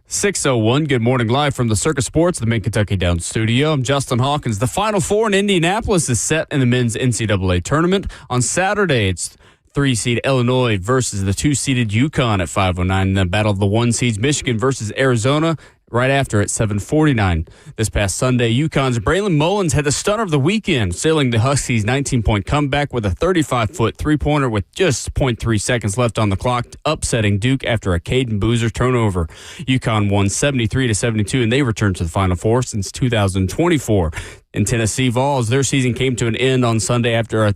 6:01. Good morning, live from the Circus Sports, the Mid-Kentucky Downs studio. I'm Justin Hawkins. The Final Four in Indianapolis is set in the men's NCAA tournament. On Saturday, it's 3-seed Illinois versus the 2-seeded UConn at 5:09. And then battle of the 1-seeds Michigan versus Arizona right after at 7:49. This past Sunday, UConn's Braylon Mullins had the stunner of the weekend, sailing the Huskies' 19-point comeback with a 35-foot three-pointer with just 0.3 seconds left on the clock, upsetting Duke after a Caden Boozer turnover. UConn won 73-72, and they returned to the Final Four since 2024. In Tennessee Vols, their season came to an end on Sunday after a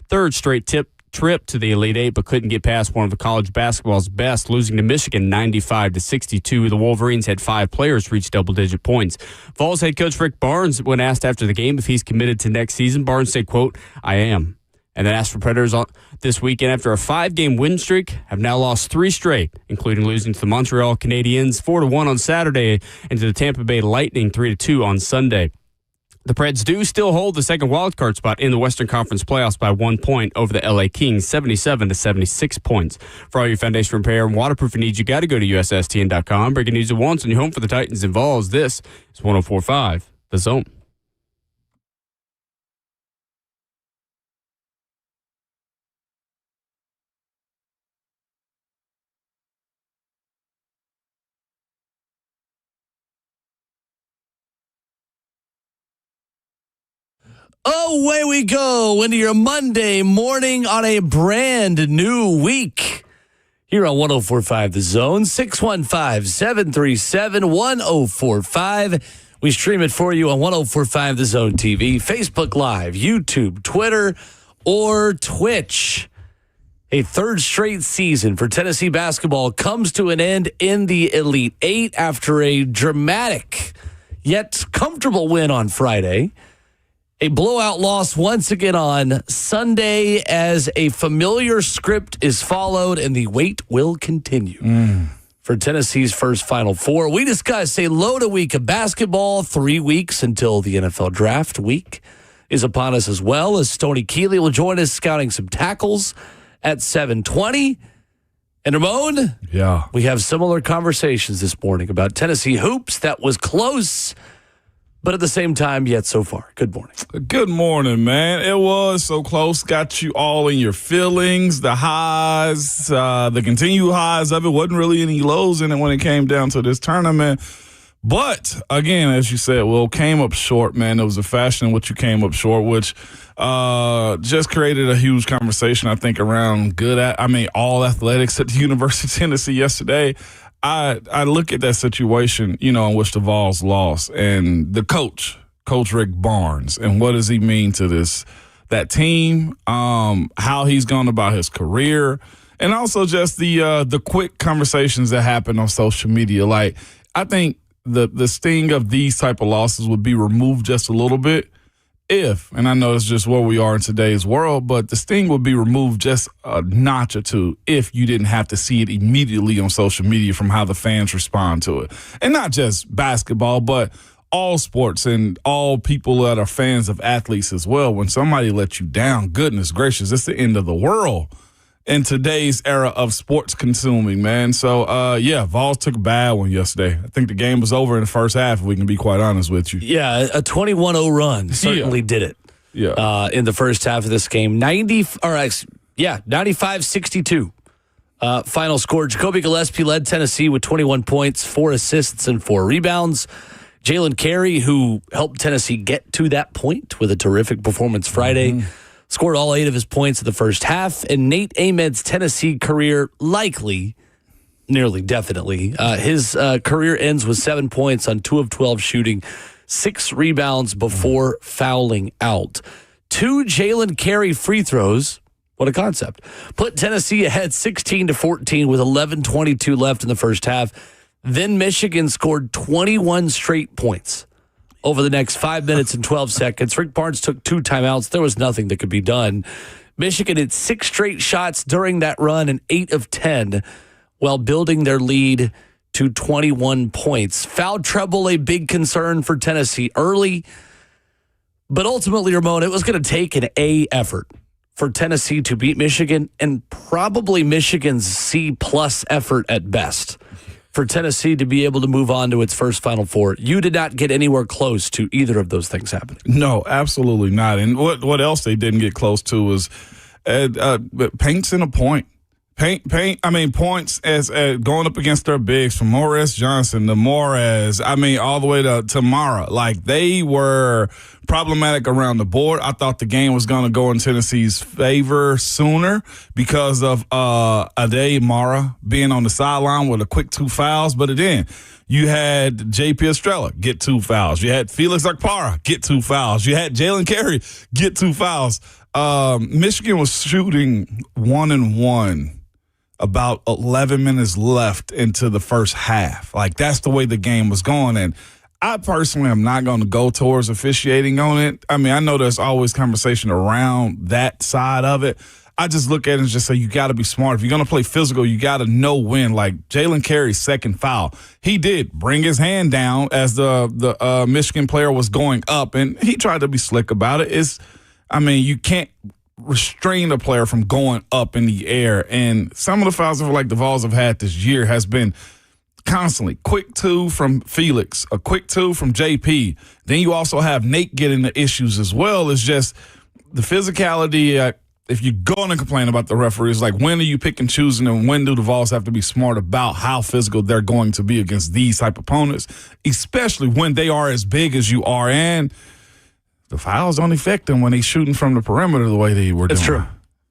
third straight trip to the Elite Eight, but couldn't get past one of the college basketball's best, losing to Michigan 95-62. The Wolverines had 5 players reach double-digit points. Vols head coach Rick Barnes, when asked after the game if he's committed to next season, Barnes said, quote, "I am." And then asked for Predators this weekend after a 5-game win streak, have now lost 3 straight, including losing to the Montreal Canadiens 4-1 on Saturday and to the Tampa Bay Lightning 3-2 on Sunday. The Preds do still hold the second wildcard spot in the Western Conference playoffs by 1 point over the LA Kings, 77-76 points. For all your foundation repair and waterproofing needs, you got to go to USSTN.com. Breaking news at once on your home for the Titans and Vols. This is 104.5 The Zone. Away we go into your Monday morning on a brand new week. Here on 104.5 The Zone, 615-737-1045. We stream it for you on 104.5 The Zone TV, Facebook Live, YouTube, Twitter, or Twitch. A third straight season for Tennessee basketball comes to an end in the Elite Eight after a dramatic yet comfortable win on Friday. A blowout loss once again on Sunday as a familiar script is followed and the wait will continue for Tennessee's first Final Four. We discuss a loaded week of basketball, 3 weeks until the NFL draft week is upon us, as well as Stoney Keeley will join us scouting some tackles at 7:20. And Ramon, we have similar conversations this morning about Tennessee hoops. That was close, but at the same time, yet so far. Good morning. Good morning, man. It was so close. Got you all in your feelings, the highs, the continued highs of it. Wasn't really any lows in it when it came down to this tournament. But, again, as you said, came up short, man. It was a fashion in which you came up short, which just created a huge conversation, I think, around all athletics at the University of Tennessee yesterday. I look at that situation, in which the Vols lost, and the Coach Rick Barnes, and what does he mean to that team, how he's gone about his career, and also just the quick conversations that happen on social media. Like, I think the sting of these type of losses would be removed just a little bit and I know it's just where we are in today's world, but the sting would be removed just a notch or two if you didn't have to see it immediately on social media from how the fans respond to it. And not just basketball, but all sports and all people that are fans of athletes as well. When somebody lets you down, goodness gracious, it's the end of the world in today's era of sports consuming, man. So, Vols took a bad one yesterday. I think the game was over in the first half, if we can be quite honest with you. Yeah, a 21-0 run certainly did it. Yeah. In the first half of this game. 95-62. Final score. Jacoby Gillespie led Tennessee with 21 points, 4 assists, and 4 rebounds. Jalen Carey, who helped Tennessee get to that point with a terrific performance Friday, scored all 8 of his points in the first half. And Nate Ahmed's Tennessee career nearly definitely, his career ends with 7 points on 2 of 12 shooting, 6 rebounds before fouling out. 2 Jalen Carey free throws, what a concept, put Tennessee ahead 16-14 with 11:22 left in the first half. Then Michigan scored 21 straight points over the next 5 minutes and 12 seconds. Rick Barnes took 2 timeouts. There was nothing that could be done. Michigan had 6 straight shots during that run and 8 of 10 while building their lead to 21 points. Foul trouble, a big concern for Tennessee early. But ultimately, Ramon, it was going to take an A effort for Tennessee to beat Michigan and probably Michigan's C+ effort at best for Tennessee to be able to move on to its first Final Four. You did not get anywhere close to either of those things happening. No, absolutely not. And what else they didn't get close to was paints in a point. Points as going up against their bigs from Morris Johnson to Morris, all the way to Mara. Like, they were problematic around the board. I thought the game was going to go in Tennessee's favor sooner because of Ade Mara being on the sideline with a quick 2 fouls, but it didn't. You had J.P. Estrella get 2 fouls. You had Felix Akpara get 2 fouls. You had Jalen Carey get 2 fouls. Michigan was shooting 1-1. About 11 minutes left into the first half. Like, that's the way the game was going. And I personally am not going to go towards officiating on it. I know there's always conversation around that side of it. I just look at it and just say you got to be smart. If you're going to play physical, you got to know when. Like, Jalen Carey's second foul, he did bring his hand down as the Michigan player was going up, and he tried to be slick about it. You can't restrain a player from going up in the air. And some of the fouls I feel like the Vols have had this year has been constantly quick 2 from Felix, a quick 2 from JP. Then you also have Nate getting the issues as well. It's just the physicality. If you're going to complain about the referees, like, when are you pick and choosing, and when do the Vols have to be smart about how physical they're going to be against these type of opponents, especially when they are as big as you are. And the fouls don't affect them when he's shooting from the perimeter the way they were doing. It's true.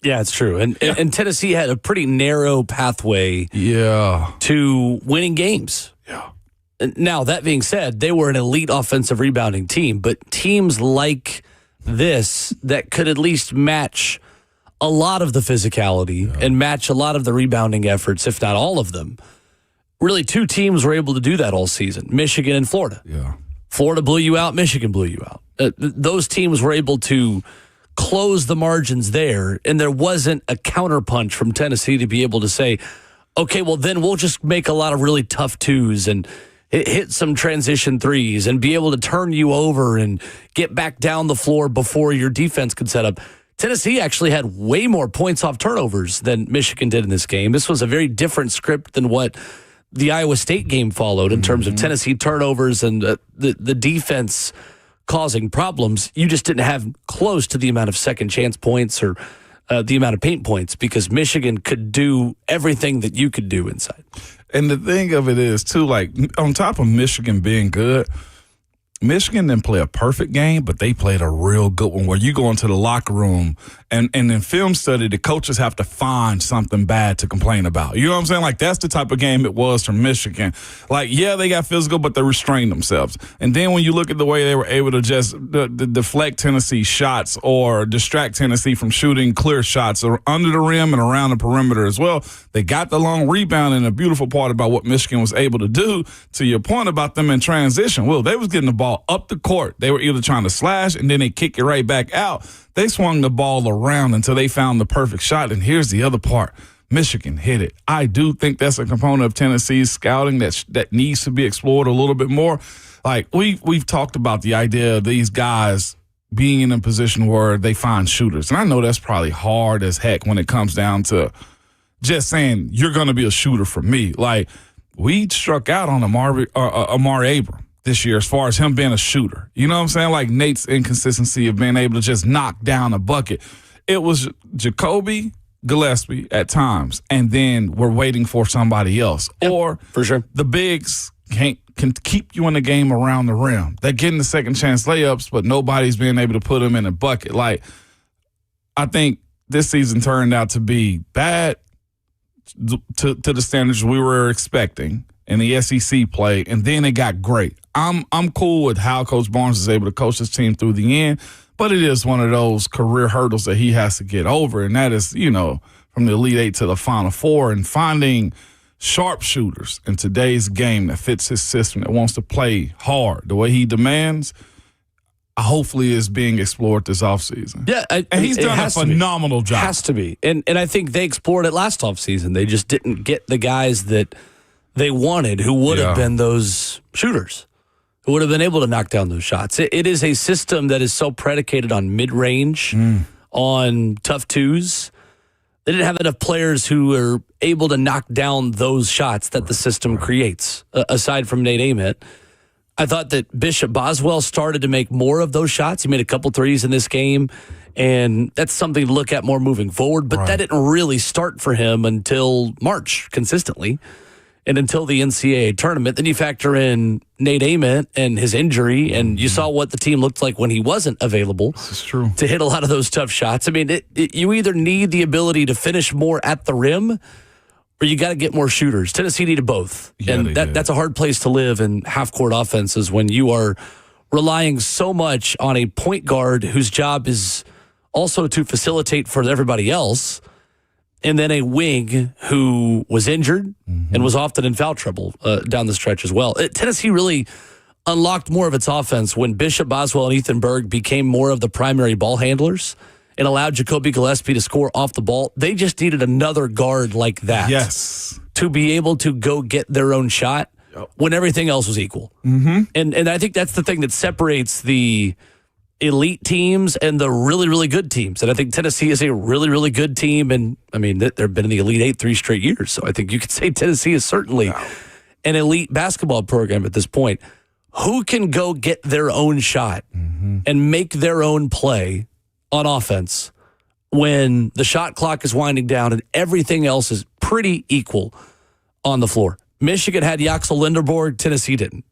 Yeah, it's true. And Tennessee had a pretty narrow pathway to winning games. Yeah. Now, that being said, they were an elite offensive rebounding team, but teams like this that could at least match a lot of the physicality and match a lot of the rebounding efforts, if not all of them. Really, 2 teams were able to do that all season, Michigan and Florida. Yeah. Florida blew you out, Michigan blew you out. Those teams were able to close the margins there, and there wasn't a counterpunch from Tennessee to be able to say, okay, well, then we'll just make a lot of really tough 2s and hit some transition 3s and be able to turn you over and get back down the floor before your defense could set up. Tennessee actually had way more points off turnovers than Michigan did in this game. This was a very different script than what the Iowa State game followed in terms of Tennessee turnovers and the defense causing problems. You just didn't have close to the amount of second chance points or the amount of paint points because Michigan could do everything that you could do inside. And the thing of it is, too, like, on top of Michigan being good, Michigan didn't play a perfect game, but they played a real good one where you go into the locker room and in film study, the coaches have to find something bad to complain about. You know what I'm saying? Like, that's the type of game it was from Michigan. Like, yeah, they got physical, but they restrained themselves. And then when you look at the way they were able to just deflect Tennessee shots or distract Tennessee from shooting clear shots or under the rim and around the perimeter as well, they got the long rebound. And the beautiful part about what Michigan was able to do, to your point about them in transition, well, they was getting the ball up the court. They were either trying to slash and then they kick it right back out. They swung the ball around until they found the perfect shot. And here's the other part. Michigan hit it. I do think that's a component of Tennessee's scouting that needs to be explored a little bit more. Like, we've talked about the idea of these guys being in a position where they find shooters. And I know that's probably hard as heck when it comes down to just saying you're going to be a shooter for me. Like, we struck out on Amari Abram this year as far as him being a shooter. You know what I'm saying? Like, Nate's inconsistency of being able to just knock down a bucket. It was Jacoby Gillespie at times, and then we're waiting for somebody else. Yep, or for sure, the bigs can keep you in the game around the rim. They're getting the second chance layups, but nobody's being able to put them in a bucket. Like, I think this season turned out to be bad to the standards we were expecting in the SEC play, and then it got great. I'm cool with how Coach Barnes is able to coach his team through the end, but it is one of those career hurdles that he has to get over, and that is, from the Elite Eight to the Final Four, and finding sharpshooters in today's game that fits his system, that wants to play hard the way he demands, hopefully is being explored this offseason. Yeah, and he's done a phenomenal job. Has to be. And I think they explored it last offseason. They just didn't get the guys that they wanted who would have been those shooters, who would have been able to knock down those shots. It is a system that is so predicated on mid-range, on tough twos, They didn't have enough players who were able to knock down those shots that the system creates, aside from Nate Ament. I thought that Bishop Boswell started to make more of those shots. He made a couple threes in this game, and that's something to look at more moving forward. But that didn't really start for him until March consistently and until the NCAA tournament. Then you factor in Nate Ament and his injury, and you saw what the team looked like when he wasn't available to hit a lot of those tough shots. I mean, you either need the ability to finish more at the rim or you got to get more shooters. Tennessee needed both. Yeah, and that's a hard place to live in half-court offenses when you are relying so much on a point guard whose job is also to facilitate for everybody else, and then a wing who was injured and was often in foul trouble down the stretch as well. Tennessee really unlocked more of its offense when Bishop Boswell and Ethan Berg became more of the primary ball handlers and allowed Jacoby Gillespie to score off the ball. They just needed another guard like that to be able to go get their own shot when everything else was equal. And I think that's the thing that separates the elite teams and the really, really good teams. And I think Tennessee is a really, really good team. And I mean, they've been in the Elite Eight 3 straight years. So I think you could say Tennessee is certainly an elite basketball program at this point. Who can go get their own shot and make their own play on offense when the shot clock is winding down and everything else is pretty equal on the floor? Michigan had Yaxel Linderborg, Tennessee didn't.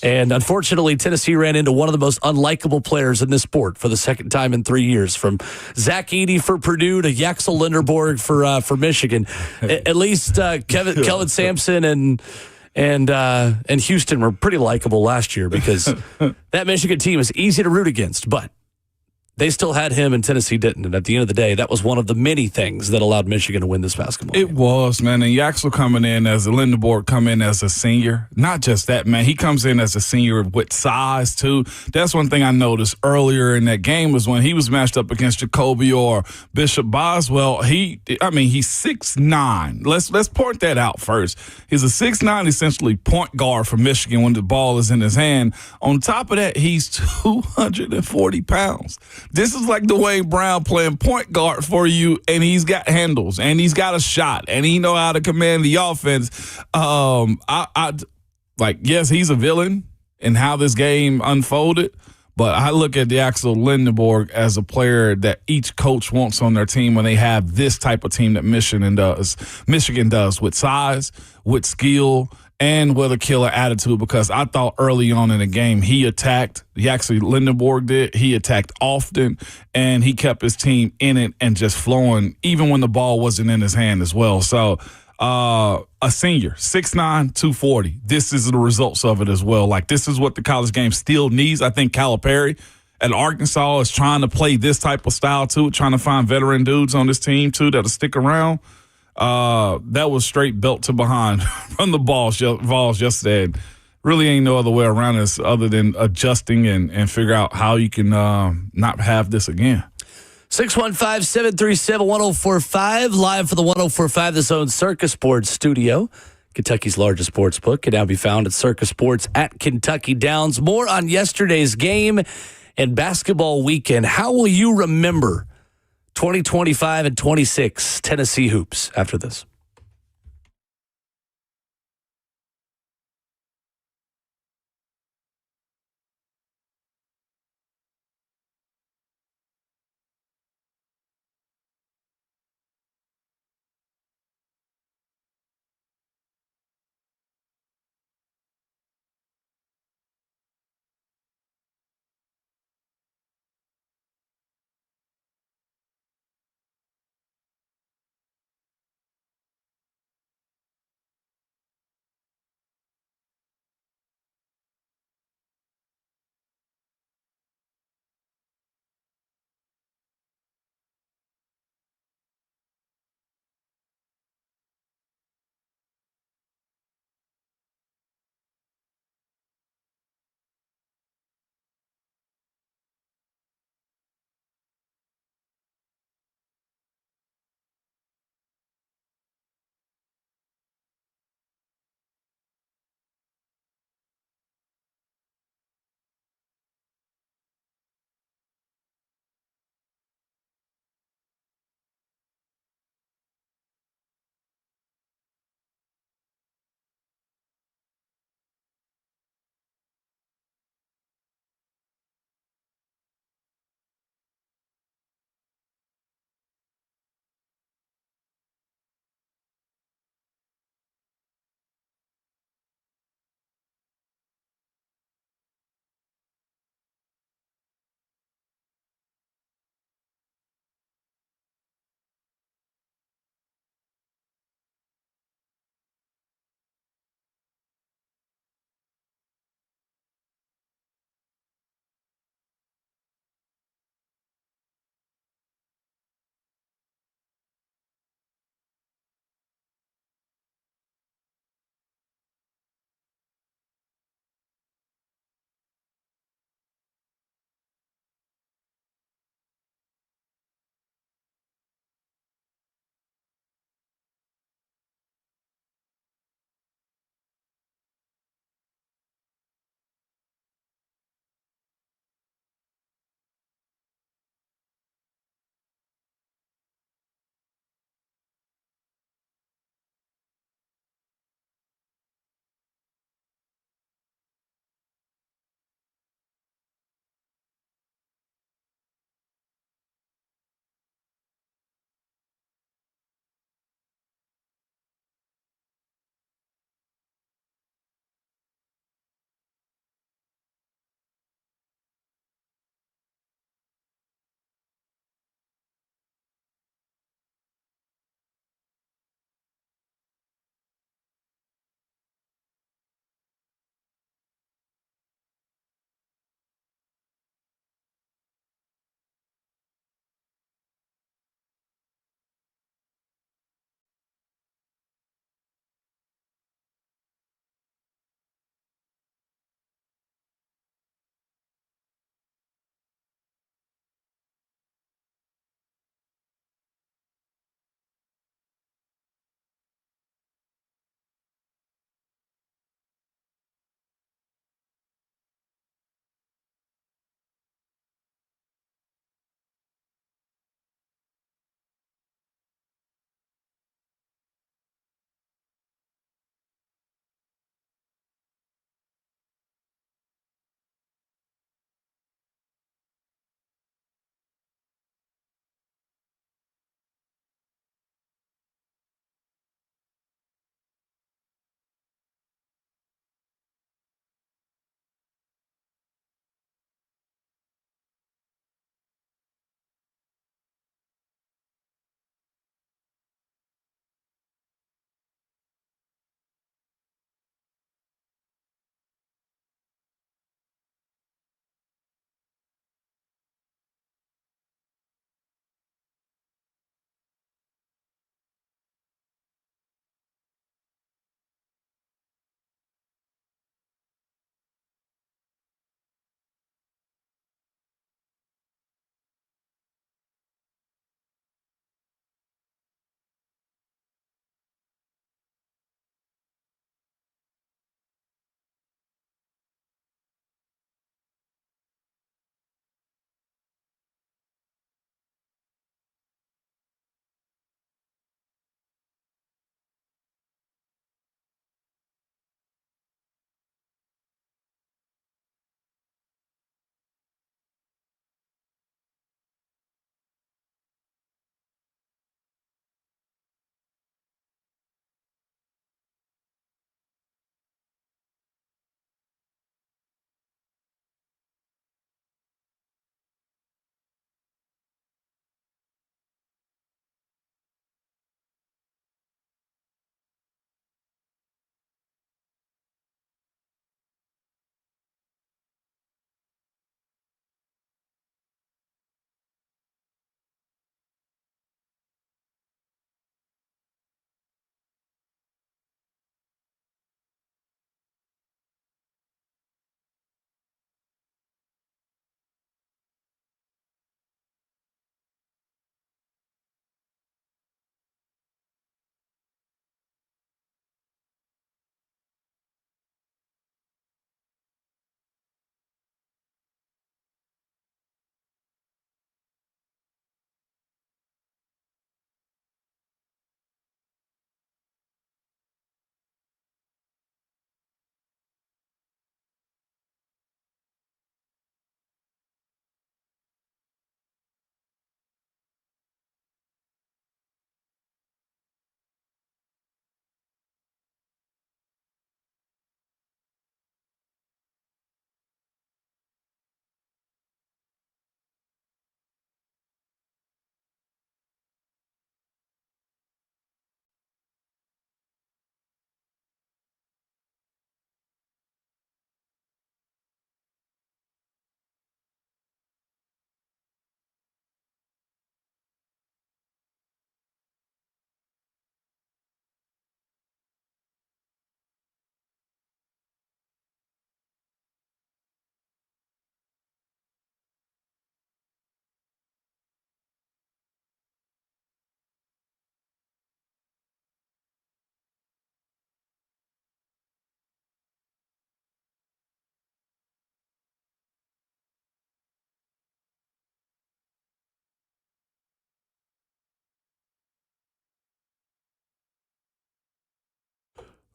And unfortunately, Tennessee ran into one of the most unlikable players in this sport for the second time in 3 years, from Zach Edey for Purdue to Yaxel Linderborg for Michigan. At least Kelvin Sampson and Houston were pretty likable last year because that Michigan team is easy to root against, but they still had him and Tennessee didn't. And at the end of the day, that was one of the many things that allowed Michigan to win this basketball game. It was, man. And Yaxel coming in as a Linderborg, come in as a senior. Not just that, man. He comes in as a senior with size, too. That's one thing I noticed earlier in that game was when he was matched up against Jacoby or Bishop Boswell. He's 6'9". Let's point that out first. He's a 6'9", essentially point guard for Michigan when the ball is in his hand. On top of that, he's 240 pounds. This is like Dwayne Brown playing point guard for you, and he's got handles, and he's got a shot, and he know how to command the offense. Yes, he's a villain in how this game unfolded, but I look at the Axel Lindenborg as a player that each coach wants on their team when they have this type of team that Michigan does with size, with skill, and with a killer attitude, because I thought early on in the game he actually Lindenborg did. He attacked often, and he kept his team in it and just flowing, even when the ball wasn't in his hand as well. So a senior, 6'9", 240. This is the results of it as well. Like, this is what the college game still needs. I think Calipari at Arkansas is trying to play this type of style too, trying to find veteran dudes on this team too that'll stick around. That was straight belt to behind from the Vols yesterday. Really ain't no other way around this other than adjusting and figure out how you can not have this again. 615-737-1045, live for the 1045 The Zone Circus Sports Studio. Kentucky's largest sports book can now be found at Circus Sports at Kentucky Downs. More on yesterday's game and basketball weekend. How will you remember 2025 and 26 Tennessee hoops after this?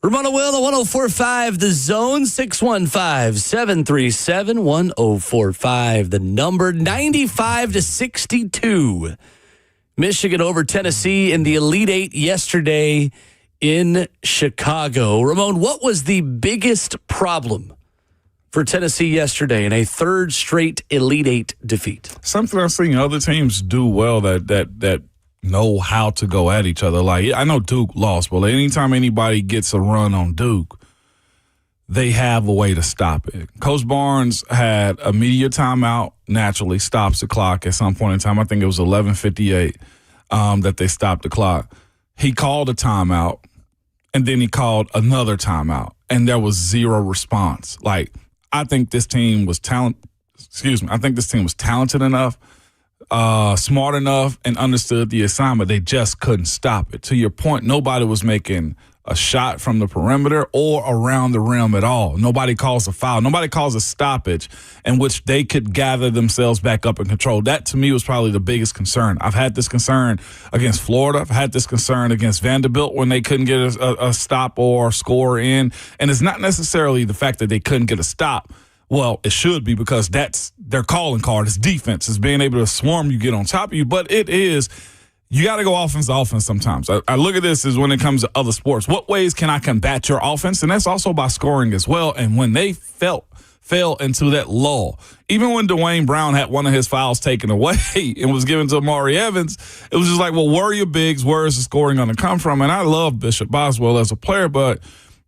Ramon Will, 1045, the zone, 615-737-1045. The number 95-62. Michigan over Tennessee in the Elite Eight yesterday in Chicago. Ramon, what was the biggest problem for Tennessee yesterday in a third straight Elite Eight defeat? Something I've seen other teams do well that know how to go at each other. Like, I know Duke lost, but anytime anybody gets a run on Duke, they have a way to stop it. Coach Barnes had a media timeout, naturally stops the clock at some point in time. I think it was 11:58 that they stopped the clock. He called a timeout, and then he called another timeout, and there was zero response. Like, I think this team was talented enough, smart enough, and understood the assignment. They just couldn't stop it. To your point, nobody was making a shot from the perimeter or around the rim at all. Nobody calls a foul. Nobody calls a stoppage in which they could gather themselves back up and control. That, to me, was probably the biggest concern. I've had this concern against Florida. I've had this concern against Vanderbilt when they couldn't get a stop or score in. And it's not necessarily the fact that they couldn't get a stop. Well, it should be, because that's their calling card. It's defense. It's being able to swarm you, get on top of you. But it is, you got to go offense to offense sometimes. I look at this as when it comes to other sports. What ways can I combat your offense? And that's also by scoring as well. And when they fell into that lull, even when Dwayne Brown had one of his fouls taken away and was given to Amari Evans, it was just like, well, where are your bigs? Where is the scoring going to come from? And I love Bishop Boswell as a player, but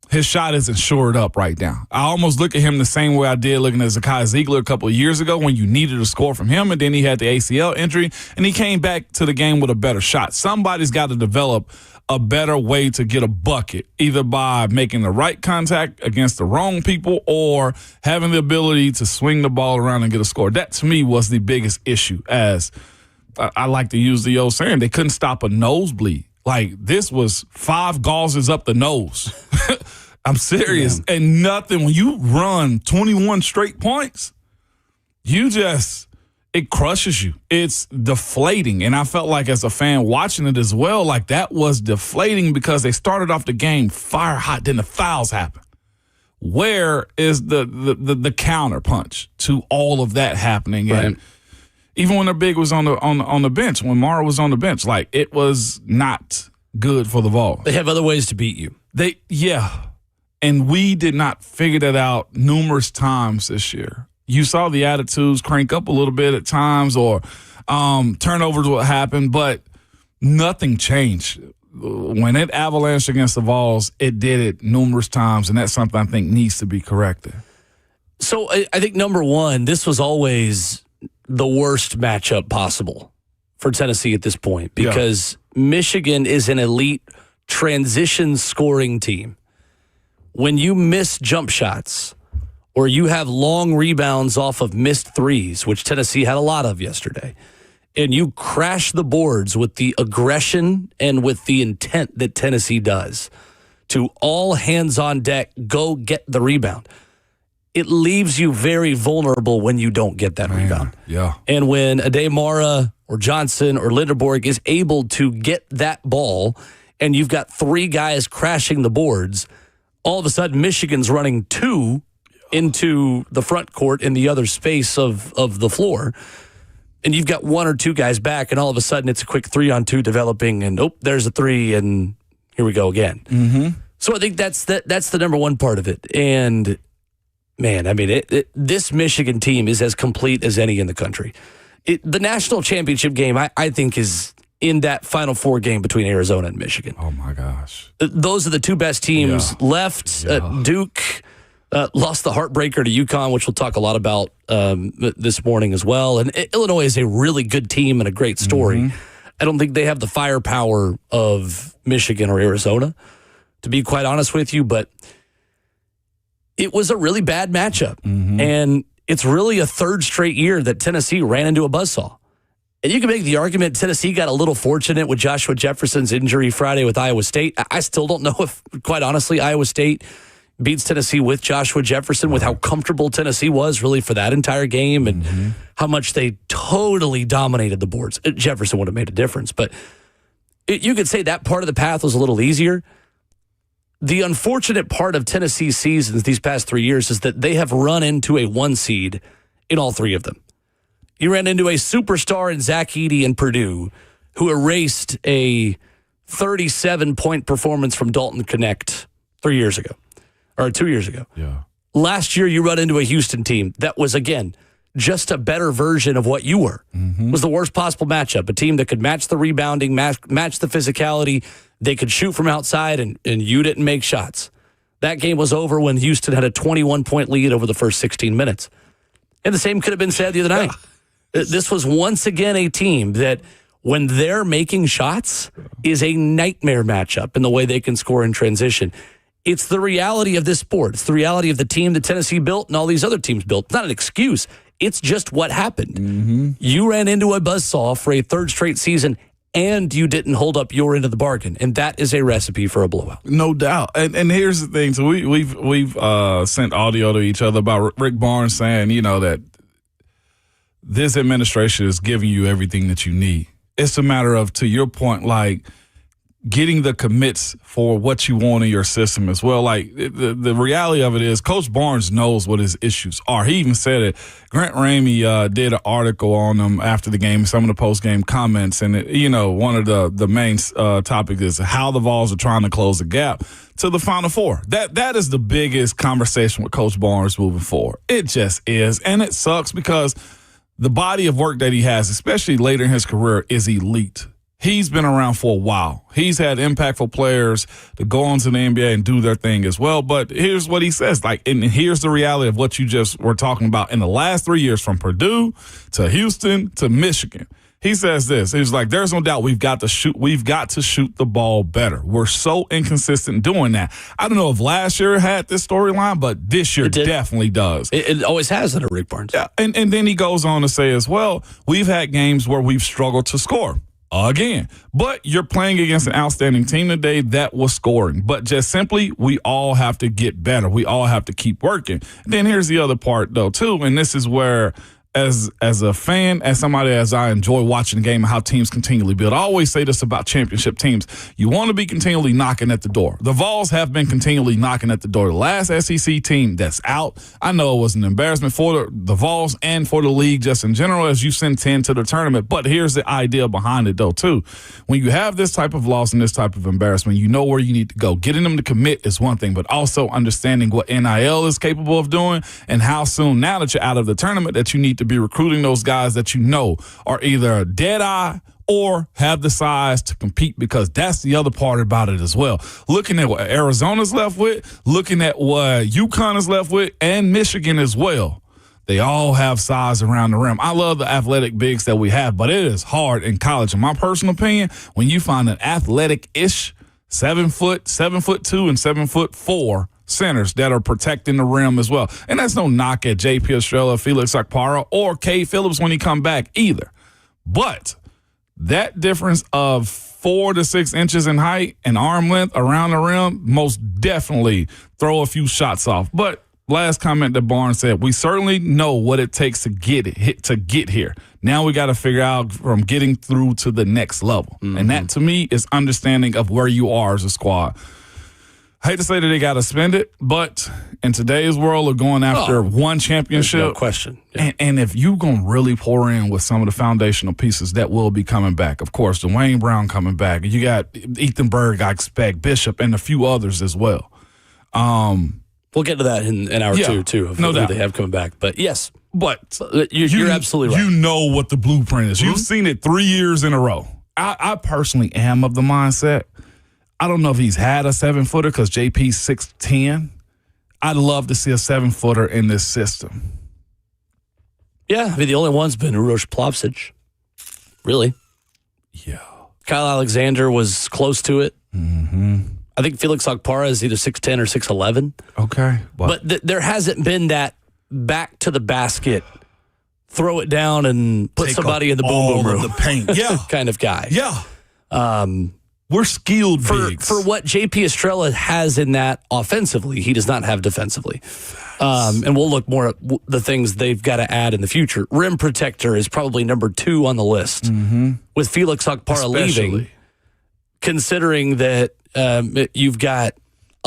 his shot isn't shored up right now. I almost look at him the same way I did looking at Zakai Ziegler a couple of years ago when you needed a score from him, and then he had the ACL injury, and he came back to the game with a better shot. Somebody's got to develop a better way to get a bucket, either by making the right contact against the wrong people or having the ability to swing the ball around and get a score. That, to me, was the biggest issue, as I like to use the old saying, they couldn't stop a nosebleed. Like, this was 5 gauzes up the nose. I'm serious. Yeah. And nothing, when you run 21 straight points, it crushes you. It's deflating. And I felt like, as a fan watching it as well, like, that was deflating because they started off the game fire hot, then the fouls happened. Where is the counter punch to all of that happening? Right. And even when their big was on the bench, when Mara was on the bench, like, it was not good for the Vols. They have other ways to beat you. And we did not figure that out numerous times this year. You saw the attitudes crank up a little bit at times, or turnovers would happen, but nothing changed. When it avalanched against the Vols, it did it numerous times, and that's something I think needs to be corrected. So I think, number one, this was always the worst matchup possible for Tennessee at this point, because Michigan is an elite transition scoring team. When you miss jump shots or you have long rebounds off of missed threes, which Tennessee had a lot of yesterday, and you crash the boards with the aggression and with the intent that Tennessee does to all hands on deck, go get the rebound, it leaves you very vulnerable when you don't get that rebound. Yeah. And when Ade Mara or Johnson or Linderborg is able to get that ball and you've got 3 guys crashing the boards, all of a sudden Michigan's running 2 into the front court in the other space of the floor. And you've got 1 or 2 guys back, and all of a sudden it's a quick 3-on-2 developing, and there's a 3, and here we go again. Mm-hmm. So I think that's the number one part of it. And man, I mean, this Michigan team is as complete as any in the country. The national championship game, I think, is in that Final Four game between Arizona and Michigan. Oh, my gosh. Those are the 2 best teams left. Duke lost the heartbreaker to UConn, which we'll talk a lot about this morning as well. And Illinois is a really good team and a great story. Mm-hmm. I don't think they have the firepower of Michigan or Arizona, to be quite honest with you, but it was a really bad matchup. Mm-hmm. And it's really a third straight year that Tennessee ran into a buzzsaw. And you can make the argument Tennessee got a little fortunate with Joshua Jefferson's injury Friday with Iowa State. I still don't know if, quite honestly, Iowa State beats Tennessee with Joshua Jefferson, with how comfortable Tennessee was really for that entire game and how much they totally dominated the boards. Jefferson would have made a difference, but you could say that part of the path was a little easier. The unfortunate part of Tennessee's seasons these past 3 years is that they have run into a 1 seed in all 3 of them. You ran into a superstar in Zach Edey in Purdue who erased a 37-point performance from Dalton Connect 3 years ago, or 2 years ago. Yeah. Last year, you run into a Houston team that was, again, just a better version of what you were. It was the worst possible matchup, a team that could match the rebounding, match the physicality. They could shoot from outside, and you didn't make shots. That game was over when Houston had a 21-point lead over the first 16 minutes. And the same could have been said the other night. This was once again a team that, when they're making shots, is a nightmare matchup in the way they can score in transition. It's the reality of this sport. It's the reality of the team that Tennessee built and all these other teams built. It's not an excuse. It's just what happened. You ran into a buzzsaw for a 3rd straight season, and you didn't hold up your end of the bargain. And that is a recipe for a blowout. No doubt. And here's the thing. So we've sent audio to each other about Rick Barnes saying, that this administration is giving you everything that you need. It's a matter of, to your point, like getting the commits for what you want in your system as well. Like the reality of it is Coach Barnes knows what his issues are. He even said it. Grant Ramey did an article on them after the game, some of the post-game comments. And, one of the main topics is how the Vols are trying to close the gap to the Final Four. That is the biggest conversation with Coach Barnes moving forward. It just is. And it sucks because the body of work that he has, especially later in his career, is elite. He's been around for a while. He's had impactful players to go on to the NBA and do their thing as well. But here's what he says. and here's the reality of what you just were talking about. In the last 3 years, from Purdue to Houston to Michigan, he says this. He's like, there's no doubt we've got to shoot the ball better. We're so inconsistent doing that. I don't know if last year had this storyline, but this year definitely does. It always has under Rick Barnes. Yeah, and then he goes on to say as well, we've had games where we've struggled to score. Again, but you're playing against an outstanding team today that was scoring. But just simply, we all have to get better. We all have to keep working. Then here's the other part, though, too, and this is where, as a fan, as somebody as I enjoy watching the game and how teams continually build. I always say this about championship teams. You want to be continually knocking at the door. The Vols have been continually knocking at the door. The last SEC team that's out, I know it was an embarrassment for the Vols and for the league just in general as you send 10 to the tournament. But here's the idea behind it, though, too. When you have this type of loss and this type of embarrassment, you know where you need to go. Getting them to commit is one thing, but also understanding what NIL is capable of doing and how soon, now that you're out of the tournament, that you need to be recruiting those guys that you know are either dead eye or have the size to compete, because that's the other part about it as well. Looking at what Arizona's left with, looking at what UConn is left with, and Michigan as well. They all have size around the rim. I love the athletic bigs that we have, but it is hard in college. In my personal opinion, when you find an athletic-ish 7'2" and 7'4" centers that are protecting the rim as well. And that's no knock at J.P. Estrella, Felix Okpara, or K. Phillips when he come back either. But that difference of 4 to 6 inches in height and arm length around the rim most definitely throw a few shots off. But last comment that Barnes said, we certainly know what it takes to get here. Now we got to figure out from getting through to the next level. And that, to me, is understanding of where you are as a squad. I hate to say that they got to spend it, but in today's world of going after one championship, no question. Yeah. And if you're going to really pour in with some of the foundational pieces that will be coming back, of course, Dwayne Brown coming back, you got Ethan Berg, I expect, Bishop, and a few others as well. We'll get to that in hour two, too, of who they have coming back. But yes, but you're absolutely right. You know what the blueprint is. You've seen it 3 years in a row. I personally am of the mindset. I don't know if he's had a 7-footer because JP's 6'10". I'd love to see a 7-footer in this system. Yeah, I mean, the only one's been Uroš Plavšić, really. Yeah. Kyle Alexander was close to it. Mm-hmm. I think Felix Okpara is either 6'10" or 6'11". Okay. But there hasn't been that back to the basket, throw it down and put somebody in the boom room. The paint. Yeah. kind of guy. Yeah. We're skilled bigs. For what J.P. Estrella has in that offensively, he does not have defensively. And we'll look more at the things they've got to add in the future. Rim protector is probably number 2 on the list, with Felix Okpara leaving, considering that you've got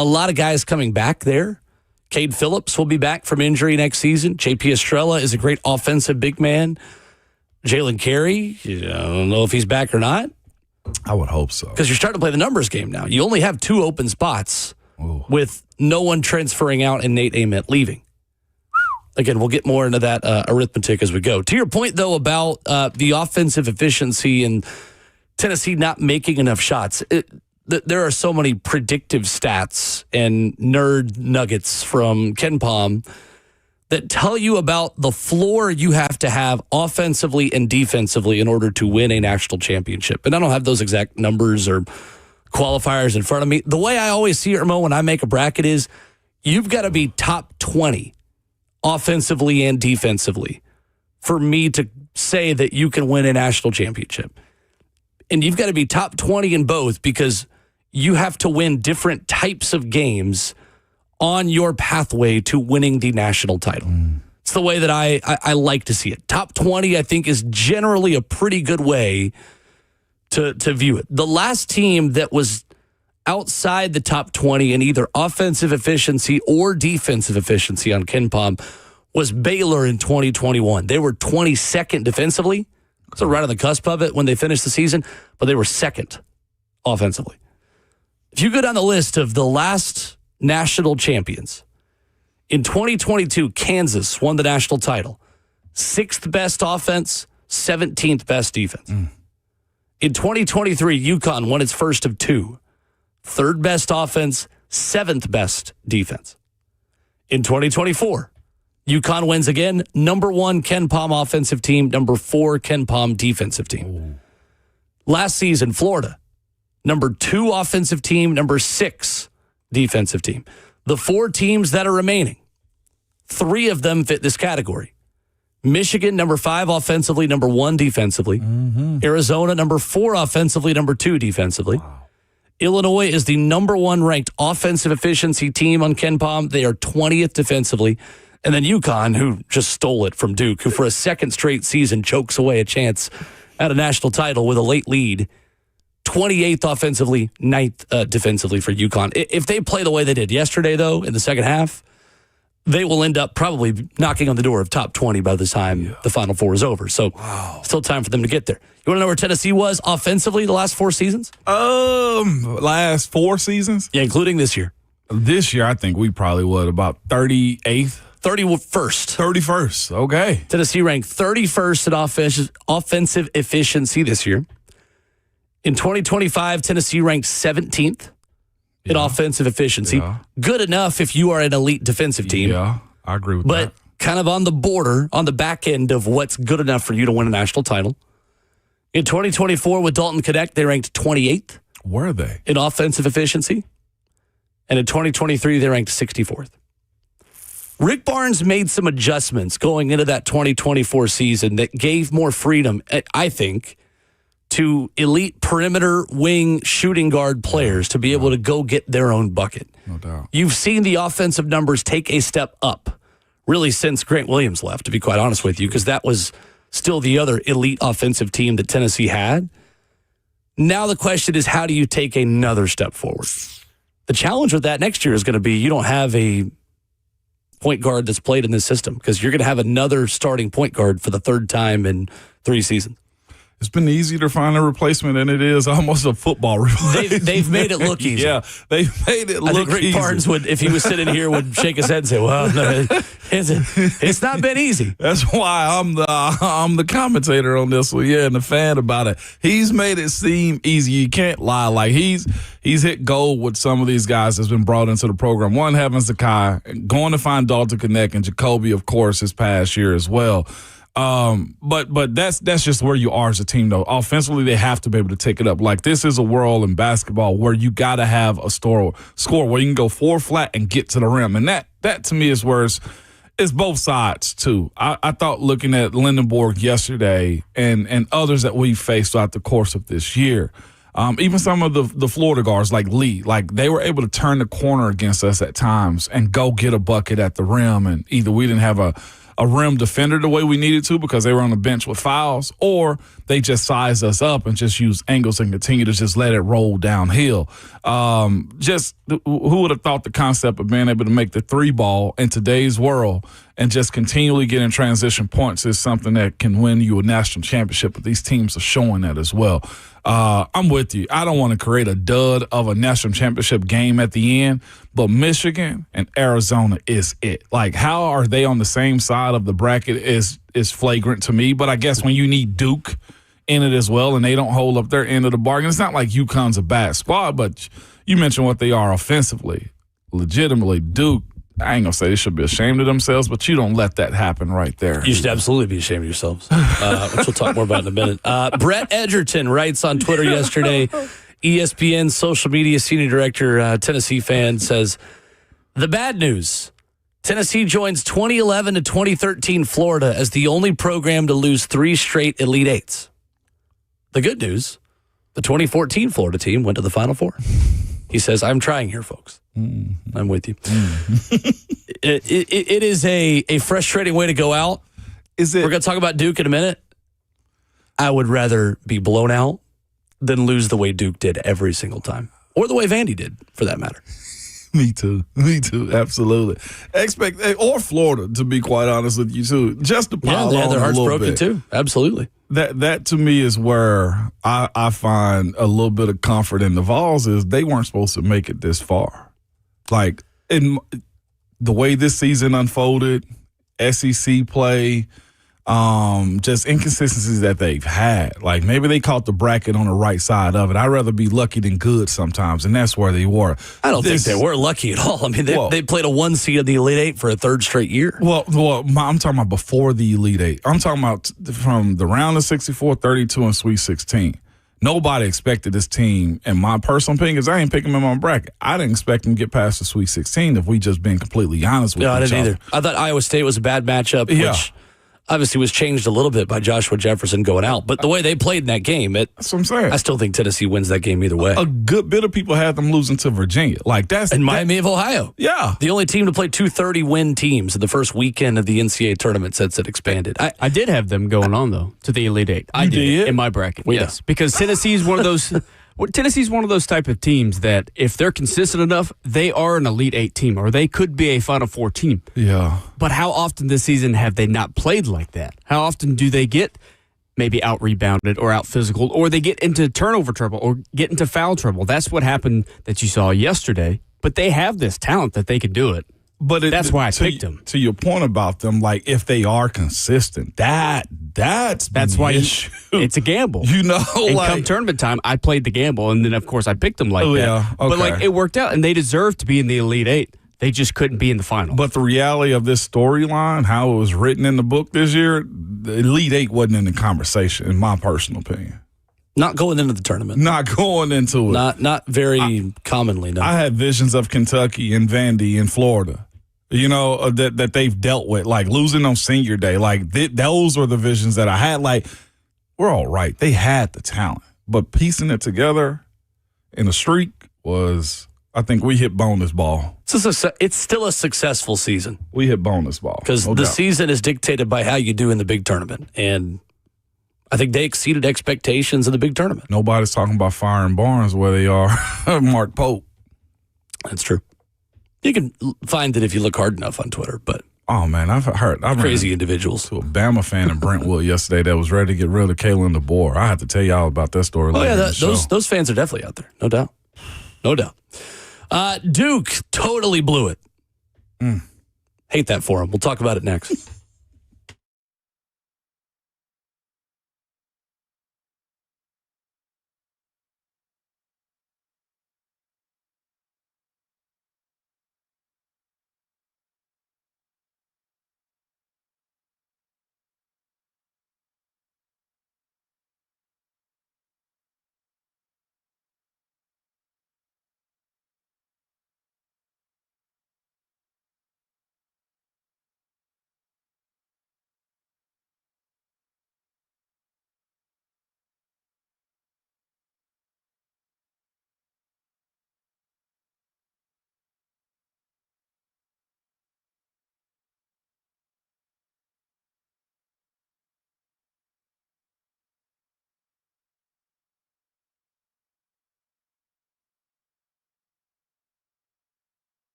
a lot of guys coming back there. Cade Phillips will be back from injury next season. JP Estrella is a great offensive big man. Jalen Carey, I don't know if he's back or not. I would hope so. Because you're starting to play the numbers game now. You only have 2 open spots with no one transferring out and Nate Ament leaving. Again, we'll get more into that arithmetic as we go. To your point, though, about the offensive efficiency and Tennessee not making enough shots, there are so many predictive stats and nerd nuggets from KenPom that tell you about the floor you have to have offensively and defensively in order to win a national championship. And I don't have those exact numbers or qualifiers in front of me. The way I always see it, Ramon, when I make a bracket is you've got to be top 20 offensively and defensively for me to say that you can win a national championship. And you've got to be top 20 in both because you have to win different types of games on your pathway to winning the national title. It's the way that I like to see it. Top 20, I think, is generally a pretty good way to view it. The last team that was outside the top 20 in either offensive efficiency or defensive efficiency on KenPom was Baylor in 2021. They were 22nd defensively, so right on the cusp of it when they finished the season, but they were second offensively. If you go down the list of the last national champions, in 2022, Kansas won the national title. 6th best offense, 17th best defense. In 2023, UConn won its first of 2. 3rd best offense, 7th best defense. In 2024, UConn wins again. Number 1 KenPom offensive team, number 4 KenPom defensive team. Last season, Florida, number 2 offensive team, number 6 defensive team. The 4 teams that are remaining, 3 of them fit this category. Michigan, number 5 offensively, number 1 defensively. Arizona, number 4 offensively, number 2 defensively. Wow. Illinois is the number 1 ranked offensive efficiency team on KenPom. They are 20th defensively. And then UConn, who just stole it from Duke, who for a second straight season chokes away a chance at a national title with a late lead. 28th offensively, 9th defensively for UConn. If they play the way they did yesterday, though, in the second half, they will end up probably knocking on the door of top 20 by the time the Final Four is over. So still time for them to get there. You want to know where Tennessee was offensively the last 4 seasons? Last 4 seasons? Yeah, including this year. This year, I think we probably would about 38th. 31st. 31st, okay. Tennessee ranked 31st in offensive efficiency this year. In 2025, Tennessee ranked 17th in offensive efficiency. Yeah. Good enough if you are an elite defensive team. Yeah, I agree with that. But kind of on the border, on the back end of what's good enough for you to win a national title. In 2024 with Dalton Connect, they ranked 28th. Were they? In offensive efficiency. And in 2023, they ranked 64th. Rick Barnes made some adjustments going into that 2024 season that gave more freedom, I think, to elite perimeter wing shooting guard players to be able to go get their own bucket. No doubt. You've seen the offensive numbers take a step up, really, since Grant Williams left, to be quite honest with you, because that was still the other elite offensive team that Tennessee had. Now the question is, how do you take another step forward? The challenge with that next year is going to be you don't have a point guard that's played in this system because you're going to have another starting point guard for the 3rd time in 3 seasons. It's been easier to find a replacement than it is almost a football replacement. They've made it look easy. Yeah, they've made it look easy. I think Rick Barnes would, if he was sitting here, would shake his head and say, well, no, it's not been easy. That's why I'm the commentator on this one, and the fan about it. He's made it seem easy. You can't lie. Like, he's hit gold with some of these guys that's been brought into the program. One, having Zakai, going to find Dalton Connect, and Jacoby, of course, this past year as well. But that's just where you are as a team, though. Offensively, they have to be able to take it up. Like, this is a world in basketball where you got to have a score where you can go 4 flat and get to the rim. And that to me is where it's both sides, too. I thought looking at Lindenborg yesterday and others that we faced throughout the course of this year, even some of the Florida guards like Lee, like they were able to turn the corner against us at times and go get a bucket at the rim. And either we didn't have a a rim defender the way we needed to because they were on the bench with fouls, or they just sized us up and just used angles and continue to just let it roll downhill. Who would have thought the concept of being able to make the three ball in today's world and just continually get in transition points is something that can win you a national championship, but these teams are showing that as well. I'm with you. I don't want to create a dud of a national championship game at the end, but Michigan and Arizona is it. Like, how are they on the same side of the bracket is flagrant to me, but I guess when you need Duke in it as well and they don't hold up their end of the bargain, it's not like UConn's a bad spot, but you mentioned what they are offensively. Legitimately, Duke, I ain't going to say they should be ashamed of themselves, but you don't let that happen right there. You should absolutely be ashamed of yourselves, which we'll talk more about in a minute. Brett Edgerton writes on Twitter yesterday, ESPN social media senior director, Tennessee fan, says, the bad news, Tennessee joins 2011 to 2013 Florida as the only program to lose 3 straight Elite Eights. The good news, the 2014 Florida team went to the Final Four. He says, I'm trying here, folks. I'm with you. It is a frustrating way to go out. Is it? We're going to talk about Duke in a minute. I would rather be blown out than lose the way Duke did every single time. Or the way Vandy did, for that matter. Me too. Absolutely. Or Florida, to be quite honest with you, too. Just to pile on their hearts a little broken, bit. too. Absolutely. That to me is where I find a little bit of comfort in the Vols is they weren't supposed to make it this far. Like, in the way this season unfolded, SEC play, just inconsistencies that they've had. Like, maybe they caught the bracket on the right side of it. I'd rather be lucky than good sometimes, and that's where they were. I don't think they were lucky at all. I mean, they played a 1 seed of the Elite Eight for a 3rd straight year. Well, I'm talking about before the Elite Eight. I'm talking about from the round of 64, 32, and Sweet 16. Nobody expected this team, in my personal opinion, because I ain't picking them in my bracket. I didn't expect them to get past the Sweet 16 if we just been completely honest with each other. I didn't either. I thought Iowa State was a bad matchup, which obviously was changed a little bit by Joshua Jefferson going out. But the way they played in that game, that's what I'm saying. I still think Tennessee wins that game either way. A good bit of people had them losing to Virginia. Like, that's and Miami of Ohio. Yeah. The only team to play 2 30-win teams in the first weekend of the NCAA tournament since it expanded. I did have them going on, though, to the Elite Eight. I did in my bracket, yes. Because Tennessee's one of those Tennessee's one of those type of teams that if they're consistent enough, they are an Elite Eight team, or they could be a Final Four team. Yeah. But how often this season have they not played like that? How often do they get maybe out-rebounded or out-physical, or they get into turnover trouble or get into foul trouble? That's what happened that you saw yesterday. But they have this talent that they can do it. But that's why I picked them. To your point about them, like, if they are consistent, that's why it's a gamble. You know, and like, come tournament time, I played the gamble, and then of course I picked them like that. Yeah, okay. But like it worked out, and they deserved to be in the Elite Eight. They just couldn't be in the final. But the reality of this storyline, how it was written in the book this year, the Elite Eight wasn't in the conversation, in my personal opinion. Not going into the tournament. Not going into it. Not very commonly, no. I had visions of Kentucky and Vandy and Florida, you know, that they've dealt with, like losing on senior day. Like, those were the visions that I had. Like, we're all right. They had the talent. But piecing it together in a streak was, I think we hit bonus ball. It's still a successful season. We hit bonus ball. Because the season is dictated by how you do in the big tournament. And I think they exceeded expectations in the big tournament. Nobody's talking about firing Barnes where they are. Mark Pope. That's true. You can find it if you look hard enough on Twitter, but oh man, I've crazy individuals. To a Bama fan in Brentwood yesterday that was ready to get rid of Kalen DeBoer. I have to tell y'all about that story. Oh yeah, those fans are definitely out there, no doubt. Duke totally blew it. Hate that for him. We'll talk about it next.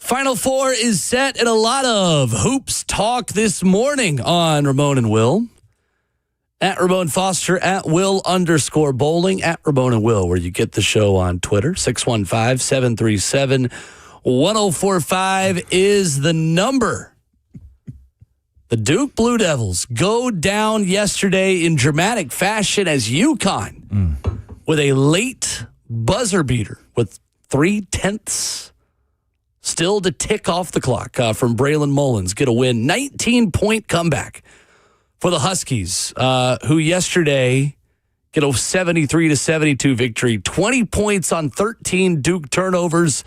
Final Four is set and a lot of hoops talk this morning on Ramon and Will. At Ramon Foster, at Will_bowling, at Ramon and Will, where you get the show on Twitter. 615-737-1045 is the number. The Duke Blue Devils go down yesterday in dramatic fashion as UConn with a late buzzer beater with 3/10 still to tick off the clock from Braylon Mullins. Get a win. 19-point comeback for the Huskies, who yesterday get a 73-72 victory. 20 points on 13 Duke turnovers,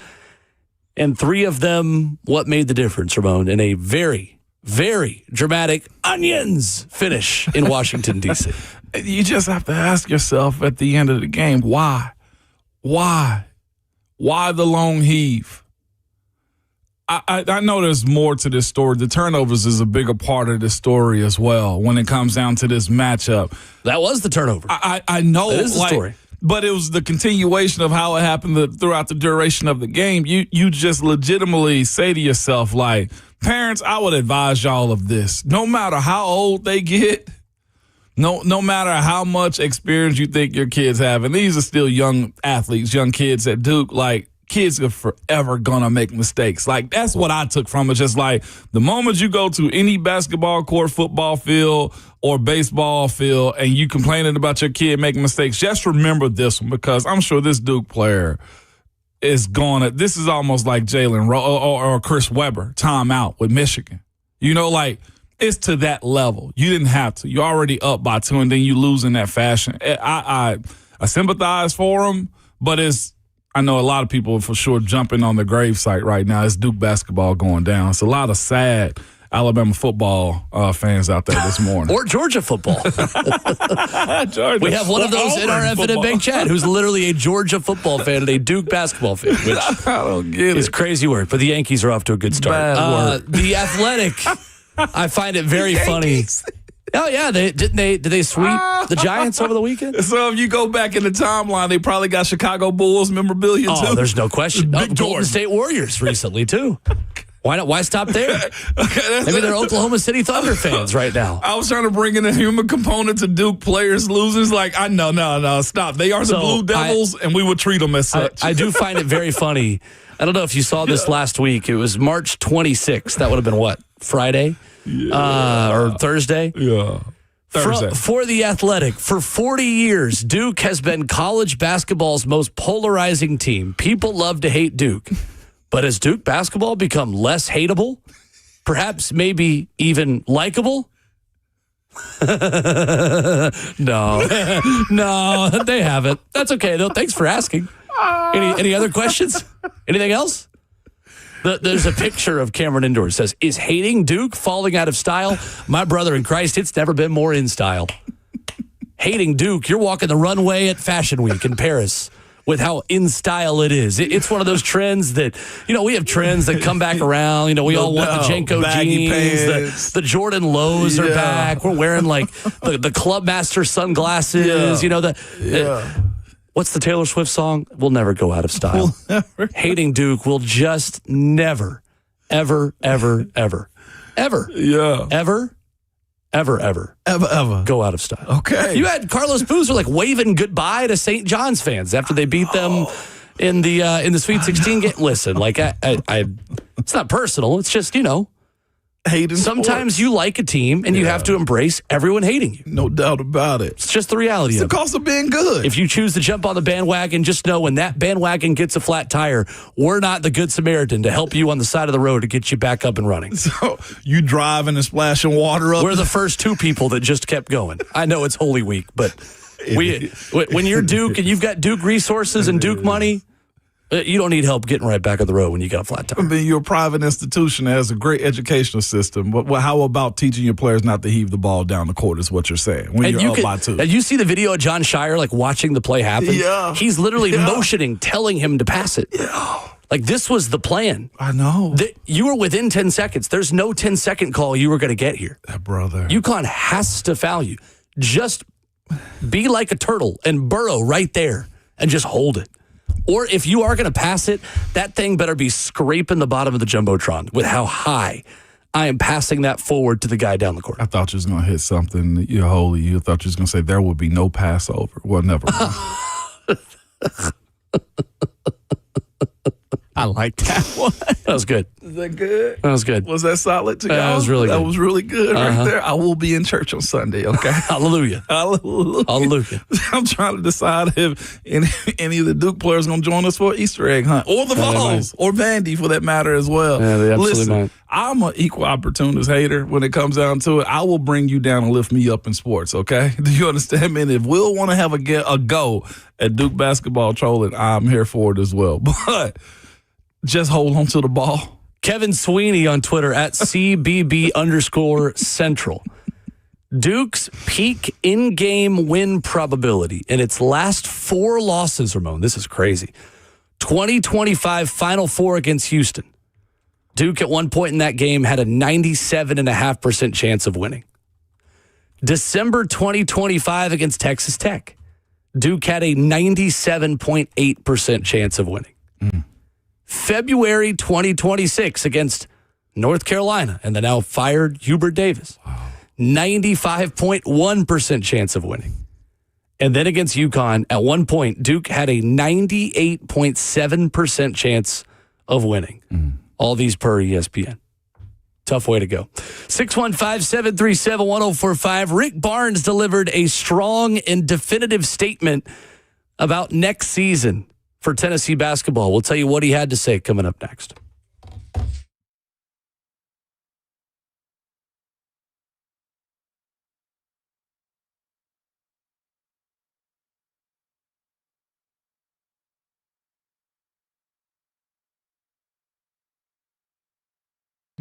and 3 of them what made the difference, Ramon, in a very, very dramatic onions finish in Washington, D.C. You just have to ask yourself at the end of the game, why? Why the long heave? I know there's more to this story. The turnovers is a bigger part of this story as well when it comes down to this matchup. That was the turnover. I know. That is the story. But it was the continuation of how it happened throughout the duration of the game. You just legitimately say to yourself, like, parents, I would advise y'all of this. No matter how old they get, no matter how much experience you think your kids have, and these are still young athletes, young kids at Duke, like, kids are forever gonna make mistakes. Like, that's what I took from it. Just like the moment you go to any basketball court, football field, or baseball field, and you complaining about your kid making mistakes, just remember this one, because I'm sure this Duke player is this is almost like Jalen or Chris Webber, timeout with Michigan. You know, like, it's to that level. You didn't have to. You're already up by 2, and then you lose in that fashion. I sympathize for him, but I know a lot of people for sure jumping on the gravesite right now. It's Duke basketball going down. It's a lot of sad Alabama football fans out there this morning. Or Georgia football. Georgia. We have one of those in our Infinite Bank chat who's literally a Georgia football fan and a Duke basketball fan, which I don't get is crazy work. But the Yankees are off to a good start. Bad work. The Athletic, I find it very funny. Oh yeah, did they sweep the Giants over the weekend? So if you go back in the timeline, they probably got Chicago Bulls memorabilia too. Oh, there's no question. Big Golden State Warriors recently too. Why not? Why stop there? Maybe they're Oklahoma City Thunder fans right now. I was trying to bring in a human component to Duke players losers. Like, no, stop. They are the Blue Devils, and we would treat them as such. I do find it very funny. I don't know if you saw this last week. It was March 26th. That would have been what? Friday? Or Thursday? Yeah. Thursday. For the Athletic, for 40 years, Duke has been college basketball's most polarizing team. People love to hate Duke. But has Duke basketball become less hateable? Perhaps maybe even likable? No, they haven't. That's okay, though. Thanks for asking. Any other questions? Anything else? There's a picture of Cameron Indoor. It says, is hating Duke falling out of style? My brother in Christ, it's never been more in style. Hating Duke, you're walking the runway at Fashion Week in Paris with how in style it is. It's one of those trends that, we have trends that come back around. We all want the Jenko jeans. The Jordan Lows are back. We're wearing like the Clubmaster sunglasses. What's the Taylor Swift song? We'll never go out of style. Hating Duke will just never, ever, ever, ever, ever, ever go out of style. Okay. You had Carlos Boozer like waving goodbye to St. John's fans after they beat them in the Sweet 16 game. Listen, like I it's not personal. It's just, hating sometimes sports. You like a team and you have to embrace everyone hating you. No doubt about it. It's just the reality of it. It's the cost of being good. If you choose to jump on the bandwagon, just know when that bandwagon gets a flat tire, we're not the Good Samaritan to help you on the side of the road to get you back up and running. So you driving and splashing water up. We're the first 2 people that just kept going. I know it's Holy Week, but when you're Duke and you've got Duke resources and Duke money, you don't need help getting right back on the road when you got a flat tire. I mean, you're a private institution that has a great educational system. But how about teaching your players not to heave the ball down the court is what you're saying when you're up by 2. And you see the video of John Shire, like, watching the play happen? Yeah. He's literally motioning, telling him to pass it. Yeah. Like, this was the plan. I know. You were within 10 seconds. There's no 10-second call you were going to get here. Brother. UConn has to foul you. Just be like a turtle and burrow right there and just hold it. Or if you are going to pass it, that thing better be scraping the bottom of the Jumbotron with how high I am passing that forward to the guy down the court. I thought you was going to hit something. You're holy. You thought you was going to say there would be no Passover. Well, never mind. I like that one. That was good. Is that good? That was good. Was that solid to y'all? That was really good. That was really good right there. I will be in church on Sunday, okay? Hallelujah. Hallelujah. Hallelujah. I'm trying to decide if any of the Duke players going to join us for an Easter egg hunt, or the Vols, or Vandy for that matter as well. Yeah, they absolutely Listen, might. I'm an equal opportunist hater when it comes down to it. I will bring you down and lift me up in sports, okay? Do you understand me? And if Will want to have a go at Duke basketball trolling, I'm here for it as well. But just hold on to the ball. Kevin Sweeney on Twitter at CBB_Central. Duke's peak in-game win probability in its last 4 losses, Ramon. This is crazy. 2025 Final Four against Houston. Duke at one point in that game had a 97.5% chance of winning. December 2025 against Texas Tech. Duke had a 97.8% chance of winning. February 2026 against North Carolina and the now fired Hubert Davis. 95.1% chance of winning. And then against UConn, at one point, Duke had a 98.7% chance of winning. All these per ESPN. Tough way to go. 615-737-1045. Rick Barnes delivered a strong and definitive statement about next season for Tennessee basketball. We'll tell you what he had to say coming up next.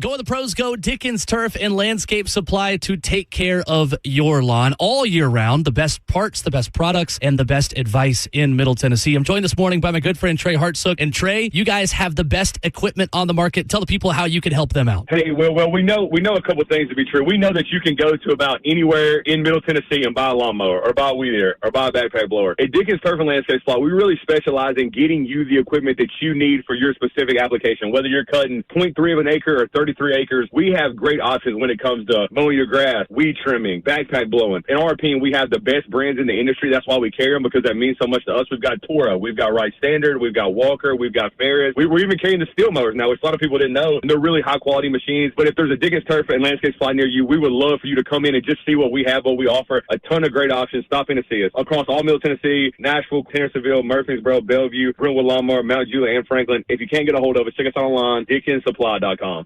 Go where the pros go. Dickens Turf and Landscape Supply to take care of your lawn all year round. The best parts, the best products, and the best advice in Middle Tennessee. I'm joined this morning by my good friend Trey Hartsook. And Trey, you guys have the best equipment on the market. Tell the people how you can help them out. Hey, well, we know a couple of things to be true. We know that you can go to about anywhere in Middle Tennessee and buy a lawnmower or buy a weed eater or buy a backpack blower. At Dickens Turf and Landscape Supply, we really specialize in getting you the equipment that you need for your specific application. Whether you're cutting 0.3 of an acre or 33 acres, we have great options when it comes to mowing your grass, weed trimming, backpack blowing. In our opinion, we have the best brands in the industry. That's why we carry them, because that means so much to us. We've got Toro, we've got Wright Standard, we've got Walker, we've got Ferris. We're even carrying the steel mowers now, which a lot of people didn't know. And they're really high-quality machines. But if there's a Dickens Turf and Landscape Supply near you, we would love for you to come in and just see what we have, what we offer. A ton of great options. Stop in and see us. Across all Middle Tennessee, Nashville, Tennersonville, Murfreesboro, Bellevue, Brentwood Lawnmower, Mount Juliet, and Franklin. If you can't get a hold of us, check us out online, DickensSupply.com.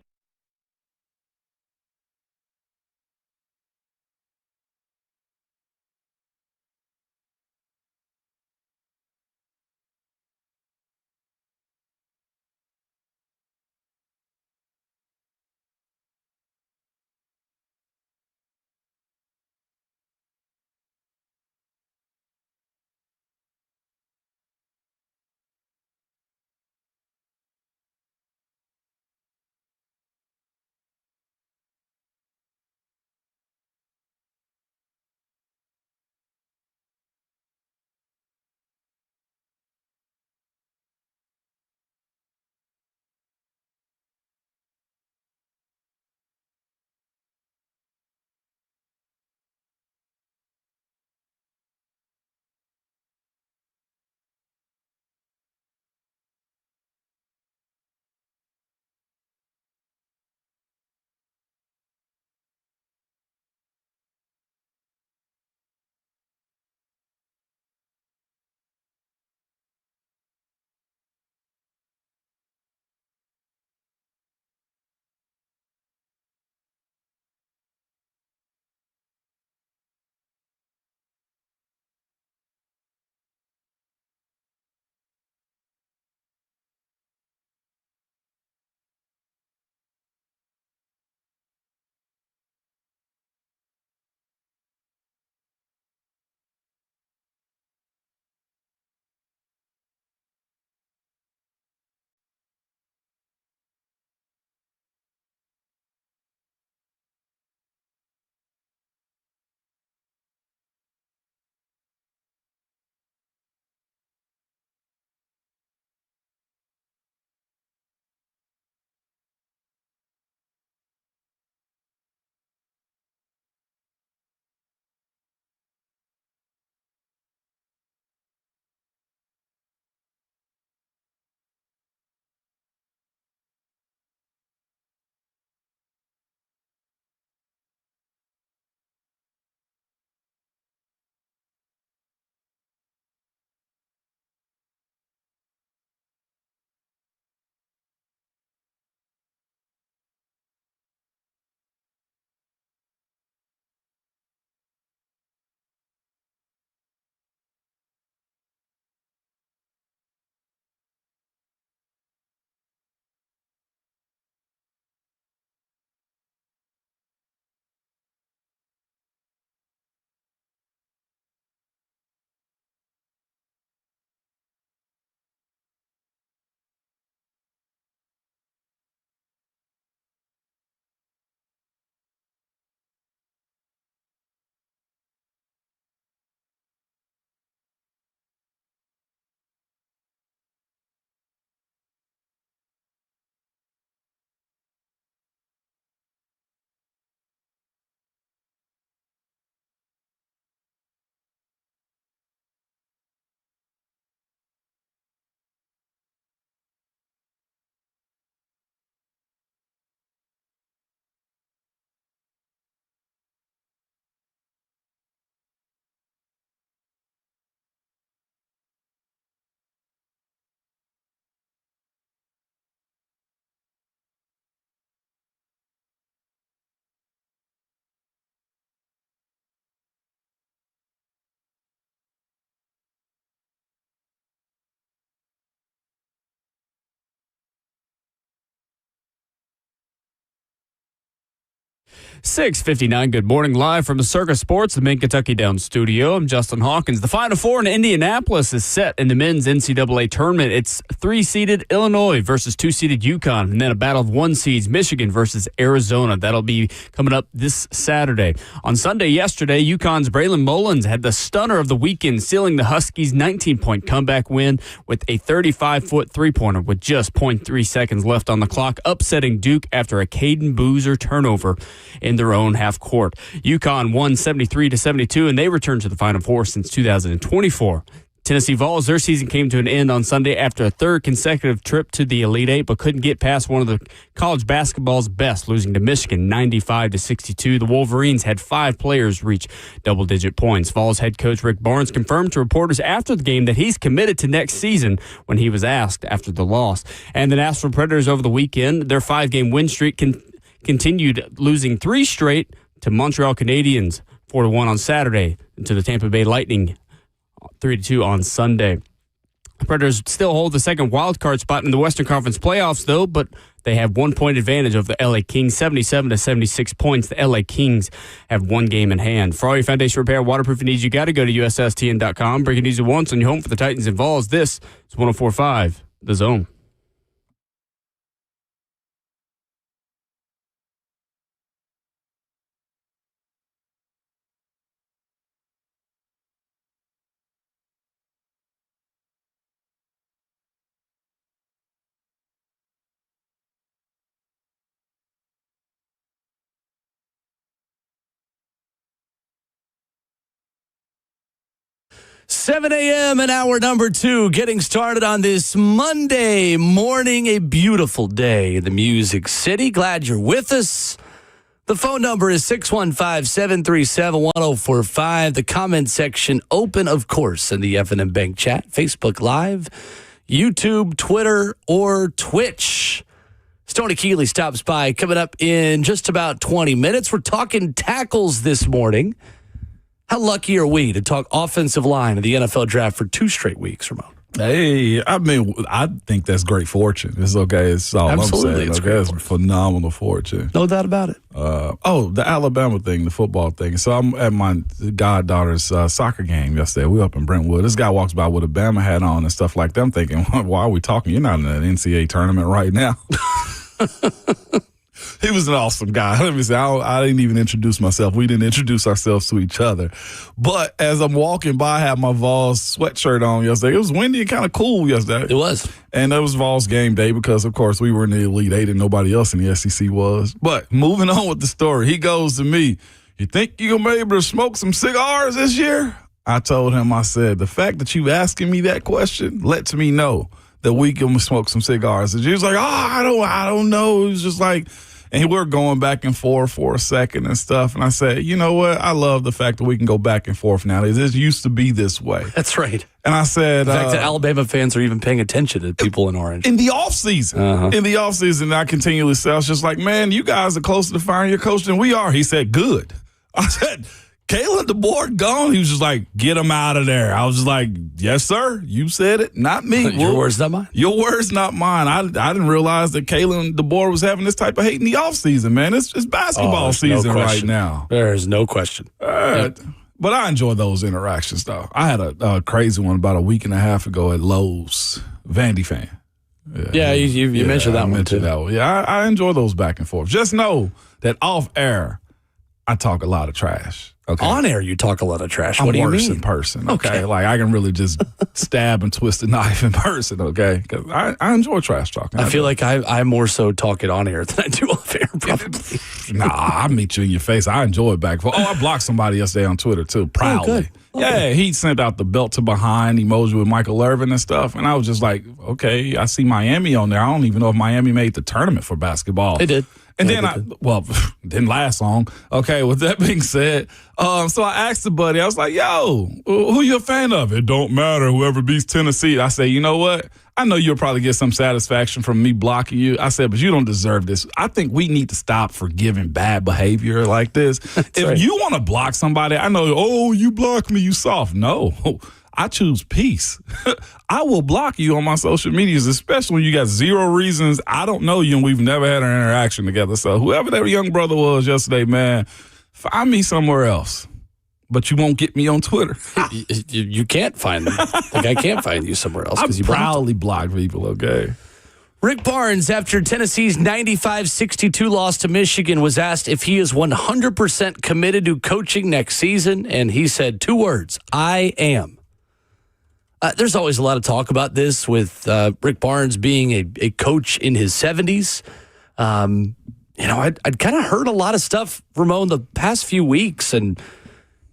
6:59. Good morning, live from the Circus Sports, the Main Kentucky Down studio. I'm Justin Hawkins. The Final Four in Indianapolis is set in the men's NCAA tournament. It's 3-seeded Illinois versus 2-seeded UConn, and then a battle of 1 seeds, Michigan versus Arizona. That'll be coming up this Saturday. On Sunday yesterday, UConn's Braylon Mullins had the stunner of the weekend, sealing the Huskies' 19-point comeback win with a 35-foot three-pointer with just 0.3 seconds left on the clock, upsetting Duke after a Caden Boozer turnover in their own half court. UConn won 73-72, and they returned to the Final Four since 2024. Tennessee Vols, their season came to an end on Sunday after a third consecutive trip to the Elite Eight, but couldn't get past one of the college basketball's best, losing to Michigan 95-62. The Wolverines had 5 players reach double-digit points. Vols head coach Rick Barnes confirmed to reporters after the game that he's committed to next season when he was asked after the loss. And the Nashville Predators over the weekend, their 5-game win streak continued, losing 3 straight to Montreal Canadiens 4-1 on Saturday, and to the Tampa Bay Lightning 3-2 on Sunday. The Predators still hold the second wild card spot in the Western Conference playoffs, though, but they have 1 point advantage of the LA Kings, 77-76 points. The LA Kings have 1 game in hand. For all your foundation repair, waterproofing needs, you got to go to USSTN.com. Breaking news at once on your home for the Titans and Vols. This is 104.5 The Zone. $7 a.m. and hour number 2, getting started on this Monday morning, a beautiful day in the Music City. Glad you're with us. The phone number is 615-737-1045. The comment section open, of course, in the F&M Bank chat, Facebook Live, YouTube, Twitter, or Twitch. Stoney Keeley stops by coming up in just about 20 minutes. We're talking tackles this morning. How lucky are we to talk offensive line in the NFL draft for 2 straight weeks, Ramon? Hey, I mean, I think that's great fortune. It's okay. It's all Absolutely, I'm saying. it's Okay, great it's phenomenal fortune. No doubt about it. The Alabama thing, the football thing. So I'm at my goddaughter's soccer game yesterday. We were up in Brentwood. This guy walks by with a Bama hat on and stuff like that. I'm thinking, why are we talking? You're not in an NCAA tournament right now. He was an awesome guy. Let me say, I didn't even introduce myself. We didn't introduce ourselves to each other. But as I'm walking by, I had my Vols sweatshirt on yesterday. It was windy and kind of cool yesterday. It was. And that was Vols game day because, of course, we were in the Elite Eight and nobody else in the SEC was. But moving on with the story, he goes to me, "You think you're going to be able to smoke some cigars this year?" I told him, I said, the fact that you asking me that question lets me know that we can smoke some cigars. And he was like, I don't know. It was just like, and we were going back and forth for a second and stuff. And I said, you know what? I love the fact that we can go back and forth now. This used to be this way. That's right. And I said, in fact, the Alabama fans are even paying attention to people in orange. In the offseason. In the offseason, I continually say, I was just like, man, you guys are closer to firing your coach than we are. He said, good. I said, Kalen DeBoer gone? He was just like, get him out of there. I was just like, yes, sir. You said it, not me. Your words, not mine. Your words, not mine. I didn't realize that Kalen DeBoer was having this type of hate in the offseason, man. It's basketball season right now. There's no question. But I enjoy those interactions, though. I had a crazy one about a week and a half ago at Lowe's. Vandy fan. Yeah, you mentioned that one, too. That one. Yeah, I enjoy those back and forth. Just know that off air, I talk a lot of trash. Okay. On air, you talk a lot of trash. I'm what do you worse mean? in person. Okay. Like I can really just stab and twist a knife in person. Okay. Because I enjoy trash talking. I feel like I more so talk it on air than I do off air, probably. Nah, I meet you in your face. I enjoy it back and forth. Oh, I blocked somebody yesterday on Twitter too, proudly. Yeah, he sent out the belt to behind emoji with Michael Irvin and stuff. And I was just like, okay, I see Miami on there. I don't even know if Miami made the tournament for basketball. They did. And then didn't last long. Okay, with that being said, so I asked the buddy, I was like, yo, who you a fan of? It don't matter, whoever beats Tennessee. I say, you know what? I know you'll probably get some satisfaction from me blocking you. I said, but you don't deserve this. I think we need to stop forgiving bad behavior like this. If you want to block somebody, I know, you block me, you soft. No. I choose peace. I will block you on my social medias, especially when you got zero reasons. I don't know you and we've never had an interaction together. So whoever that young brother was yesterday, man, find me somewhere else. But you won't get me on Twitter. You can't find them. Like, I can't find you somewhere else. I proudly block people, okay? Rick Barnes, after Tennessee's 95-62 loss to Michigan, was asked if he is 100% committed to coaching next season, and he said 2 words, I am. There's always a lot of talk about this with Rick Barnes being a coach in his 70s. I'd kind of heard a lot of stuff, Ramon, the past few weeks, and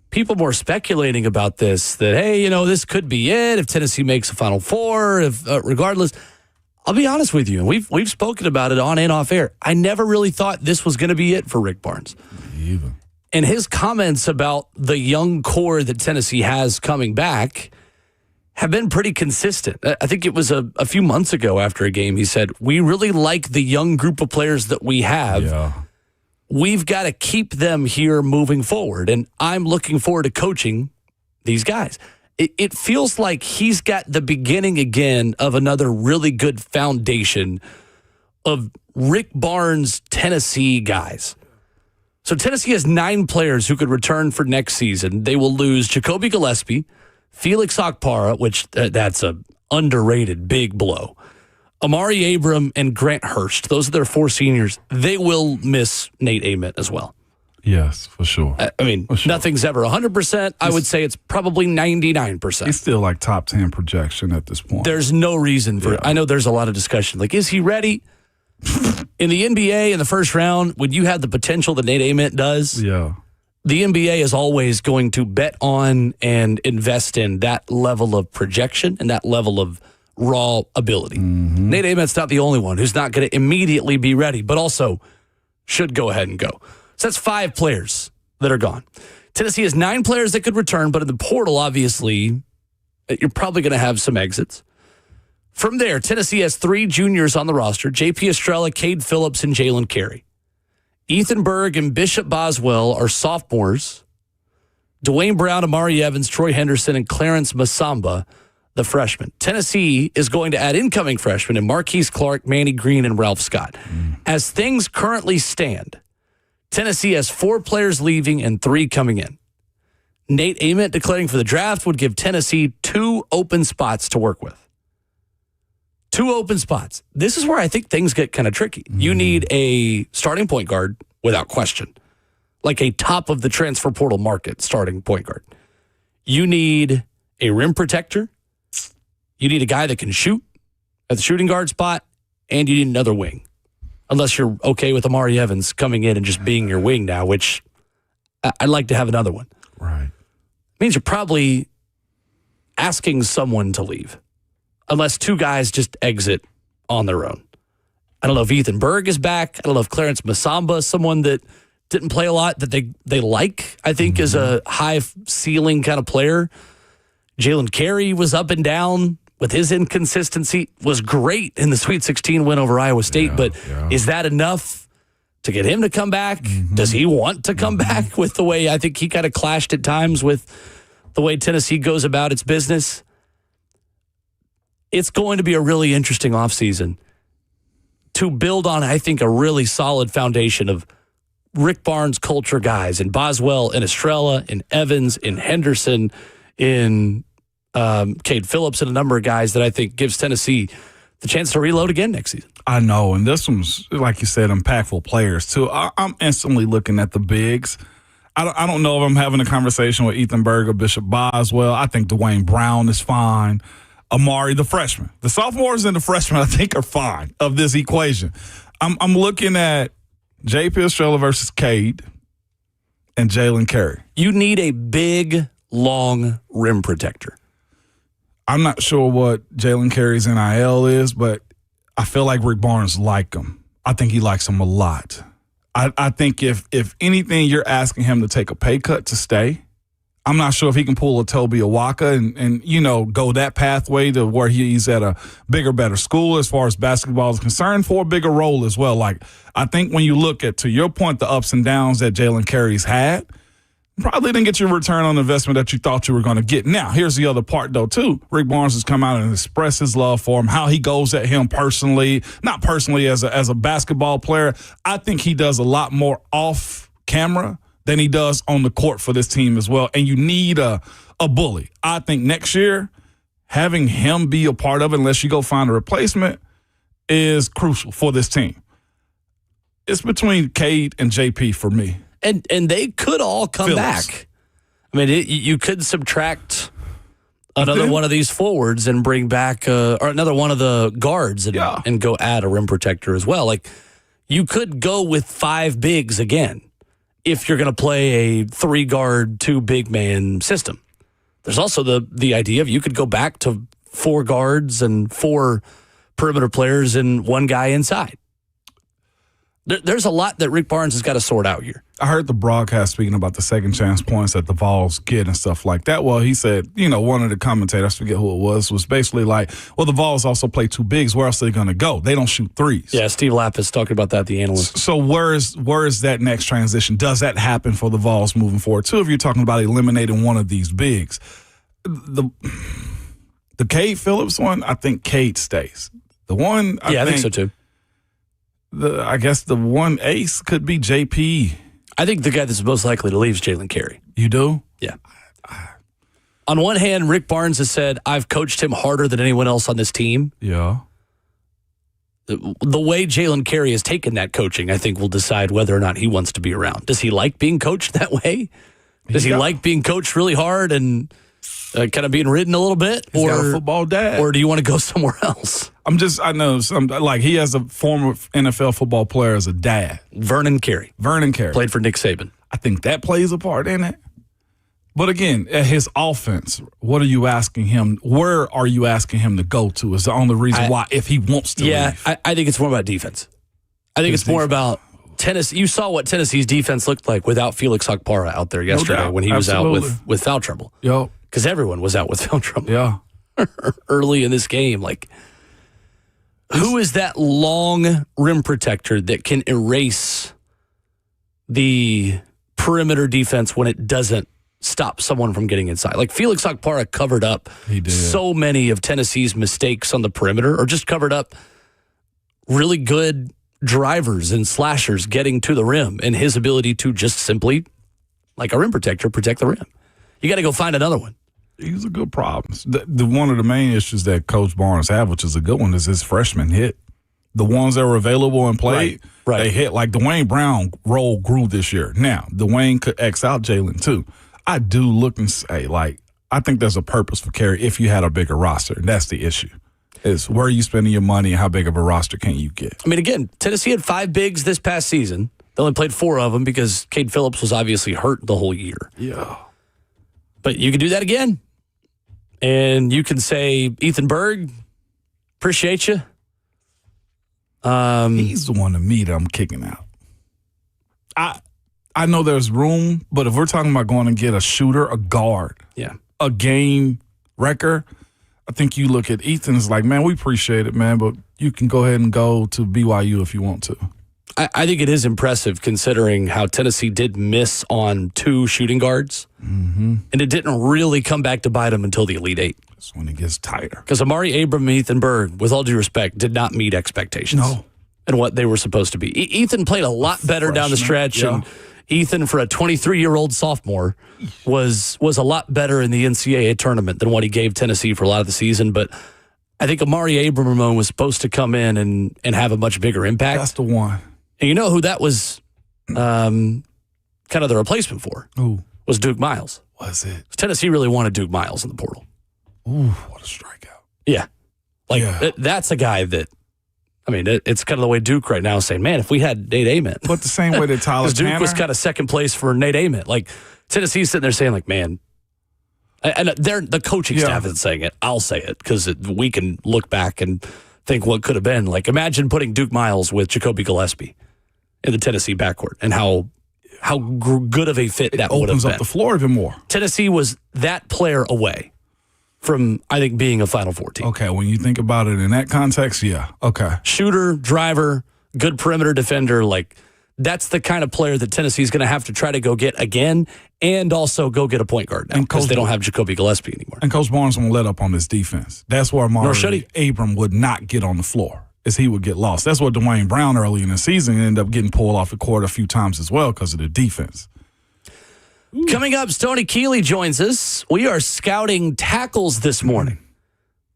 people more speculating about this, that, hey, this could be it if Tennessee makes a Final Four, if regardless. I'll be honest with you, and we've spoken about it on and off air. I never really thought this was going to be it for Rick Barnes. Even. And his comments about the young core that Tennessee has coming back have been pretty consistent. I think it was a few months ago after a game, he said, we really like the young group of players that we have. Yeah. We've got to keep them here moving forward, and I'm looking forward to coaching these guys. It feels like he's got the beginning again of another really good foundation of Rick Barnes' Tennessee guys. So Tennessee has 9 players who could return for next season. They will lose Jacoby Gillespie, Felix Okpara, which that's a underrated big blow, Amari Abram, and Grant Hurst. Those are their 4 seniors. They will miss Nate Ament as well. Yes, for sure. Nothing's ever 100%. I would say it's probably 99%. He's still like top 10 projection at this point. There's no reason for it. I know there's a lot of discussion. Like, is he ready? In the NBA, in the first round, when you have the potential that Nate Ament does, yeah, the NBA is always going to bet on and invest in that level of projection and that level of raw ability. Mm-hmm. Nate Ament's not the only one who's not going to immediately be ready, but also should go ahead and go. So that's 5 players that are gone. Tennessee has 9 players that could return, but in the portal, obviously, you're probably going to have some exits. From there, Tennessee has 3 juniors on the roster, J.P. Estrella, Cade Phillips, and Jalen Carey. Ethan Berg and Bishop Boswell are sophomores. Dwayne Brown, Amari Evans, Troy Henderson, and Clarence Masamba, the freshmen. Tennessee is going to add incoming freshmen in Marquise Clark, Manny Green, and Ralph Scott. As things currently stand, Tennessee has 4 players leaving and 3 coming in. Nate Ament declaring for the draft would give Tennessee 2 open spots to work with. 2 open spots. This is where I think things get kind of tricky. You need a starting point guard without question, like a top of the transfer portal market starting point guard. You need a rim protector. You need a guy that can shoot at the shooting guard spot, and you need another wing. Unless you're okay with Amari Evans coming in and just being your wing now, which I'd like to have another one. right. Means you're probably asking someone to leave, unless 2 guys just exit on their own. I don't know if Ethan Berg is back. I don't know if Clarence Masamba is someone that didn't play a lot that they like, I think, is a high ceiling kind of player. Jalen Carey was up and down with his inconsistency, was great in the Sweet 16 win over Iowa State, is that enough to get him to come back? Does he want to come back with the way I think he kind of clashed at times with the way Tennessee goes about its business? It's going to be a really interesting offseason to build on, I think, a really solid foundation of Rick Barnes culture guys in Boswell and Estrella and Evans and Henderson in Cade Phillips and a number of guys that I think gives Tennessee the chance to reload again next season. I know, and this one's, like you said, impactful players, too. I'm instantly looking at the bigs. I don't know if I'm having a conversation with Ethan Berg or Bishop Boswell. I think Dwayne Brown is fine. Amari, the freshman. The sophomores and the freshmen, I think, are fine of this equation. I'm looking at J.P. Estrella versus Cade and Jalen Carey. You need a big, long rim protector. I'm not sure what Jalen Carey's NIL is, but I feel like Rick Barnes liked him. I think he likes him a lot. I think if anything, you're asking him to take a pay cut to stay. I'm not sure if he can pull a Toby Awaka and go that pathway to where he's at a bigger, better school as far as basketball is concerned, for a bigger role as well. Like, I think when you look at, to your point, the ups and downs that Jalen Carey's had, Probably didn't get your return on investment that you thought you were going to get. Now, here's the other part, though, too. Rick Barnes has come out and expressed his love for him, how he goes at him personally, not personally as a basketball player. I think he does a lot more off camera than he does on the court for this team as well. And you need a bully. I think next year, having him be a part of it, unless you go find a replacement, is crucial for this team. It's between Cade and JP for me. And they could all come Phillips. back. I mean, you could subtract another one of these forwards and bring back or another one of the guards and go add a rim protector as well. Like, you could go with 5 bigs again if you're going to play a 3-guard, 2 big man system. There's also the idea of you could go back to 4 guards and 4 perimeter players and 1 guy inside. There's a lot that Rick Barnes has got to sort out here. I heard the broadcast speaking about the second chance points that the Vols get and stuff like that. Well, he said, one of the commentators, I forget who it was basically like, well, the Vols also play 2 bigs. Where else are they going to go? They don't shoot threes. Yeah, Steve Lapp is talking about that, the analyst. So where is that next transition? Does that happen for the Vols moving forward, too, if you're talking about eliminating one of these bigs? The Cade Phillips one, I think Cade stays. The one, I think so, too. I guess the one ace could be JP. I think the guy that's most likely to leave is Jalen Carey. You do? Yeah. On one hand, Rick Barnes has said, I've coached him harder than anyone else on this team. Yeah. The way Jalen Carey has taken that coaching, I think, will decide whether or not he wants to be around. Does he like being coached that way? Does he like being coached really hard and kind of being ridden a little bit? He's got a football dad. Or do you want to go somewhere else? I know he has a former NFL football player as a dad. Vernon Carey. Played for Nick Saban. I think that plays a part in it. But again, at his offense, what are you asking him? Where are you asking him to go to is the only reason why, if he wants to leave. I think it's more about defense. I think it's more about Tennessee. You saw what Tennessee's defense looked like without Felix Okpara out there yesterday when he was out with foul trouble. Yo. Because everyone was out with foul trouble. Yeah. Early in this game. Like, who is that long rim protector that can erase the perimeter defense when it doesn't stop someone from getting inside? Like, Felix Okpara covered up so many of Tennessee's mistakes on the perimeter, or just covered up really good drivers and slashers getting to the rim, and his ability to just simply, like a rim protector, protect the rim. You got to go find another one. He's a good problem. The one of the main issues that Coach Barnes had, which is a good one, is his freshman hit. The ones that were available and played, they hit. Like Dwayne Brown role grew this year. Now, Dwayne could X out Jalen too. I do look and say, I think there's a purpose for Carey if you had a bigger roster. And that's the issue. Is where are you spending your money and how big of a roster can you get? I mean, again, Tennessee had 5 bigs this past season. They only played 4 of them because Cade Phillips was obviously hurt the whole year. Yeah. But you can do that again. And you can say, Ethan Berg, appreciate you. He's the one to me that I'm kicking out. I know there's room, but if we're talking about going and get a shooter, a guard, a game wrecker, I think you look at Ethan as like, man, we appreciate it, man, but you can go ahead and go to BYU if you want to. I think it is impressive considering how Tennessee did miss on 2 shooting guards, and it didn't really come back to bite them until the Elite 8. That's when it gets tighter. Because Amari Abram and Ethan Berg, with all due respect, did not meet expectations and what they were supposed to be. Ethan played a lot better down the stretch, and Ethan, for a 23-year-old sophomore, was a lot better in the NCAA tournament than what he gave Tennessee for a lot of the season. But I think Amari Abram was supposed to come in and have a much bigger impact. That's the one. And you know who that was kind of the replacement for? Who? Was Duke Miles. Was it? Tennessee really wanted Duke Miles in the portal. Ooh, what a strikeout. Yeah. That's a guy that, I mean, it's kind of the way Duke right now is saying, man, if we had Nate Ament. But the same way that Tyler Duke Tanner was kind of second place for Nate Ament. Like, Tennessee's sitting there saying, like, man, and the coaching staff isn't saying it. I'll say it because we can look back and think what could have been. Like, imagine putting Duke Miles with Jacoby Gillespie in the Tennessee backcourt and how good of a fit that would have been. Opens up the floor even more. Tennessee was that player away from, I think, being a Final Four team. Okay, when you think about it in that context, yeah. Okay. Shooter, driver, good perimeter defender. Like, that's the kind of player that Tennessee is going to have to try to go get again and also go get a point guard now because they don't have Jacoby Gillespie anymore. And Coach Barnes won't let up on this defense. That's where Amari Abram would not get on the floor, as he would get lost. That's what Dwayne Brown early in the season ended up getting pulled off the court a few times as well because of the defense. Coming up, Stoney Keeley joins us. We are scouting tackles this morning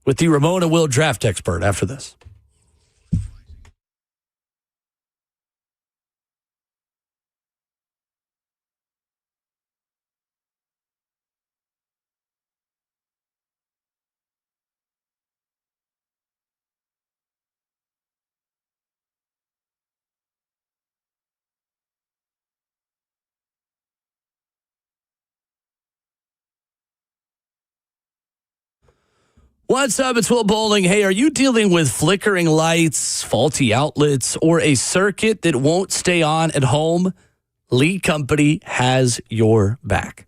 with the Ramon Will draft expert after this. What's up? It's Will Bowling. Hey, are you dealing with flickering lights, faulty outlets, or a circuit that won't stay on at home? Lee Company has your back.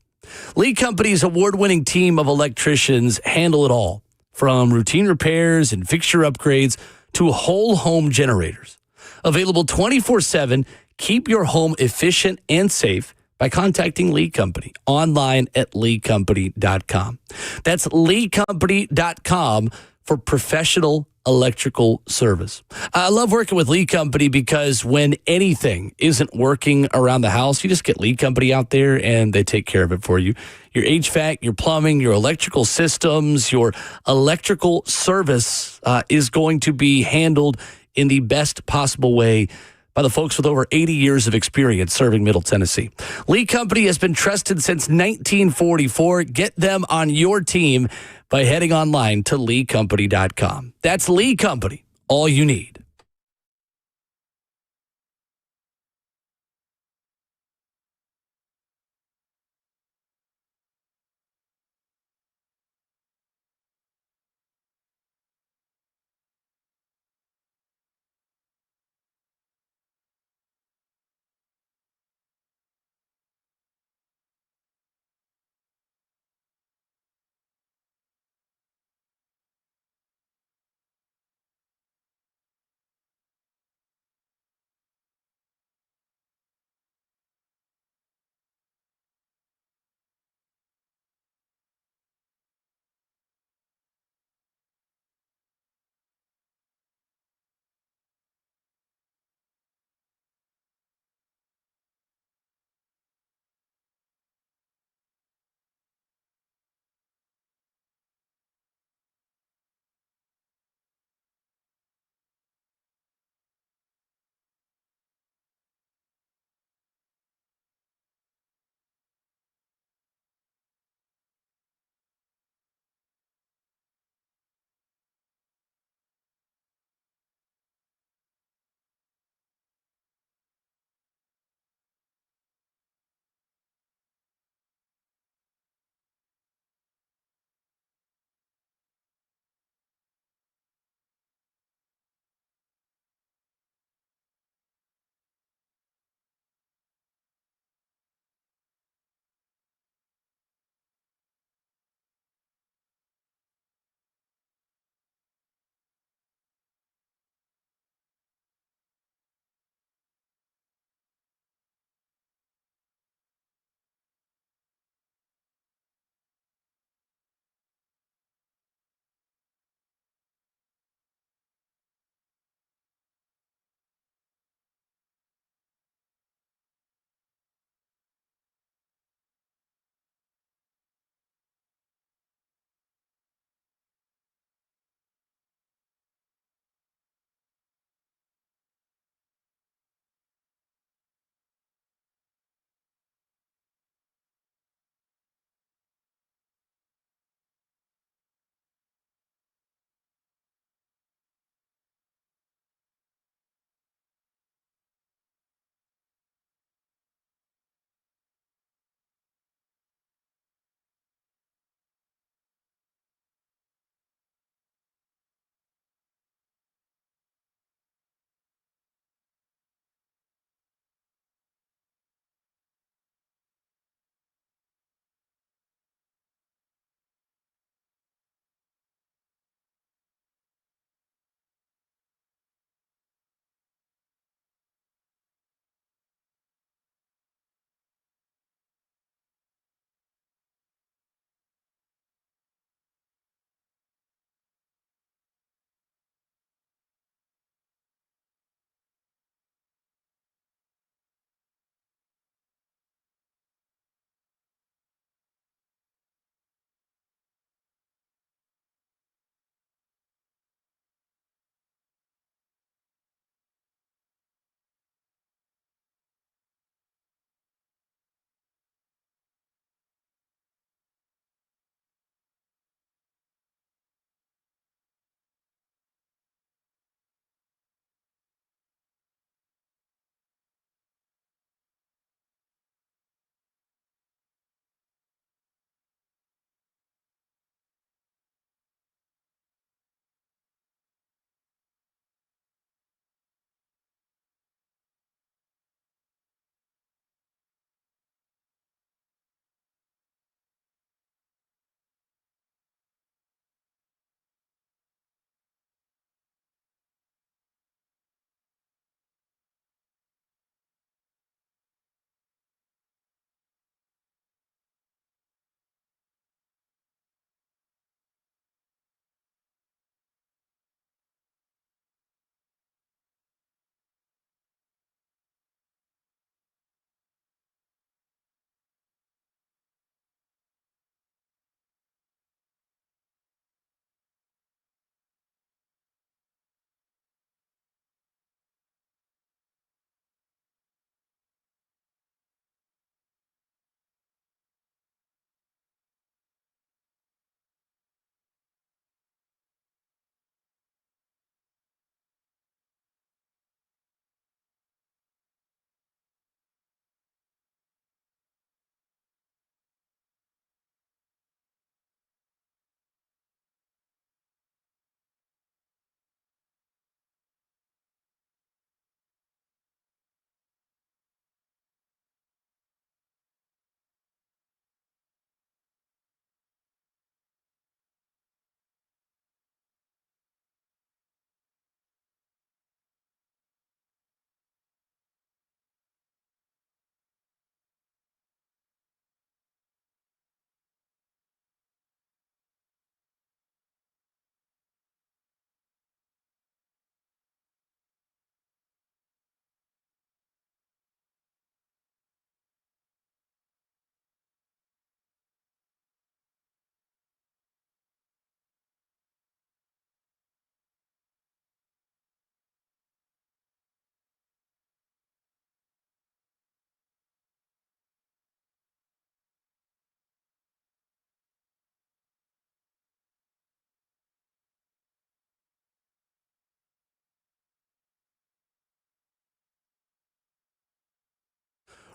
Lee Company's award-winning team of electricians handle it all, from routine repairs and fixture upgrades to whole home generators. Available 24/7, keep your home efficient and safe by contacting Lee Company online at leecompany.com. That's leecompany.com for professional electrical service. I love working with Lee Company because when anything isn't working around the house, you just get Lee Company out there and they take care of it for you. Your HVAC, your plumbing, your electrical systems, your electrical service is going to be handled in the best possible way by the folks with over 80 years of experience serving Middle Tennessee. Lee Company has been trusted since 1944. Get them on your team by heading online to leecompany.com. That's Lee Company, all you need.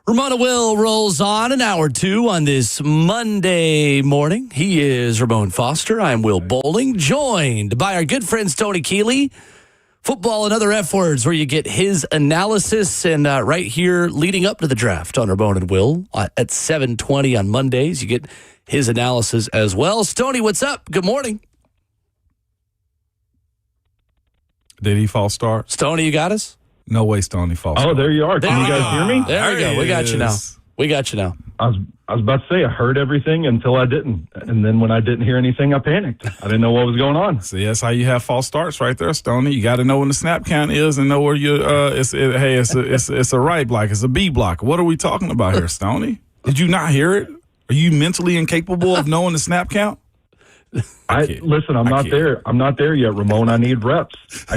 Ramon Will rolls on an hour 2 on this Monday morning. He is Ramon Foster. I'm Will Bowling, joined by our good friend Tony Keeley. Football and other F words, where you get his analysis, and right here leading up to the draft on Ramon and Will at 7:20 on Mondays, you get his analysis as well. Stoney, what's up? Good morning. Did he false start? Stoney, you got us? No way, Stoney false start. Oh, there you are. Can you guys hear me? There we go. We got you now. We got you now. I was about to say I heard everything until I didn't, and then when I didn't hear anything, I panicked. I didn't know what was going on. See, that's how you have false starts right there, Stoney. You got to know when the snap count is and know where you. It's a right block. It's a B block. What are we talking about here, Stoney? Did you not hear it? Are you mentally incapable of knowing the snap count? Listen, I'm not there. I'm not there yet, Ramon. I need reps.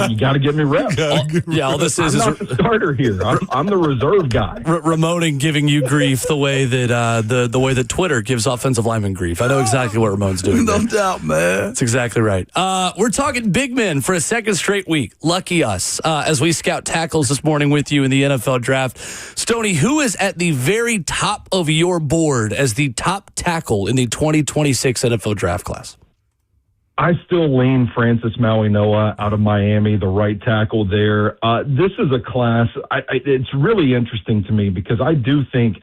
You got to give me reps. All this is I'm not the starter here. I'm the reserve guy. Ramon giving you grief the way that the way that Twitter gives offensive linemen grief. I know exactly what Ramon's doing. No doubt, man. That's exactly right. We're talking big men for a second straight week. Lucky us as we scout tackles this morning with you in the NFL draft. Stoney, who is at the very top of your board as the top tackle in the 2026 NFL draft class? I still lean Francis Maui-Noa out of Miami, the right tackle there. This is a class, it's really interesting to me because I do think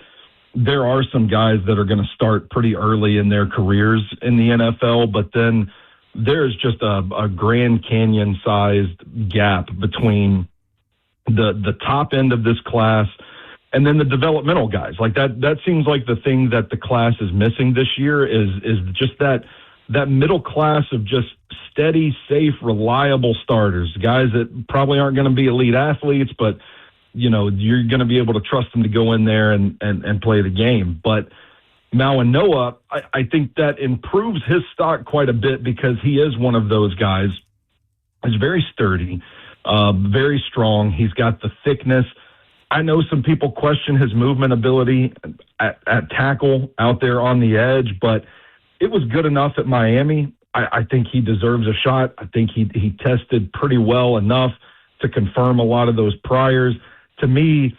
there are some guys that are going to start pretty early in their careers in the NFL, but then there's just a Grand Canyon-sized gap between the top end of this class and then the developmental guys. Like that seems like the thing that the class is missing this year is just that middle class of just steady, safe, reliable starters, guys that probably aren't going to be elite athletes, but you're going to be able to trust them to go in there and play the game. But Maui-Noa, I think that improves his stock quite a bit because he is one of those guys. He's very sturdy, very strong. He's got the thickness. I know some people question his movement ability at tackle out there on the edge, but it was good enough at Miami. I think he deserves a shot. I think he tested pretty well enough to confirm a lot of those priors. To me,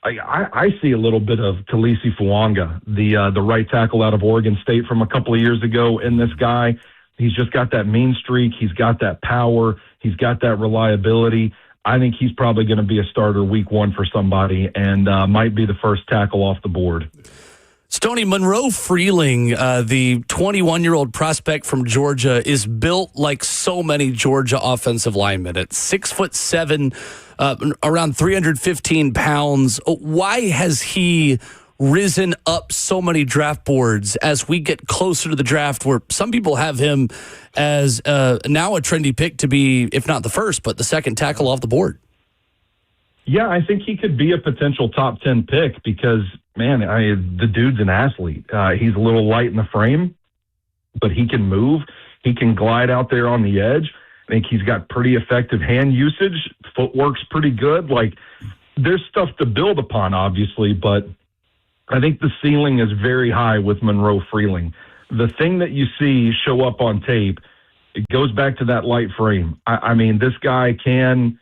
I see a little bit of Talisi Fuanga, the right tackle out of Oregon State from a couple of years ago in this guy. He's just got that mean streak. He's got that power. He's got that reliability. I think he's probably going to be a starter week 1 for somebody and might be the first tackle off the board. Stoney, Monroe Freeling, the 21-year-old prospect from Georgia, is built like so many Georgia offensive linemen. At 6'7", around 315 pounds. Why has he risen up so many draft boards as we get closer to the draft, where some people have him as now a trendy pick to be, if not the first, but the second tackle off the board? Yeah, I think he could be a potential top 10 pick because, man, the dude's an athlete. He's a little light in the frame, but he can move. He can glide out there on the edge. I think he's got pretty effective hand usage. Footwork's pretty good. Like, there's stuff to build upon, obviously, but I think the ceiling is very high with Monroe Freeling. The thing that you see show up on tape, it goes back to that light frame. I mean, this guy can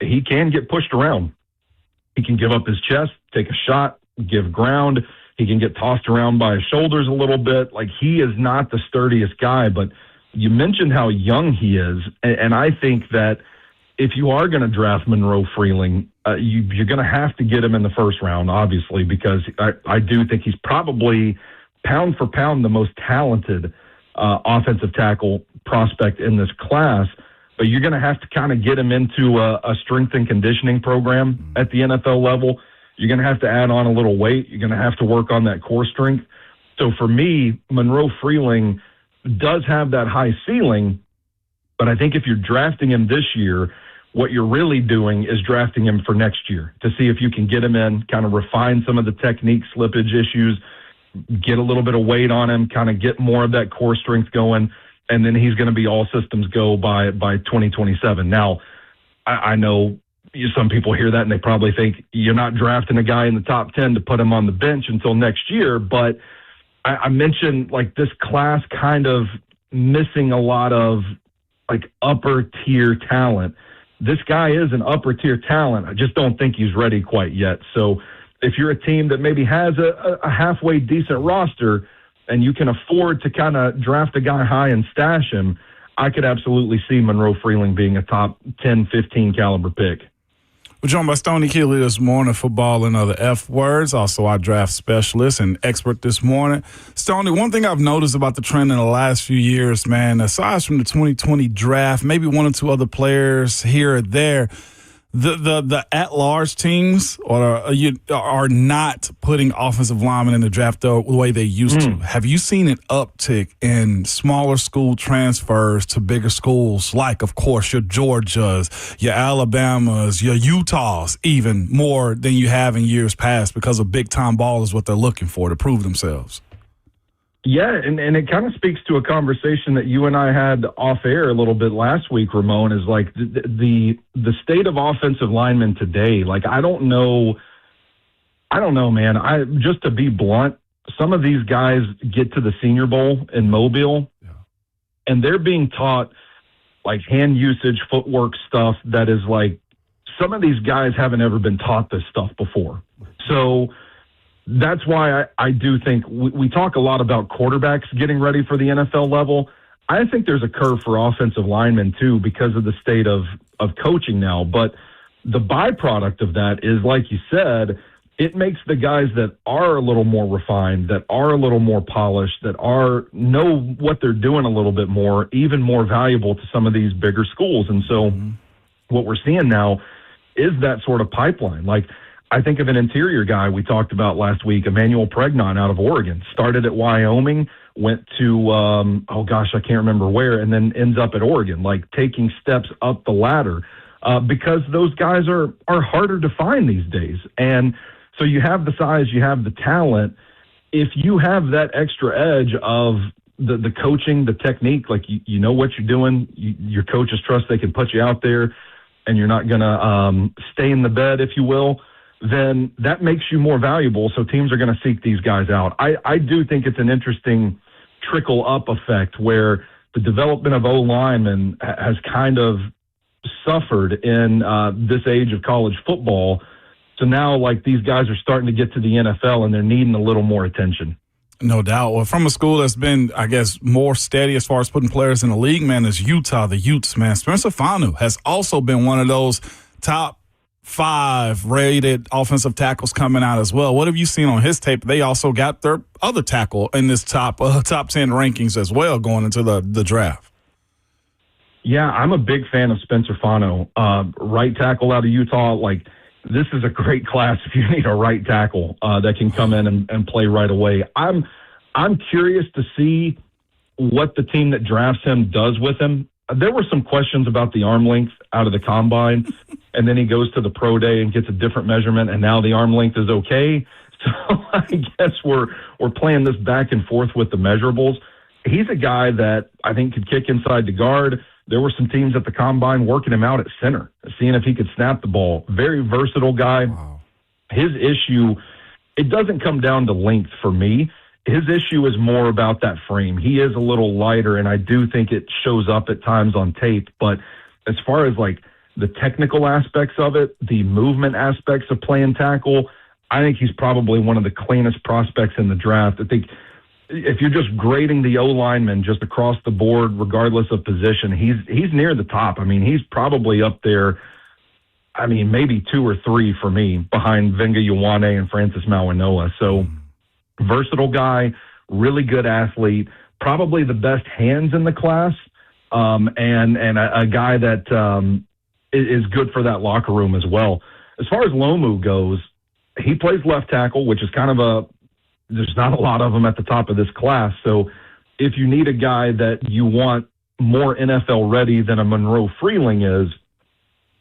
get pushed around. He can give up his chest, take a shot, give ground. He can get tossed around by his shoulders a little bit. Like, he is not the sturdiest guy, but you mentioned how young he is. And I think that if you are going to draft Monroe Freeling, you're going to have to get him in the first round, obviously, because I do think he's probably pound for pound the most talented offensive tackle prospect in this class. But you're going to have to kind of get him into a strength and conditioning program at the NFL level. You're going to have to add on a little weight. You're going to have to work on that core strength. So for me, Monroe Freeling does have that high ceiling, but I think if you're drafting him this year, what you're really doing is drafting him for next year to see if you can get him in, kind of refine some of the technique slippage issues, get a little bit of weight on him, kind of get more of that core strength going, and then he's going to be all systems go by 2027. Now, I know some people hear that and they probably think you're not drafting a guy in the top 10 to put him on the bench until next year, but I mentioned like this class kind of missing a lot of like upper tier talent. This guy is an upper tier talent. I just don't think he's ready quite yet. So if you're a team that maybe has a halfway decent roster and you can afford to kind of draft a guy high and stash him, I could absolutely see Monroe Freeling being a top 10, 15 caliber pick. We're joined by Stoney Keeley this morning, football and other F words, also our draft specialist and expert this morning. Stoney, one thing I've noticed about the trend in the last few years, man, aside from the 2020 draft, maybe one or two other players here or there, the at-large teams are not putting offensive linemen in the draft the way they used to. Have you seen an uptick in smaller school transfers to bigger schools like, of course, your Georgias, your Alabamas, your Utahs, even more than you have in years past because of big-time ball is what they're looking for to prove themselves? Yeah, and it kind of speaks to a conversation that you and I had off air a little bit last week, Ramon, is like the state of offensive linemen today. Like, I don't know, man. Just to be blunt, some of these guys get to the Senior Bowl in Mobile, and they're being taught like hand usage, footwork stuff that is like, some of these guys haven't ever been taught this stuff before. So that's why I do think we talk a lot about quarterbacks getting ready for the NFL level. I think there's a curve for offensive linemen too because of the state of coaching now. But the byproduct of that is, like you said, it makes the guys that are a little more refined, that are a little more polished, that know what they're doing a little bit more, even more valuable to some of these bigger schools. And so what we're seeing now is that sort of pipeline. Like, I think of an interior guy we talked about last week, Emmanuel Pregnon out of Oregon. Started at Wyoming, went to, I can't remember where, and then ends up at Oregon, like taking steps up the ladder because those guys are harder to find these days. And so you have the size, you have the talent. If you have that extra edge of the coaching, the technique, like you know what you're doing, your coaches trust they can put you out there and you're not going to stay in the bed, if you will, then that makes you more valuable. So teams are going to seek these guys out. I do think it's an interesting trickle-up effect where the development of O-linemen has kind of suffered in this age of college football. So now, like, these guys are starting to get to the NFL, and they're needing a little more attention. No doubt. Well, from a school that's been, I guess, more steady as far as putting players in the league, man, is Utah, the Utes, man. Spencer Fanu has also been one of those top 5 rated offensive tackles coming out as well. What have you seen on his tape? They also got their other tackle in this top 10 rankings as well going into the draft. Yeah, I'm a big fan of Spencer Fano. Right tackle out of Utah. Like, this is a great class if you need a right tackle that can come in and play right away. I'm curious to see what the team that drafts him does with him. There were some questions about the arm length out of the combine, and then he goes to the pro day and gets a different measurement, and now the arm length is okay. So I guess we're playing this back and forth with the measurables. He's a guy that I think could kick inside the guard. There were some teams at the combine working him out at center, seeing if he could snap the ball. Very versatile guy. Wow. His issue, it doesn't come down to length for me. His issue is more about that frame. He is a little lighter, and I do think it shows up at times on tape. But as far as, like, the technical aspects of it, the movement aspects of playing tackle, I think he's probably one of the cleanest prospects in the draft. I think if you're just grading the O-lineman just across the board, regardless of position, he's near the top. I mean, he's probably up there, I mean, maybe 2 or 3 for me, behind Venga Ioane and Francis Mawanoa. So versatile guy, really good athlete, probably the best hands in the class, and a guy that is good for that locker room as well. As far as Lomu goes, he plays left tackle, which is kind of there's not a lot of them at the top of this class. So if you need a guy that you want more NFL ready than a Monroe Freeling is,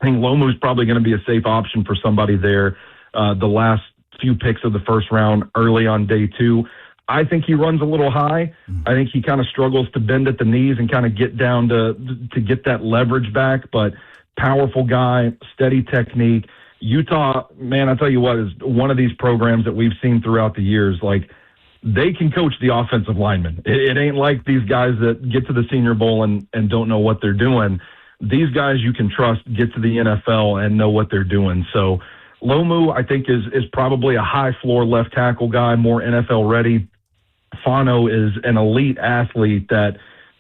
I think Lomu's probably going to be a safe option for somebody there. The last few picks of the first round early on day 2. I think he runs a little high. I think he kind of struggles to bend at the knees and kind of get down to get that leverage back, but powerful guy, steady technique. Utah, man, I tell you what, is one of these programs that we've seen throughout the years. Like, they can coach the offensive linemen. It ain't like these guys that get to the Senior Bowl and don't know what they're doing. These guys you can trust get to the NFL and know what they're doing. So Lomu, I think, is probably a high floor left tackle guy, more NFL ready. Fano is an elite athlete that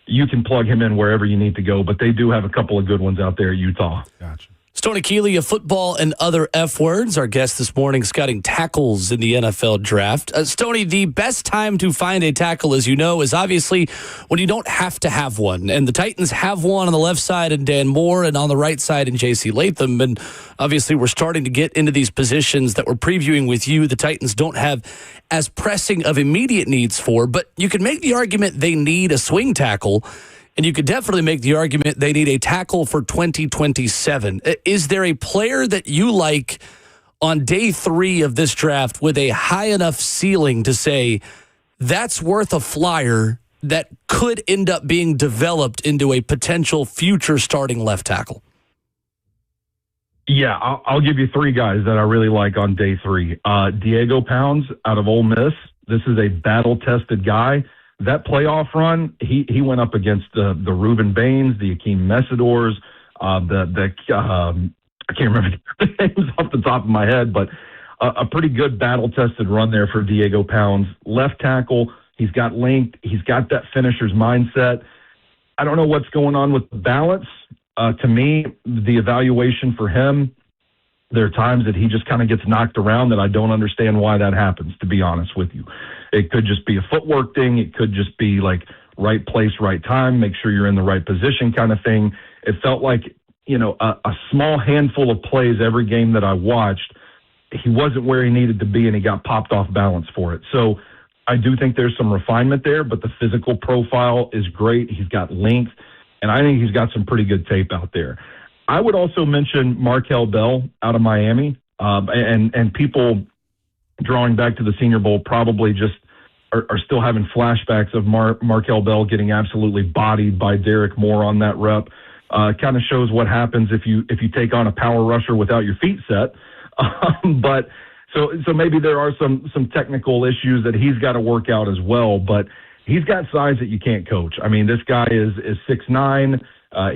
you can plug him in wherever you need to go, but they do have a couple of good ones out there at Utah. Gotcha. Stoney Keeley of Football and Other F Words, our guest this morning, scouting tackles in the NFL draft. Stoney, the best time to find a tackle, as you know, is obviously when you don't have to have one. And the Titans have one on the left side in Dan Moore and on the right side in J.C. Latham. And obviously we're starting to get into these positions that we're previewing with you. The Titans don't have as pressing of immediate needs for, but you can make the argument they need a swing tackle. And you could definitely make the argument they need a tackle for 2027. Is there a player that you like on day 3 of this draft with a high enough ceiling to say that's worth a flyer that could end up being developed into a potential future starting left tackle? Yeah, I'll give you 3 guys that I really like on day 3. Diego Pounds out of Ole Miss. This is a battle-tested guy. That playoff run, he went up against the Reuben Baines, the Akeem Messidors, I can't remember the names off the top of my head, but a pretty good battle-tested run there for Diego Pounds. Left tackle, he's got length, he's got that finisher's mindset. I don't know what's going on with the balance. To me, the evaluation for him, there are times that he just kind of gets knocked around that I don't understand why that happens, to be honest with you. It could just be a footwork thing. It could just be like right place, right time, make sure you're in the right position kind of thing. It felt like, a small handful of plays every game that I watched, he wasn't where he needed to be and he got popped off balance for it. So I do think there's some refinement there, but the physical profile is great. He's got length, and I think he's got some pretty good tape out there. I would also mention Markel Bell out of Miami, and people drawing back to the Senior Bowl probably just are still having flashbacks of Markel Bell getting absolutely bodied by Derek Moore on that rep. Kind of shows what happens if you take on a power rusher without your feet set. But so maybe there are some technical issues that he's got to work out as well. But he's got size that you can't coach. I mean, this guy is 6'9".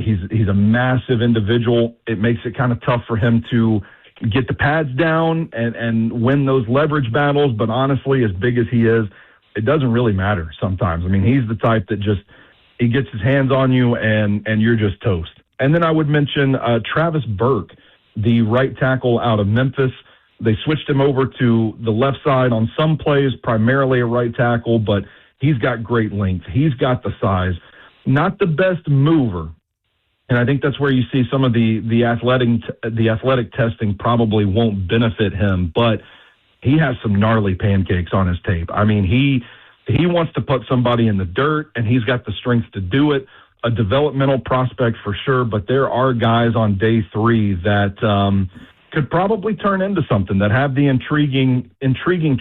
He's a massive individual. It makes it kind of tough for him to get the pads down and win those leverage battles. But honestly, as big as he is, it doesn't really matter sometimes. I mean, he's the type that he gets his hands on you and you're just toast. And then I would mention Travis Burke, the right tackle out of Memphis. They switched him over to the left side on some plays, primarily a right tackle, but he's got great length. He's got the size. Not the best mover. And I think that's where you see some of the athletic testing probably won't benefit him, but he has some gnarly pancakes on his tape. I mean, he wants to put somebody in the dirt, and he's got the strength to do it. A developmental prospect for sure, but there are guys on day 3 that could probably turn into something, that have the intriguing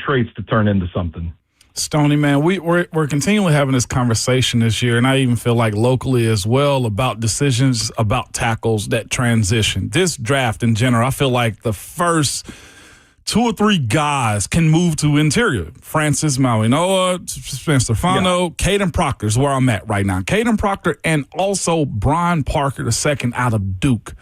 traits to turn into something. Stoney, man, we're continually having this conversation this year, and I even feel like locally as well, about decisions about tackles that transition. This draft in general, I feel like the first 2 or 3 guys can move to interior. Francis Mauinoa, Spencer Fano, Caden Proctor is where I'm at right now. Caden Proctor and also Brian Parker II out of Duke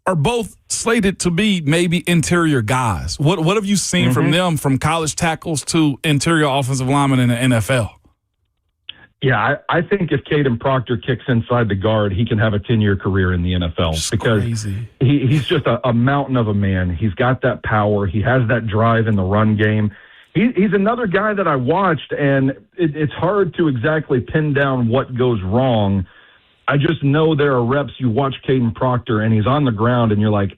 are both slated to be maybe interior guys. What have you seen from them, from college tackles to interior offensive linemen in the NFL? Yeah, I think if Caden Proctor kicks inside the guard, he can have a 10-year career in the NFL. Just because crazy. He's just a mountain of a man. He's got that power. He has that drive in the run game. He's another guy that I watched, and it's hard to exactly pin down what goes wrong. I just know there are reps. You watch Caden Proctor, and he's on the ground, and you're like,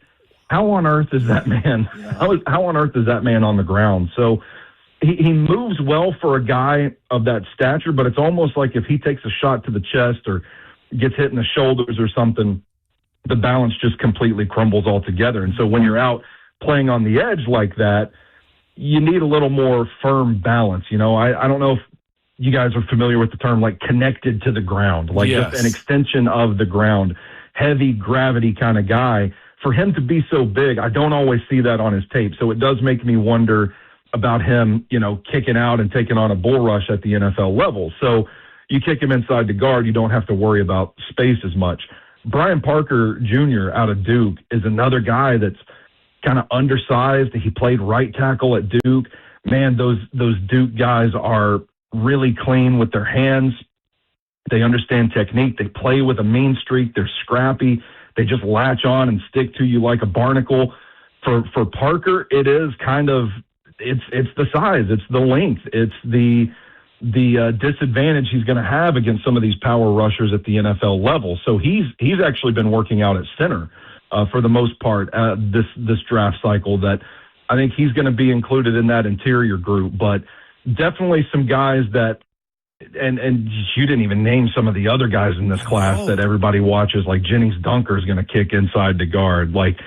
how on earth is that man? How on earth is that man on the ground? So he moves well for a guy of that stature, but it's almost like if he takes a shot to the chest or gets hit in the shoulders or something, the balance just completely crumbles altogether. And so when you're out playing on the edge like that, you need a little more firm balance. I don't know if you guys are familiar with the term, like connected to the ground, like just an extension of the ground, heavy gravity kind of guy. For him to be so big, I don't always see that on his tape. So it does make me wonder about him, kicking out and taking on a bull rush at the NFL level. So you kick him inside the guard, you don't have to worry about space as much. Brian Parker Jr. out of Duke is another guy that's kind of undersized. He played right tackle at Duke. Man, those Duke guys are really clean with their hands. They understand technique. They play with a mean streak. They're scrappy. They just latch on and stick to you like a barnacle. For Parker, it is kind of it's the size, it's the length, it's the disadvantage he's going to have against some of these power rushers at the NFL level. So he's actually been working out at center for the most part this draft cycle. That I think he's going to be included in that interior group, but definitely some guys that. And you didn't even name some of the other guys in this class that everybody watches, like Jennings Dunker is going to kick inside the guard. Like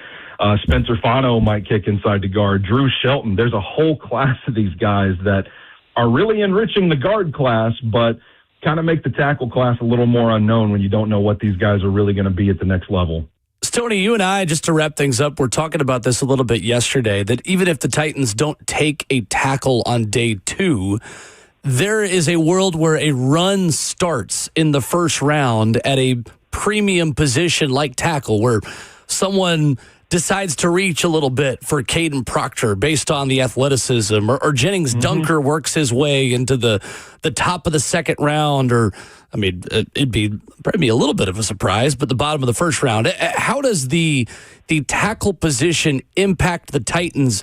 Spencer Fano might kick inside the guard. Drew Shelton. There's a whole class of these guys that are really enriching the guard class, but kind of make the tackle class a little more unknown when you don't know what these guys are really going to be at the next level. Stoney, you and I, just to wrap things up, we're talking about this a little bit yesterday, that even if the Titans don't take a tackle on day 2, there is a world where a run starts in the first round at a premium position like tackle, where someone decides to reach a little bit for Caden Proctor based on the athleticism, or Jennings Dunker works his way into the top of the second round, or, I mean, it'd probably be a little bit of a surprise, but the bottom of the first round. How does the tackle position impact the Titans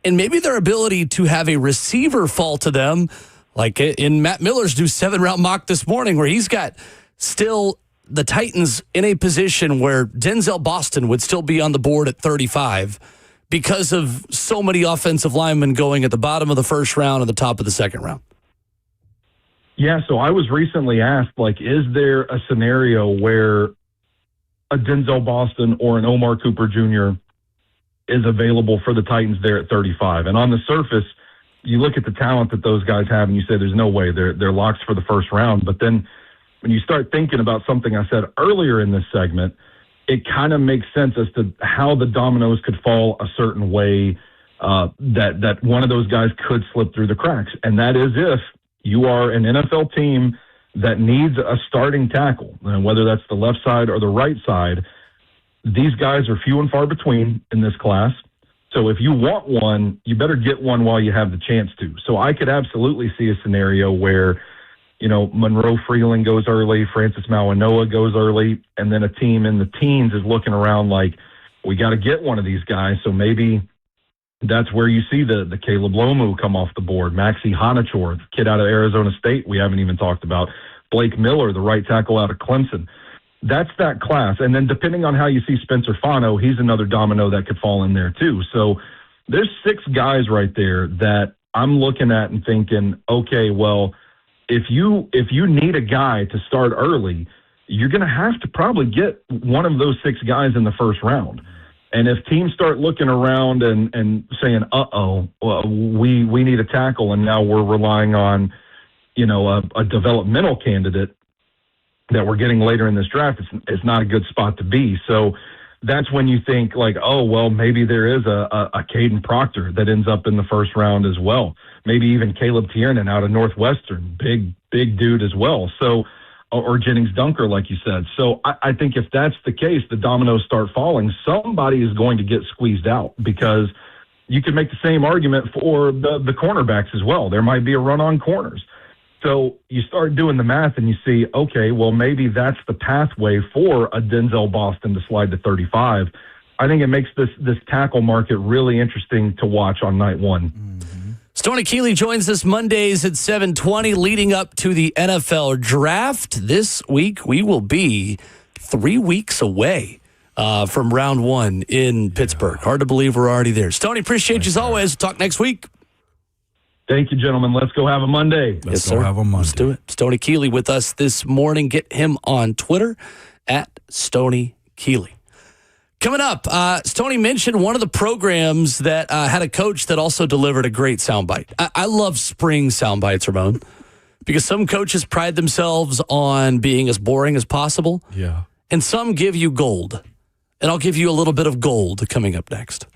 and maybe their ability to have a receiver fall to them? Like in Matt Miller's new 7-round mock this morning, where he's got still the Titans in a position where Denzel Boston would still be on the board at 35 because of so many offensive linemen going at the bottom of the first round and the top of the second round. Yeah, so I was recently asked, like, is there a scenario where a Denzel Boston or an Omar Cooper Jr. is available for the Titans there at 35? And on the surface, you look at the talent that those guys have and you say there's no way they're locks for the first round. But then when you start thinking about something I said earlier in this segment, it kind of makes sense as to how the dominoes could fall a certain way, that one of those guys could slip through the cracks. And that is if you are an NFL team that needs a starting tackle, and whether that's the left side or the right side. These guys are few and far between in this class. So if you want one, you better get one while you have the chance to. So I could absolutely see a scenario where, Monroe Freeland goes early, Francis Mawanoa goes early, and then a team in the teens is looking around like, we got to get one of these guys. So maybe that's where you see the Caleb Lomu come off the board, Maxie Hanachor, the kid out of Arizona State we haven't even talked about, Blake Miller, the right tackle out of Clemson. That's that class. And then depending on how you see Spencer Fano, he's another domino that could fall in there too. So there's 6 guys right there that I'm looking at and thinking, okay, well, if you need a guy to start early, you're going to have to probably get one of those 6 guys in the first round. And if teams start looking around and saying, well, we need a tackle, and now we're relying on, a developmental candidate that we're getting later in this draft, it's not a good spot to be. So that's when you think like, oh, well, maybe there is a Caden Proctor that ends up in the first round as well. Maybe even Caleb Tiernan out of Northwestern, big dude as well. So, or Jennings Dunker, like you said. So I think if that's the case, the dominoes start falling. Somebody is going to get squeezed out, because you could make the same argument for the cornerbacks as well. There might be a run on corners. So you start doing the math and you see, okay, well, maybe that's the pathway for a Denzel Boston to slide to 35. I think it makes this tackle market really interesting to watch on night one. Mm-hmm. Stoney Keeley joins us Mondays at 7:20, leading up to the NFL draft. This week, we will be 3 weeks away from round 1 in Pittsburgh. Hard to believe we're already there. Stoney, appreciate you as always. Talk next week. Thank you, gentlemen. Let's go have a Monday. Let's go have a Monday. Let's do it. Stoney Keeley with us this morning. Get him on Twitter at Stoney Keeley. Coming up, Stoney mentioned one of the programs that had a coach that also delivered a great soundbite. I love spring soundbites, Ramon, because some coaches pride themselves on being as boring as possible. Yeah. And some give you gold. And I'll give you a little bit of gold coming up next.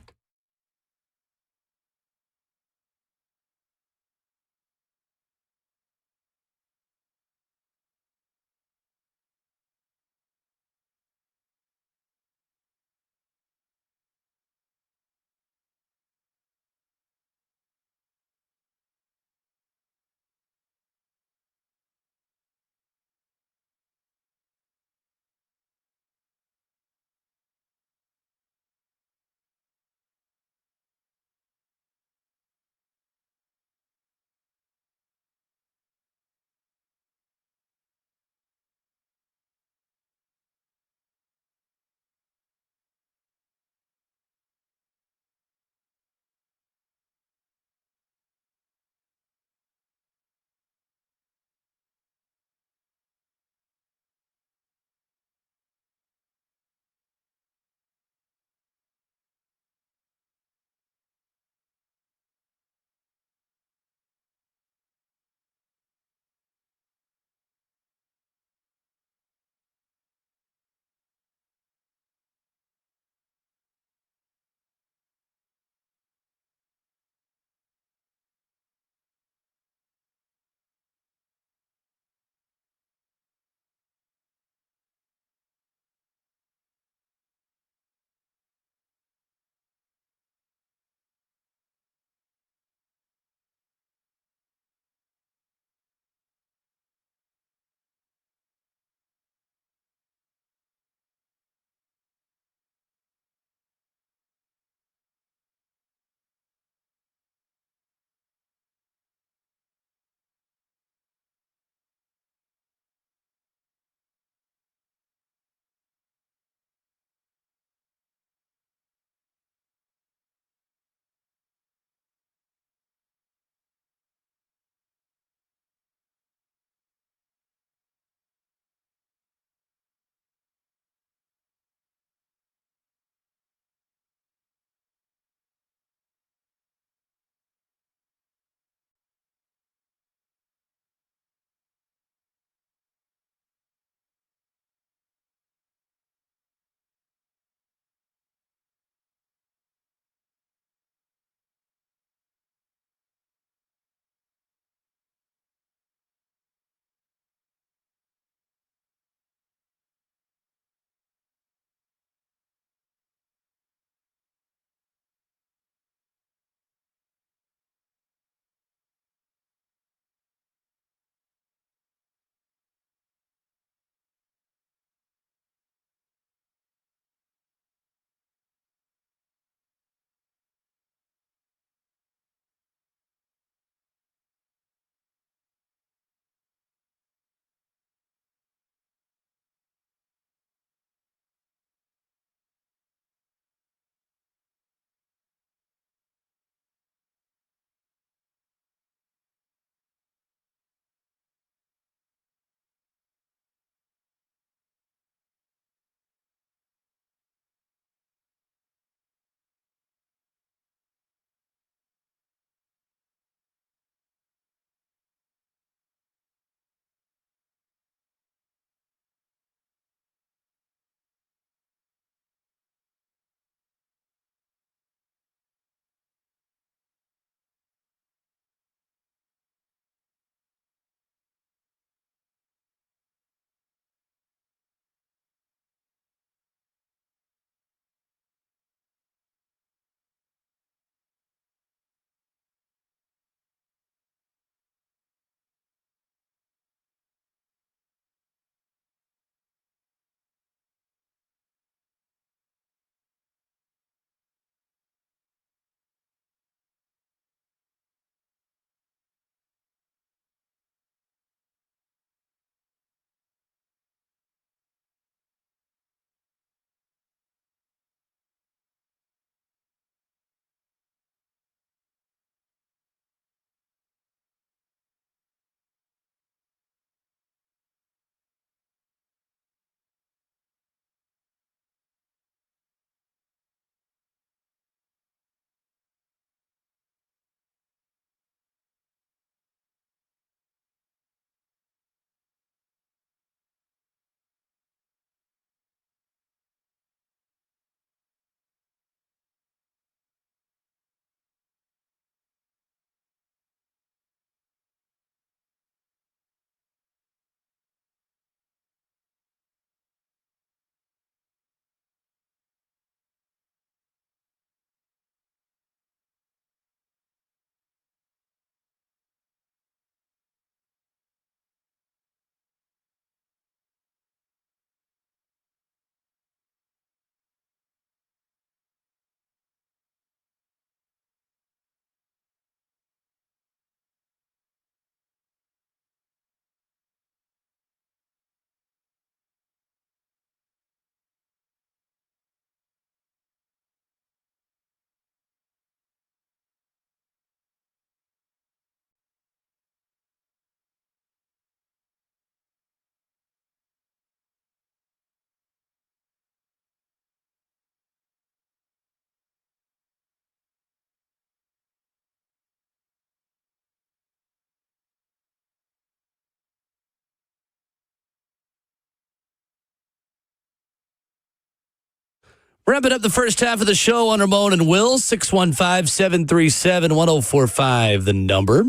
Wrapping up the first half of the show on Ramon and Will, 615-737-1045, the number.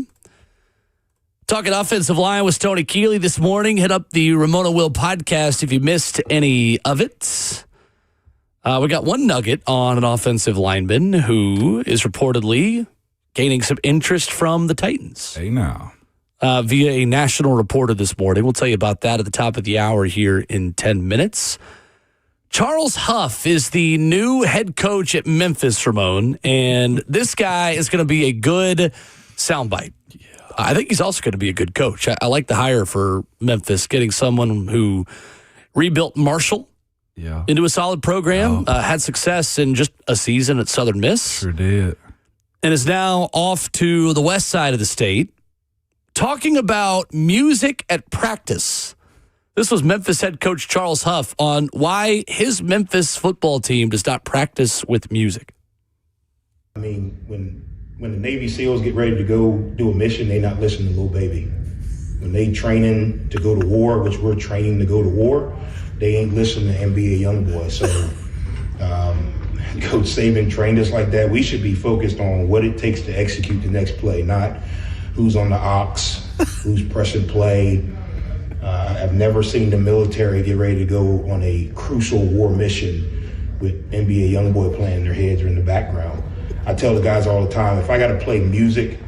Talking offensive line with Tony Keeley this morning. Hit up the Ramon and Will podcast if you missed any of it. We got one nugget on an offensive lineman who is reportedly gaining some interest from the Titans. Hey, now. Via a national reporter this morning. We'll tell you about that at the top of the hour here in 10 minutes. Charles Huff is the new head coach at Memphis, Ramon, and this guy is going to be a good soundbite. Yeah. I think he's also going to be a good coach. I like the hire for Memphis, getting someone who rebuilt Marshall into a solid program, had success in just a season at Southern Miss. Sure did. And is now off to the west side of the state, talking about music at practice. This was Memphis head coach Charles Huff on why his Memphis football team does not practice with music. I mean, when the Navy SEALs get ready to go do a mission, they not listen to Lil Baby. When they training to go to war, which we're training to go to war, they ain't listening to NBA Youngboy. So Coach Saban trained us like that. We should be focused on what it takes to execute the next play, not who's on the ox, who's pressing play. I've never seen the military get ready to go on a crucial war mission with NBA Youngboy playing their heads or in the background. I tell the guys all the time, if I got to play music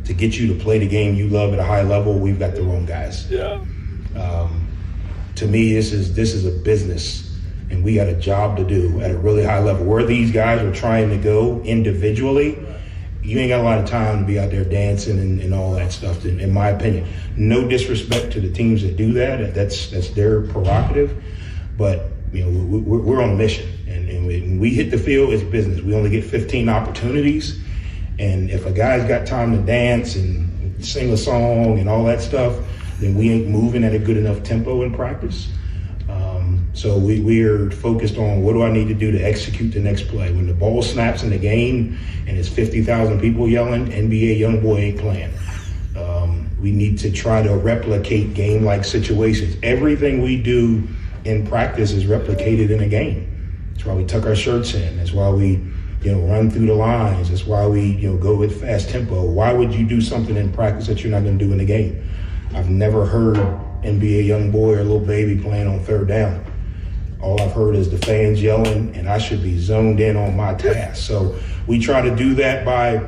to get you to play the game you love at a high level, we've got the wrong guys. Yeah. To me, this is a business, and we got a job to do at a really high level. Where these guys are trying to go individually, you ain't got a lot of time to be out there dancing and all that stuff, in my opinion. No disrespect to the teams that do that. That's their prerogative. But, you know, we're on a mission. And when we hit the field, it's business. We only get 15 opportunities. And if a guy's got time to dance and sing a song and all that stuff, then we ain't moving at a good enough tempo in practice. So we are focused on what do I need to do to execute the next play. When the ball snaps in the game and it's 50,000 people yelling, NBA Youngboy ain't playing. We need to try to replicate game-like situations. Everything we do in practice is replicated in a game. That's why we tuck our shirts in. That's why we, run through the lines. That's why we, go with fast tempo. Why would you do something in practice that you're not going to do in the game? I've never heard NBA Youngboy or Lil Baby playing on third down. All I've heard is the fans yelling, and I should be zoned in on my task. So we try to do that by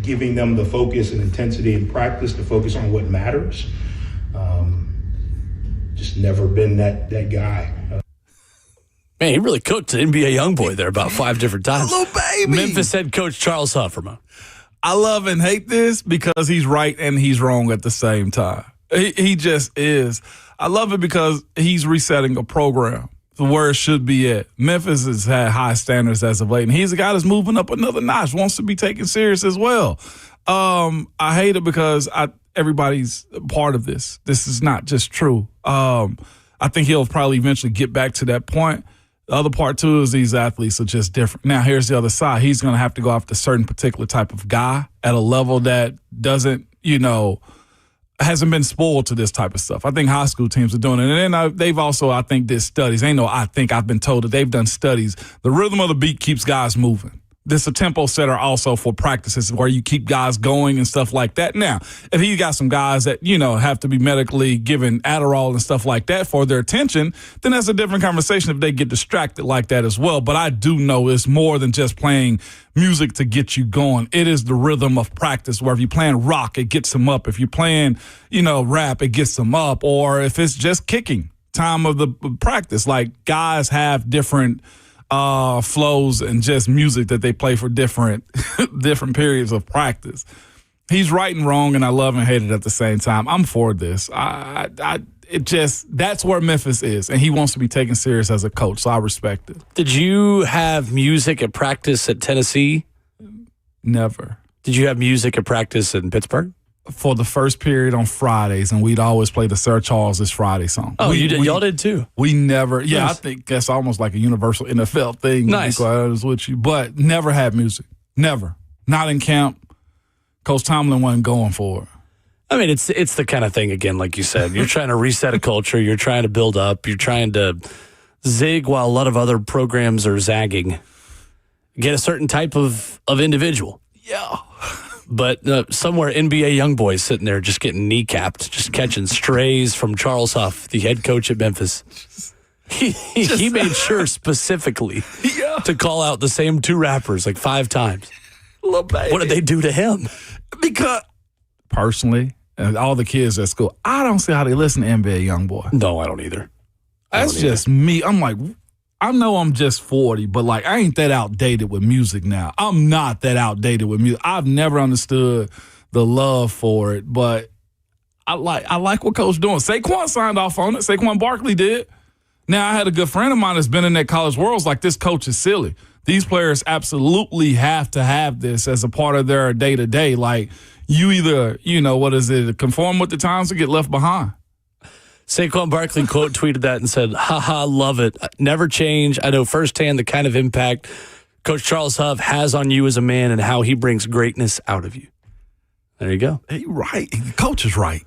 giving them the focus and intensity in practice to focus on what matters. Just never been that guy. Man, he really cooked an NBA Youngboy there about 5 different times. Lil Baby. Memphis head coach Charles Hufferman. I love and hate this because he's right and he's wrong at the same time. He just is. I love it because he's resetting a program to where it should be at. Memphis has had high standards as of late, and he's a guy that's moving up another notch, wants to be taken serious as well. I hate it because everybody's part of this. This is not just true. I think he'll probably eventually get back to that point. The other part, too, is these athletes are just different. Now, here's the other side. He's going to have to go after a certain particular type of guy at a level that doesn't, hasn't been spoiled to this type of stuff. I think high school teams are doing it. And then they've also, I think, did studies. I've been told that they've done studies. The rhythm of the beat keeps guys moving. This is a tempo setter also for practices where you keep guys going and stuff like that. Now, if he's got some guys that, have to be medically given Adderall and stuff like that for their attention, then that's a different conversation if they get distracted like that as well. But I do know it's more than just playing music to get you going. It is the rhythm of practice where if you're playing rock, it gets them up. If you're playing, rap, it gets them up. Or if it's just kicking time of the practice, like guys have different flows and just music that they play for different periods of practice. He's right and wrong, and I love and hate it at the same time. I'm for this. That's where Memphis is, and he wants to be taken serious as a coach, so I respect it. Did you have music at practice at Tennessee? Never. Did you have music at practice in Pittsburgh? For the first period on Fridays, and we'd always play the Sir Charles' Friday song. Oh, you did? Y'all did too? We never. Yeah, Nice. I think that's almost like a universal NFL thing. Nice. To be quite honest with you, but never had music. Never. Not in camp. Coach Tomlin wasn't going for it. I mean, it's the kind of thing, again, like you said. You're trying to reset a culture. You're trying to build up. You're trying to zig while a lot of other programs are zagging. Get a certain type of individual. Yeah. But somewhere NBA young boys sitting there just getting kneecapped, just catching strays from Charles Huff, the head coach at Memphis. He made sure specifically to call out the same 2 rappers like 5 times. Little baby. What did they do to him? Because personally, and all the kids at school, I don't see how they listen to NBA YoungBoy. No, I don't either. That's just me. I'm like, I know I'm just 40, but like I ain't that outdated with music now. I'm not that outdated with music. I've never understood the love for it, but I like what Coach doing. Saquon signed off on it. Saquon Barkley did. Now, I had a good friend of mine that's been in that college world. Like, this coach is silly. These players absolutely have to have this as a part of their day-to-day. Like, you either, conform with the times or get left behind. Saquon Barkley quote tweeted that and said, haha, love it. Never change. I know firsthand the kind of impact Coach Charles Huff has on you as a man and how he brings greatness out of you. There you go. Hey, right. Coach is right.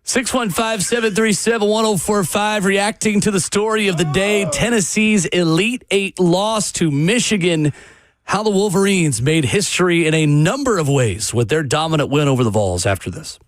615-737-1045, reacting to the story of the day, Tennessee's Elite Eight loss to Michigan, how the Wolverines made history in a number of ways with their dominant win over the Vols after this.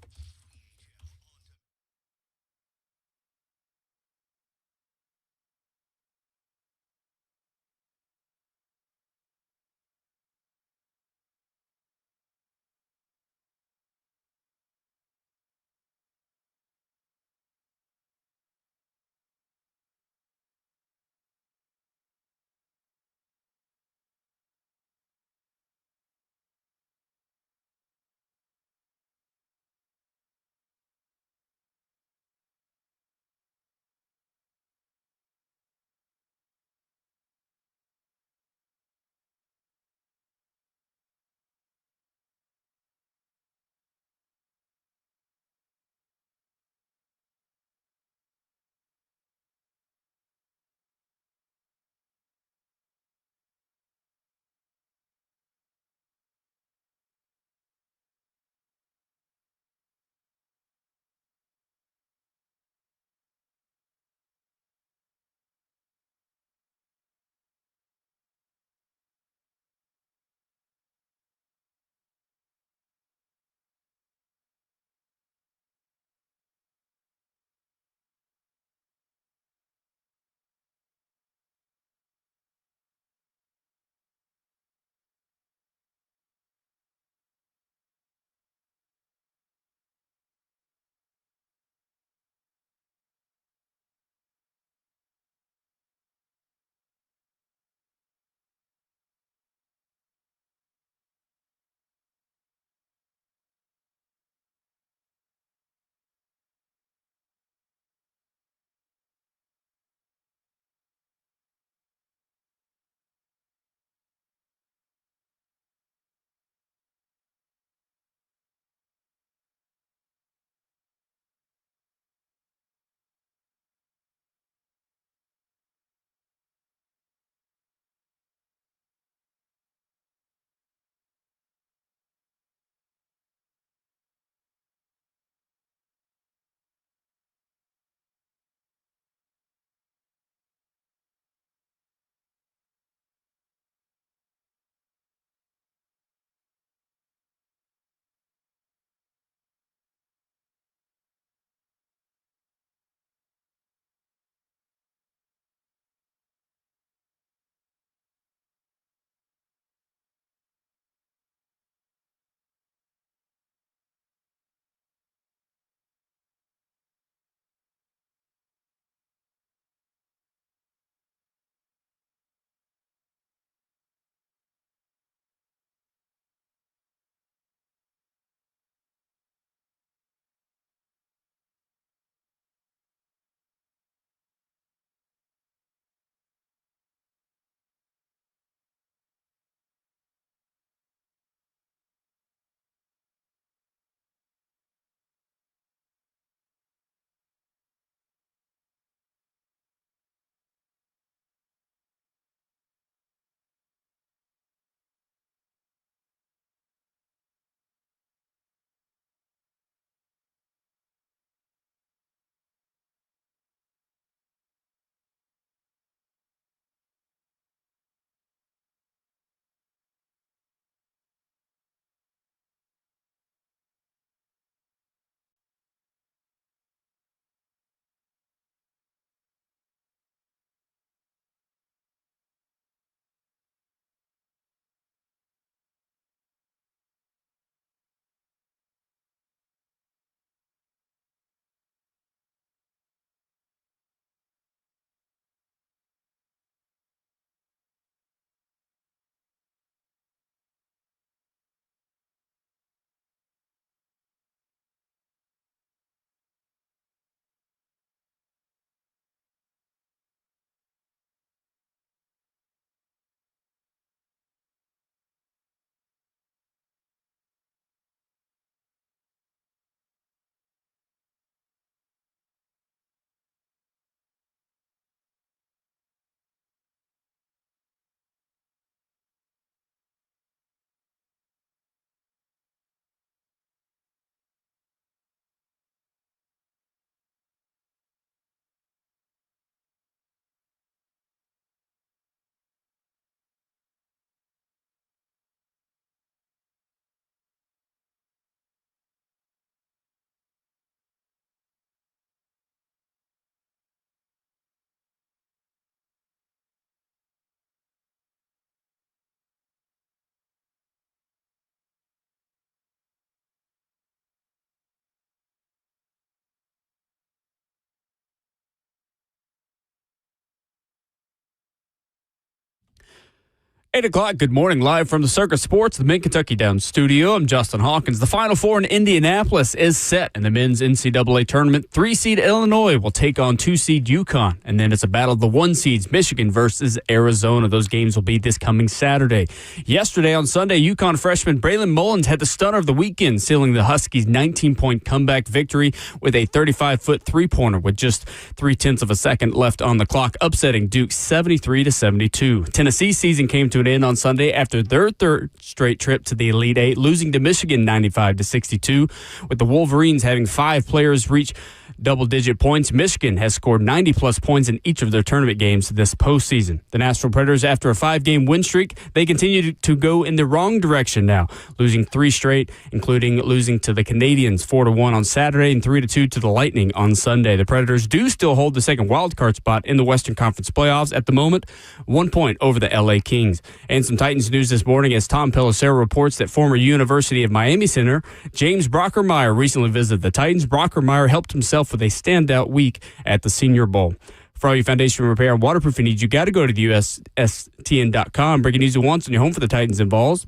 8 o'clock, good morning, live from the Circus Sports, the Mid-Kentucky Downs studio. I'm Justin Hawkins. The Final Four in Indianapolis is set in the men's NCAA tournament. 3-seed Illinois will take on 2-seed UConn, and then it's a battle of the 1-seeds, Michigan versus Arizona. Those games will be this coming Saturday. Yesterday on Sunday, UConn freshman Braylon Mullins had the stunner of the weekend, sealing the Huskies' 19-point comeback victory with a 35-foot three-pointer with just 0.3 of a second left on the clock, upsetting Duke 73-72. Tennessee's season came to an end on Sunday after their third straight trip to the Elite Eight, losing to Michigan 95-62. With the Wolverines having 5 players reach double-digit points, Michigan has scored 90-plus points in each of their tournament games this postseason. The Nashville Predators, after a 5-game win streak, they continue to go in the wrong direction now, losing 3 straight, including losing to the Canadians 4-1 on Saturday and 3-2 to the Lightning on Sunday. The Predators do still hold the second wildcard spot in the Western Conference playoffs at the moment, 1 point over the LA Kings. And some Titans news this morning as Tom Pelissero reports that former University of Miami center James Brockermeyer recently visited the Titans. Brockermeyer helped himself with a standout week at the Senior Bowl. For all your foundation repair and waterproofing needs, you got to go to the USSTN.com. Breaking news at once on your home for the Titans and Vols.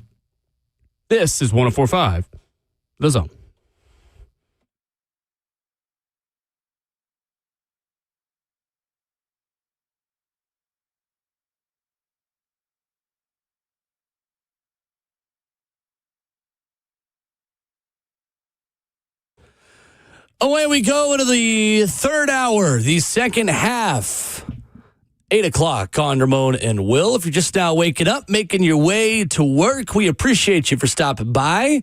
This is 104.5 The Zone. Away we go into the third hour, the second half. 8 o'clock on Ramon and Will. If you're just now waking up, making your way to work, we appreciate you for stopping by.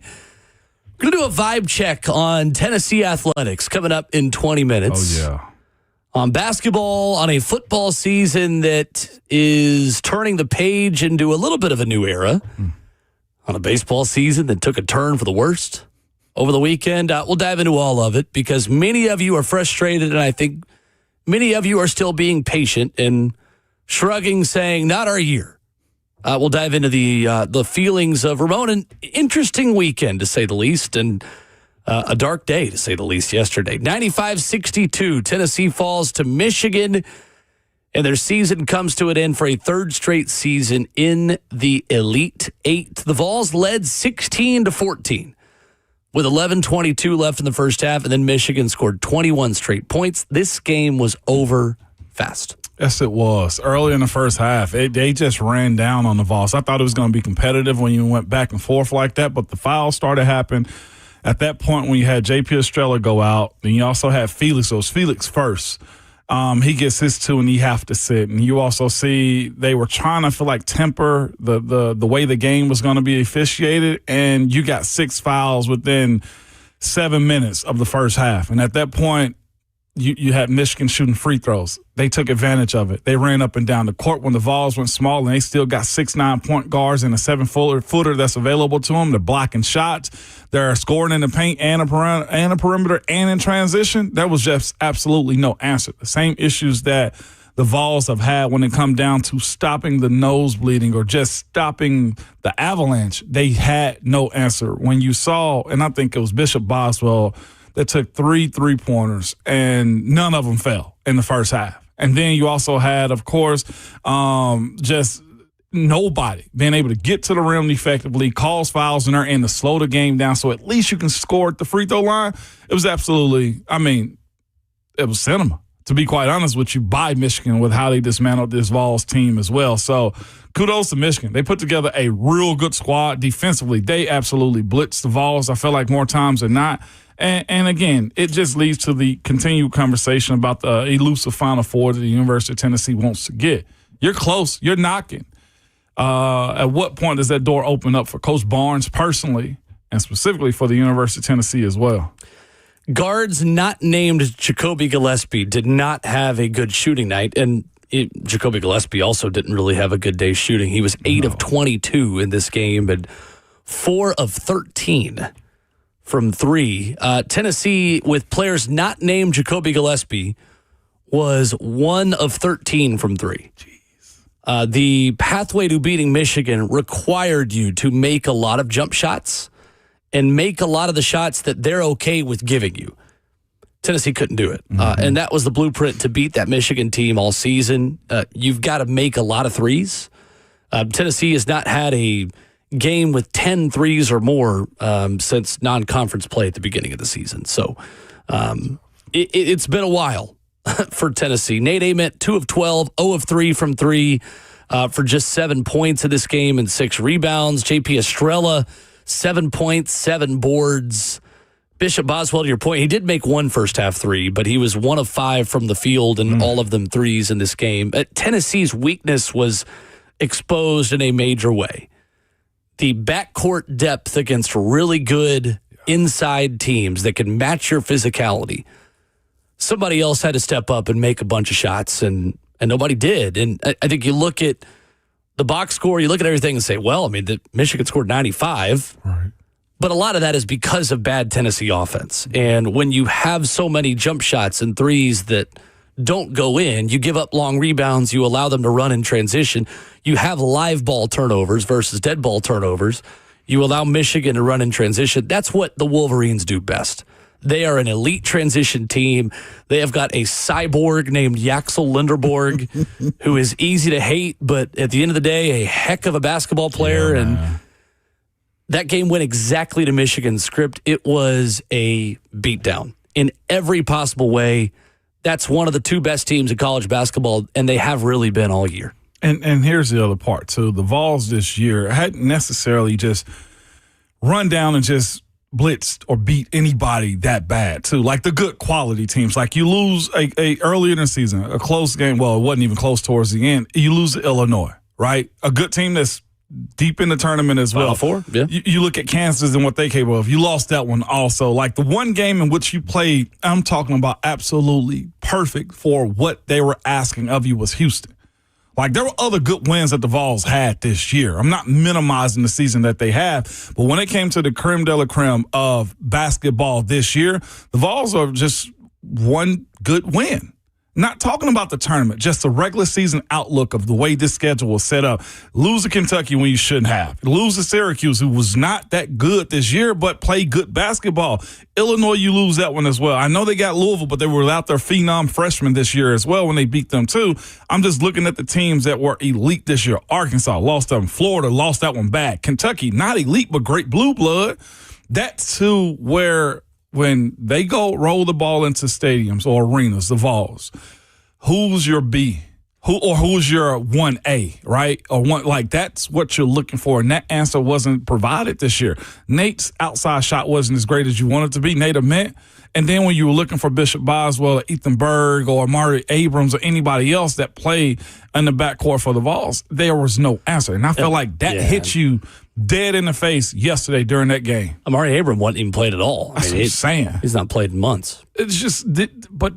We're going to do a vibe check on Tennessee athletics coming up in 20 minutes. Oh, yeah. On basketball, on a football season that is turning the page into a little bit of a new era. On a baseball season that took a turn for the worst over the weekend. We'll dive into all of it because many of you are frustrated, and I think many of you are still being patient and shrugging, saying, not our year. We'll dive into the feelings of Ramon. An interesting weekend, to say the least, and a dark day, to say the least, yesterday. 95-62, Tennessee falls to Michigan, and their season comes to an end for a third straight season in the Elite Eight. The Vols led 16-14. With 11:22 left in the first half, and then Michigan scored 21 straight points. This game was over fast. Yes, it was. Early in the first half, they just ran down on the Vols. I thought it was going to be competitive when you went back and forth like that, but the fouls started happening. At that point, when you had J.P. Estrella go out, then you also had Felix. So it was Felix first. He gets his 2, and he have to sit. And you also see they were trying to feel like temper the way the game was going to be officiated, and you got 6 fouls within 7 minutes of the first half. And at that point, you had Michigan shooting free throws. They took advantage of it. They ran up and down the court when the Vols went small, and they still got 6'9" point guards and a 7-footer that's available to them. They're blocking shots. They're scoring in the paint and a perimeter and in transition. There was just absolutely no answer. The same issues that the Vols have had when it come down to stopping the nosebleeding or just stopping the avalanche, they had no answer. When you saw, and I think it was Bishop Boswell that took 3 3-pointers, and none of them fell in the first half. And then you also had, of course, just nobody being able to get to the rim effectively, cause fouls in there, and to slow the game down so at least you can score at the free throw line. It was absolutely, it was cinema, to be quite honest with you, by Michigan with how they dismantled this Vols team as well. So kudos to Michigan. They put together a real good squad defensively. They absolutely blitzed the Vols, I feel like, more times than not. And again, it just leads to the continued conversation about the elusive Final Four that the University of Tennessee wants to get. You're close. You're knocking. At what point does that door open up for Coach Barnes personally and specifically for the University of Tennessee as well? Guards not named Jacoby Gillespie did not have a good shooting night, and Jacoby Gillespie also didn't really have a good day shooting. He was 8 of 22 in this game and 4 of 13 from 3. Tennessee, with players not named Jacoby Gillespie, was 1 of 13 from 3. The pathway to beating Michigan required you to make a lot of jump shots and make a lot of the shots that they're okay with giving you. Tennessee couldn't do it. And that was the blueprint to beat that Michigan team all season. You've got to make a lot of threes. Tennessee has not had a game with 10 threes or more since non-conference play at the beginning of the season. So it's been a while for Tennessee. Nate Ament, 2 of 12, 0 of 3 from 3 for just 7 points in this game and 6 rebounds. JP Estrella, 7 points, 7 boards. Bishop Boswell, to your point, he did make one first half 3, but he was 1 of 5 from the field and all of them threes in this game. Tennessee's weakness was exposed in a major way. The backcourt depth against really good inside teams that can match your physicality. Somebody else had to step up and make a bunch of shots, and nobody did. And I think you look at the box score, you look at everything and say, well, I mean, Michigan scored 95. Right. But a lot of that is because of bad Tennessee offense. And when you have so many jump shots and threes that don't go in, you give up long rebounds, you allow them to run in transition, you have live ball turnovers versus dead ball turnovers, you allow Michigan to run in transition. That's what the Wolverines do best. They are an elite transition team. They have got a cyborg named Yaxel Linderborg who is easy to hate, but at the end of the day, a heck of a basketball player. Yeah, and that game went exactly to Michigan's script. It was a beatdown in every possible way. That's one of the 2 best teams in college basketball, and they have really been all year. And here's the other part, too. The Vols this year hadn't necessarily just run down and just blitzed or beat anybody that bad, too. Like the good quality teams. Like you lose a earlier in the season, a close game. Well, it wasn't even close towards the end. You lose to Illinois, right? A good team that's deep in the tournament as well. Final Four, yeah. You look at Kansas and what they capable of. You lost that one also. Like the one game in which you played, I'm talking about absolutely perfect for what they were asking of you was Houston. Like there were other good wins that the Vols had this year. I'm not minimizing the season that they have, but when it came to the creme de la creme of basketball this year, the Vols are just one good win. Not talking about the tournament, just the regular season outlook of the way this schedule was set up. Lose to Kentucky when you shouldn't have. Lose to Syracuse, who was not that good this year, but played good basketball. Illinois, you lose that one as well. I know they got Louisville, but they were without their phenom freshman this year as well when they beat them too. I'm just looking at the teams that were elite this year. Arkansas lost them. Florida lost that one bad. Kentucky, not elite, but great blue blood. That's too where when they go roll the ball into stadiums or arenas, the Vols, who's your B? Who's your 1A, right? Or one, like that's what you're looking for. And that answer wasn't provided this year. Nate's outside shot wasn't as great as you wanted it to be. Nate Ament. And then when you were looking for Bishop Boswell or Ethan Berg or Amari Abrams or anybody else that played in the backcourt for the Vols, there was no answer. And I feel like that hit you dead in the face yesterday during that game. Amari Abrams wasn't even played at all. That's what I'm saying. He's not played in months. It's just, but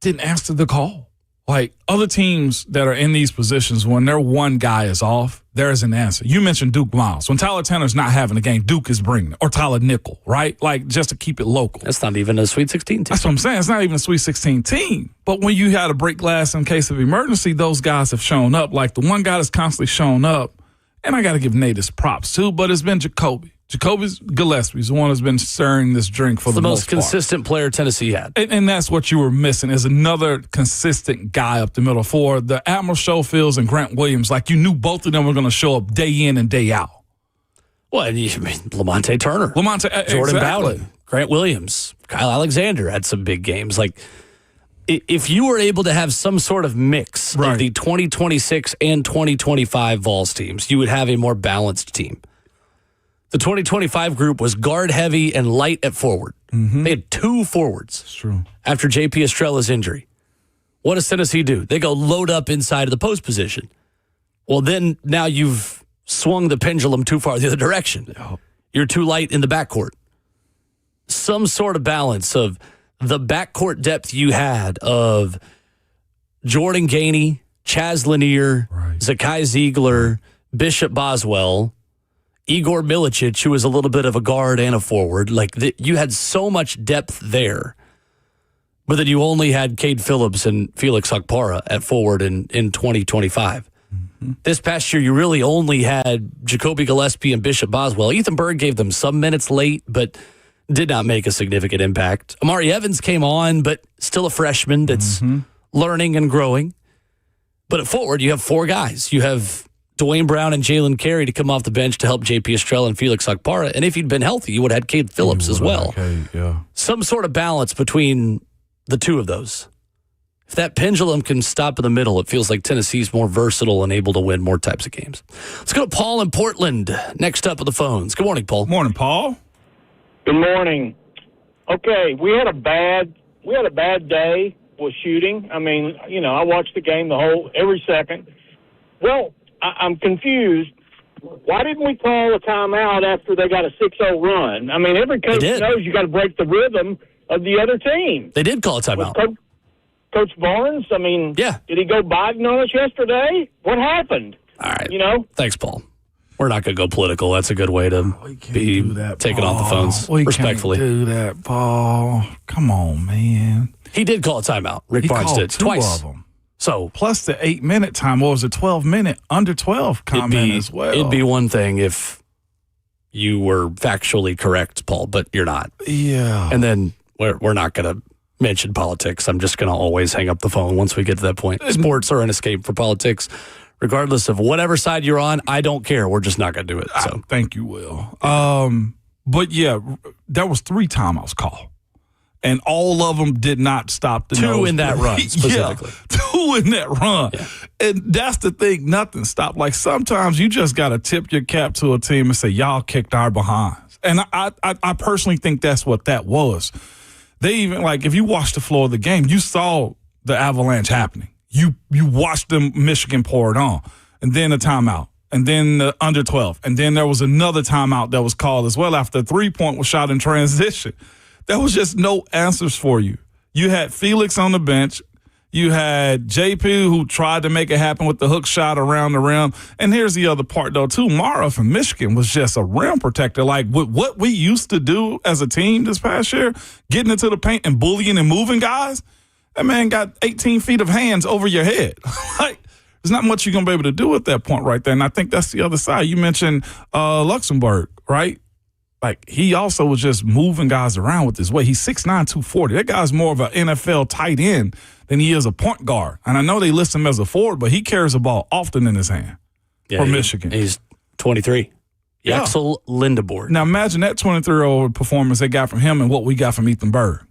didn't answer the call. Like other teams that are in these positions, when their one guy is off, there is an answer. You mentioned Duke Miles. When Tyler Tanner's not having a game, Duke is bringing it. Or Tyler Nickel, right? Like just to keep it local. That's not even a Sweet 16 team. That's what I'm saying. It's not even a Sweet 16 team. But when you had to break glass in case of emergency, those guys have shown up. Like the one guy that's constantly shown up, and I got to give Nate his props too, but it's been Jacoby. Jacoby Gillespie's the one who's been stirring this drink for the most part. Consistent player Tennessee had. And that's what you were missing is another consistent guy up the middle for the Admiral Schofields and Grant Williams. Like you knew both of them were going to show up day in and day out. Well, I mean, Lamonte Turner. Jordan Bowden. Grant Williams. Kyle Alexander had some big games. Like if you were able to have some sort of mix of the 2026 and 2025 Vols teams, you would have a more balanced team. The 2025 group was guard heavy and light at forward. Mm-hmm. They had 2 forwards. That's true. After JP Estrella's injury. What does Tennessee do? They go load up inside of the post position. Well, then now you've swung the pendulum too far the other direction. Oh. You're too light in the backcourt. Some sort of balance of the backcourt depth you had of Jordan Gainey, Chaz Lanier, Zakai Ziegler, Bishop Boswell, Igor Milicic, who was a little bit of a guard and a forward. Like you had so much depth there, but then you only had Cade Phillips and Felix Okpara at forward in 2025. Mm-hmm. This past year, you really only had Jacoby Gillespie and Bishop Boswell. Ethan Berg gave them some minutes late, but did not make a significant impact. Amari Evans came on, but still a freshman that's learning and growing. But at forward, you have 4 guys. You have Dwayne Brown and Jalen Carey to come off the bench to help JP Estrella and Felix Akpara. And if he'd been healthy, you would have had Cade Phillips as well. Yeah. Some sort of balance between the two of those. If that pendulum can stop in the middle, it feels like Tennessee's more versatile and able to win more types of games. Let's go to Paul in Portland. Next up on the phones. Good morning, Paul. Morning, Paul. Good morning. Okay, we had a bad day with shooting. I mean, I watched the game every second. Well, I'm confused. Why didn't we call a timeout after they got a 6-0 run? I mean, every coach knows you got to break the rhythm of the other team. They did call a timeout. Coach Barnes, I mean, yeah. Did he go Biden on us yesterday? What happened? All right. Thanks, Paul. We're not going to go political. That's a good way to be taken off the phones, respectfully. We can't do that, Paul. Come on, man. He did call a timeout. Rick Barnes did twice. Of them. So plus the 8-minute time, what was it, 12-minute, under 12 comment as well. It'd be one thing if you were factually correct, Paul, but you're not. Yeah. And then we're not going to mention politics. I'm just going to always hang up the phone once we get to that point. Sports are an escape for politics. Regardless of whatever side you're on, I don't care. We're just not going to do it. So thank you, Will. But yeah, there was 3 timeouts called. And all of them did not stop the 2 in that run, specifically. Yeah, 2 in that run. Yeah. And that's the thing, nothing stopped. Like, sometimes you just got to tip your cap to a team and say, y'all kicked our behinds. And I personally think that's what that was. They even, like, if you watched the floor of the game, you saw the avalanche happening. You watched them, Michigan pour it on. And then a timeout. And then the under 12. And then there was another timeout that was called as well after a 3-point was shot in transition. There was just no answers for you. You had Felix on the bench. You had JP who tried to make it happen with the hook shot around the rim. And here's the other part, though, too. Mara from Michigan was just a rim protector. Like what we used to do as a team this past year, getting into the paint and bullying and moving guys, that man got 18 feet of hands over your head. Like, there's not much you're going to be able to do at that point right there. And I think that's the other side. You mentioned Luxembourg, right? Like, he also was just moving guys around with his weight. He's 6'9", 240. That guy's more of an NFL tight end than he is a point guard. And I know they list him as a forward, but he carries the ball often in his hand for Michigan. He's 23. Yeah. Axel Lindeborg. Now, imagine that 23-year-old performance they got from him and what we got from Ethan Berg.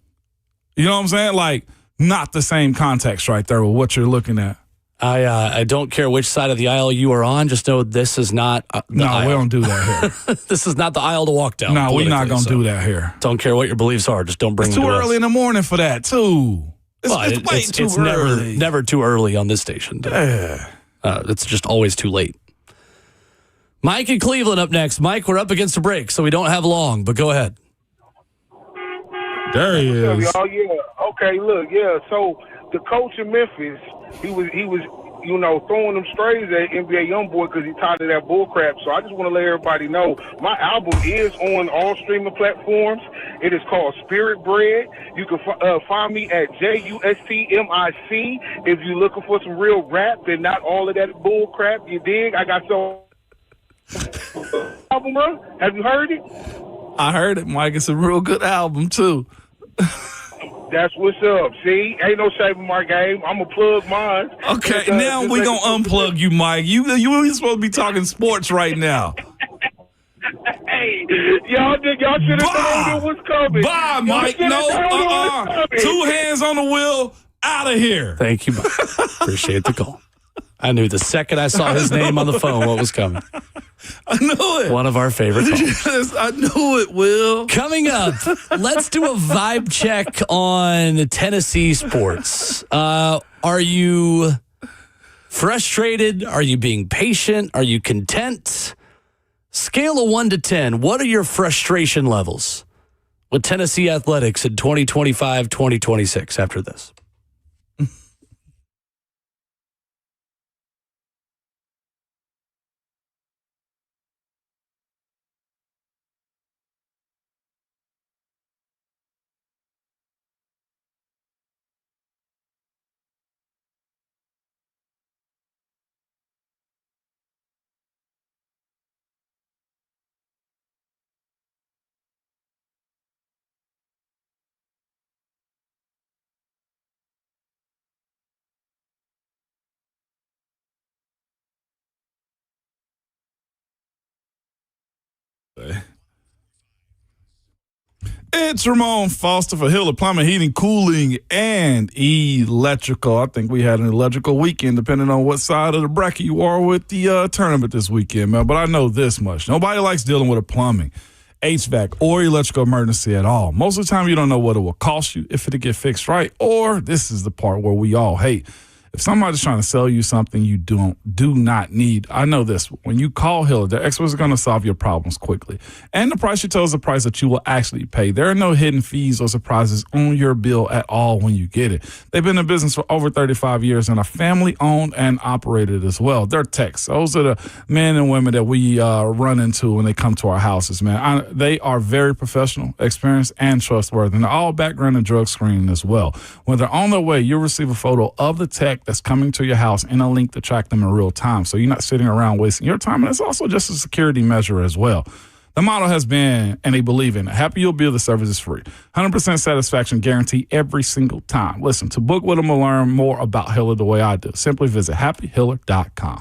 You know what I'm saying? Like, not the same context right there with what you're looking at. I don't care which side of the aisle you are on. Just know this is not the aisle. We don't do that here. This is not the aisle to walk down. No, we're not going to do that here. Don't care what your beliefs are. Just don't bring it's them too to early us. in the morning for that, too. It's way too early. Never too early on this station. It's just always too late. Mike in Cleveland up next. Mike, we're up against a break, so we don't have long, but go ahead. There he is. Oh, yeah. Okay, look, yeah. So the coach in Memphis, he was throwing them strays at NBA YoungBoy because he's tired of that bull crap. So I just want to let everybody know my album is on all streaming platforms. It is called Spirit Bread. You can find me at JUSTMIC if you're looking for some real rap and not all of that bull crap. You dig? I got some album, bro. Have you heard it? I heard it, Mike. It's a real good album, too. That's what's up. See, ain't no shame in my game. I'm going to plug mine. Okay, now we going to unplug you, Mike. You ain't supposed to be talking sports right now. Hey, y'all should have known it was coming. Bye, Mike. No, 2 hands on the wheel. Out of here. Thank you, Mike. Appreciate the call. I knew the second I saw his name on the phone what was coming. I knew it. One of our favorite calls. I knew it, Will. Coming up, let's do a vibe check on Tennessee sports. Are you frustrated? Are you being patient? Are you content? Scale of 1 to 10, what are your frustration levels with Tennessee athletics in 2025, 2026 after this? It's Ramon Foster for Hiller Plumbing, Heating, Cooling, and Electrical. I think we had an electrical weekend, depending on what side of the bracket you are with the tournament this weekend, man. But I know this much. Nobody likes dealing with a plumbing, HVAC, or electrical emergency at all. Most of the time, you don't know what it will cost you if it'll get fixed right, or this is the part where we all hate. If somebody's trying to sell you something you do not need, I know this. When you call Hiller, their experts are going to solve your problems quickly. And the price you tell is the price that you will actually pay. There are no hidden fees or surprises on your bill at all when you get it. They've been in business for over 35 years and are family-owned and operated as well. They're techs. Those are the men and women that we run into when they come to our houses, man. They are very professional, experienced, and trustworthy. And they're all background and drug screening as well. When they're on their way, you'll receive a photo of the tech that's coming to your house and a link to track them in real time. So you're not sitting around wasting your time. And it's also just a security measure as well. The motto has been, and they believe in it, happy you'll be, the service is free. 100% satisfaction guarantee every single time. Listen, to book with them or learn more about Hiller the way I do, simply visit happyhiller.com.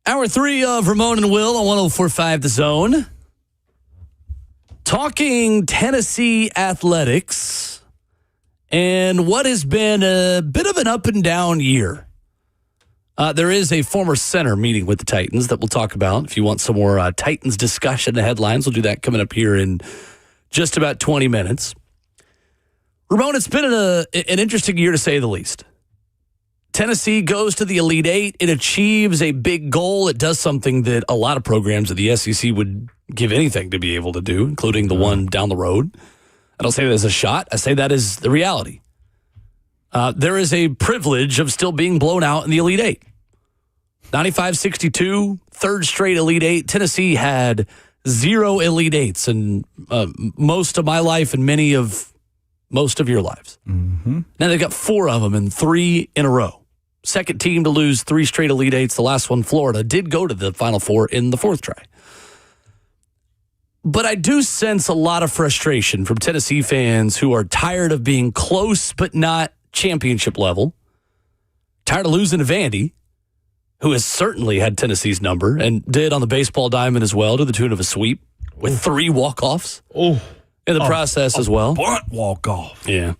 Hour 3 of Ramon and Will on 104.5 The Zone. Talking Tennessee athletics and what has been a bit of an up and down year. There is a former center meeting with the Titans that we'll talk about. If you want some more Titans discussion and headlines, we'll do that coming up here in just about 20 minutes. Ramon, it's been an interesting year to say the least. Tennessee goes to the Elite Eight. It achieves a big goal. It does something that a lot of programs at the SEC would give anything to be able to do, including the one down the road. I don't say that as a shot. I say that as the reality. There is a privilege of still being blown out in the Elite Eight. 95-62, third straight Elite Eight. Tennessee had 0 Elite Eights in most of my life and most of your lives. Mm-hmm. Now they've got 4 of them and 3 in a row. Second team to lose 3 straight Elite Eights. The last one, Florida, did go to the Final Four in the 4th try. But I do sense a lot of frustration from Tennessee fans who are tired of being close but not championship level. Tired of losing to Vandy, who has certainly had Tennessee's number and did on the baseball diamond as well to the tune of a sweep with 3 walk-offs in the process as well. Bunt walk-off. Yeah.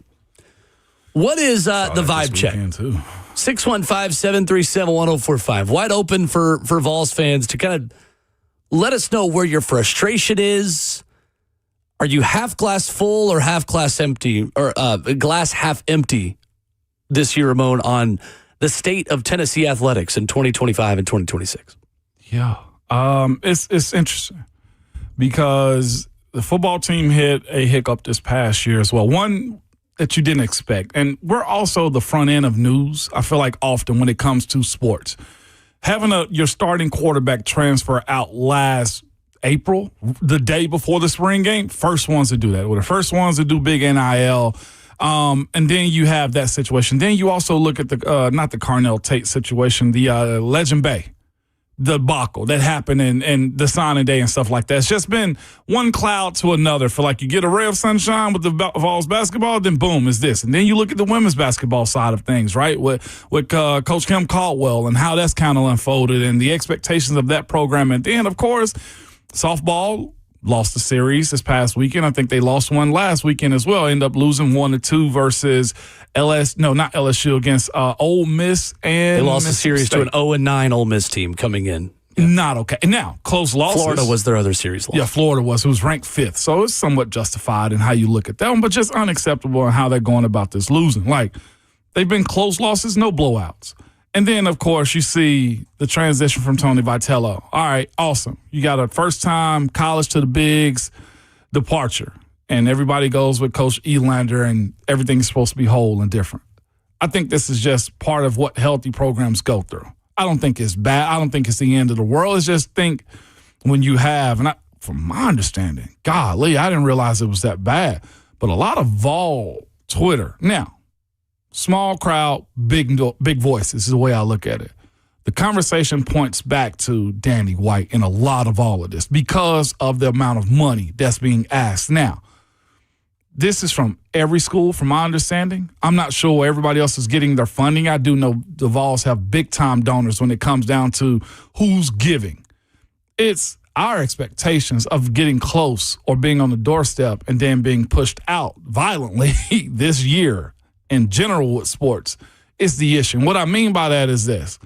What is the vibe check? 615-737-1045. Wide open for Vols fans to kind of let us know where your frustration is. Are you half glass full or half glass empty, or glass half empty this year, Ramon, on the state of Tennessee athletics in 2025 and 2026? Yeah. It's interesting because the football team hit a hiccup this past year as well. One that you didn't expect. And we're also the front end of news, I feel like, often when it comes to sports. Having your starting quarterback transfer out last April, the day before the spring game, first ones to do that. We're the first ones to do big NIL. And then you have that situation. Then you also look at not the Carnell Tate situation, the Legend Bay debacle that happened and the signing day and stuff like that. It's just been one cloud to another. For like you get a ray of sunshine with the Vols basketball, then boom, is this. And then you look at the women's basketball side of things, right? With Coach Kim Caldwell and how that's kind of unfolded and the expectations of that program. And then, of course, softball lost the series this past weekend. I think they lost one last weekend as well. End up losing 1-2 versus not LSU, against Ole Miss. And they lost the series State. To an 0-9 Ole Miss team coming in. Yeah. Not okay. And now, close losses. Florida was their other series loss. Yeah, Florida was. It was ranked 5th. So it's somewhat justified in how you look at that one, but just unacceptable in how they're going about this losing. Like, they've been close losses, no blowouts. And then, of course, you see the transition from Tony Vitello. All right, awesome. You got a first-time college to the bigs departure, and everybody goes with Coach Elander, and everything's supposed to be whole and different. I think this is just part of what healthy programs go through. I don't think it's bad. I don't think it's the end of the world. It's just think when you have, and from my understanding, golly, I didn't realize it was that bad, but a lot of Vol Twitter. Now, small crowd, big voices is the way I look at it. The conversation points back to Danny White in a lot of all of this because of the amount of money that's being asked. Now, this is from every school, from my understanding. I'm not sure where everybody else is getting their funding. I do know the Vols have big-time donors when it comes down to who's giving. It's our expectations of getting close or being on the doorstep and then being pushed out violently this year in general with sports is the issue. And what I mean by that is this.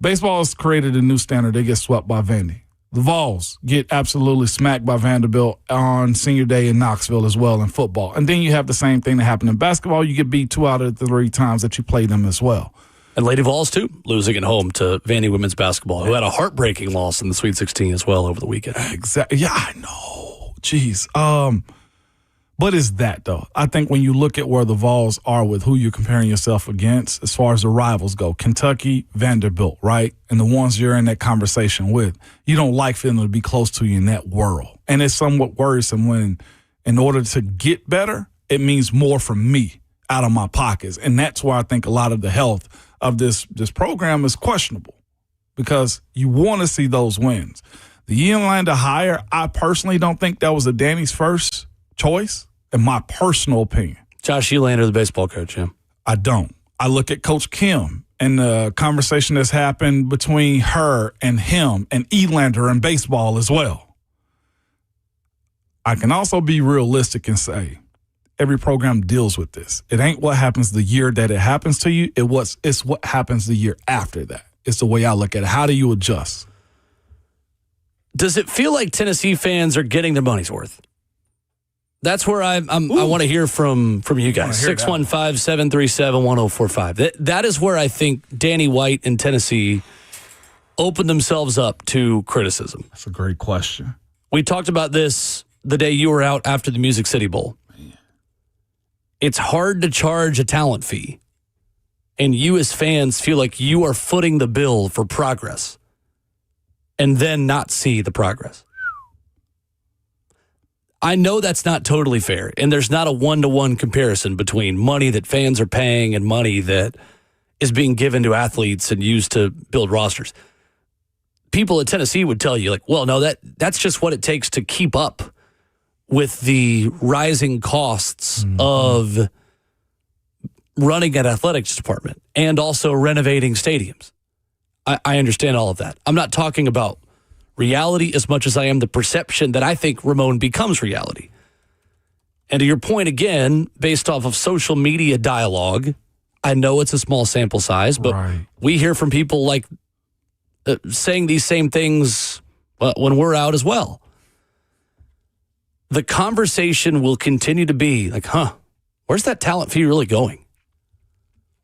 Baseball has created a new standard. They get swept by Vandy. The Vols get absolutely smacked by Vanderbilt on senior day in Knoxville as well in football. And then you have the same thing that happened in basketball. You get beat 2 out of the 3 times that you play them as well. And Lady Vols, too, losing at home to Vandy women's basketball, who had a heartbreaking loss in the Sweet 16 as well over the weekend. Exactly. Yeah, I know. Jeez. But it's that, though. I think when you look at where the Vols are with who you're comparing yourself against, as far as the rivals go, Kentucky, Vanderbilt, right? And the ones you're in that conversation with, you don't like for them to be close to you in that world. And it's somewhat worrisome when, in order to get better, it means more from me out of my pockets. And that's where I think a lot of the health of this program is questionable because you want to see those wins. The Elander hire, I personally don't think that was a Danny's first choice, in my personal opinion. Josh Elander, the baseball coach, yeah. I don't. I look at Coach Kim and the conversation that's happened between her and him and Elander in baseball as well. I can also be realistic and say every program deals with this. It ain't what happens the year that it happens to you. It's what happens the year after that. It's the way I look at it. How do you adjust? Does it feel like Tennessee fans are getting their money's worth? That's where I want to hear from you guys. 615-737-1045. That is where I think Danny White and Tennessee opened themselves up to criticism. That's a great question. We talked about this the day you were out after the Music City Bowl. It's hard to charge a talent fee, and you as fans feel like you are footing the bill for progress and then not see the progress. I know that's not totally fair, and there's not a one-to-one comparison between money that fans are paying and money that is being given to athletes and used to build rosters. People at Tennessee would tell you, like, well, no, that's just what it takes to keep up with the rising costs of running an athletics department and also renovating stadiums. I understand all of that. I'm not talking about reality as much as I am the perception that I think Ramon becomes reality. And to your point again, based off of social media dialogue, I know it's a small sample size, but we hear from people like saying these same things when we're out as well. The conversation will continue to be like, where's that talent fee really going?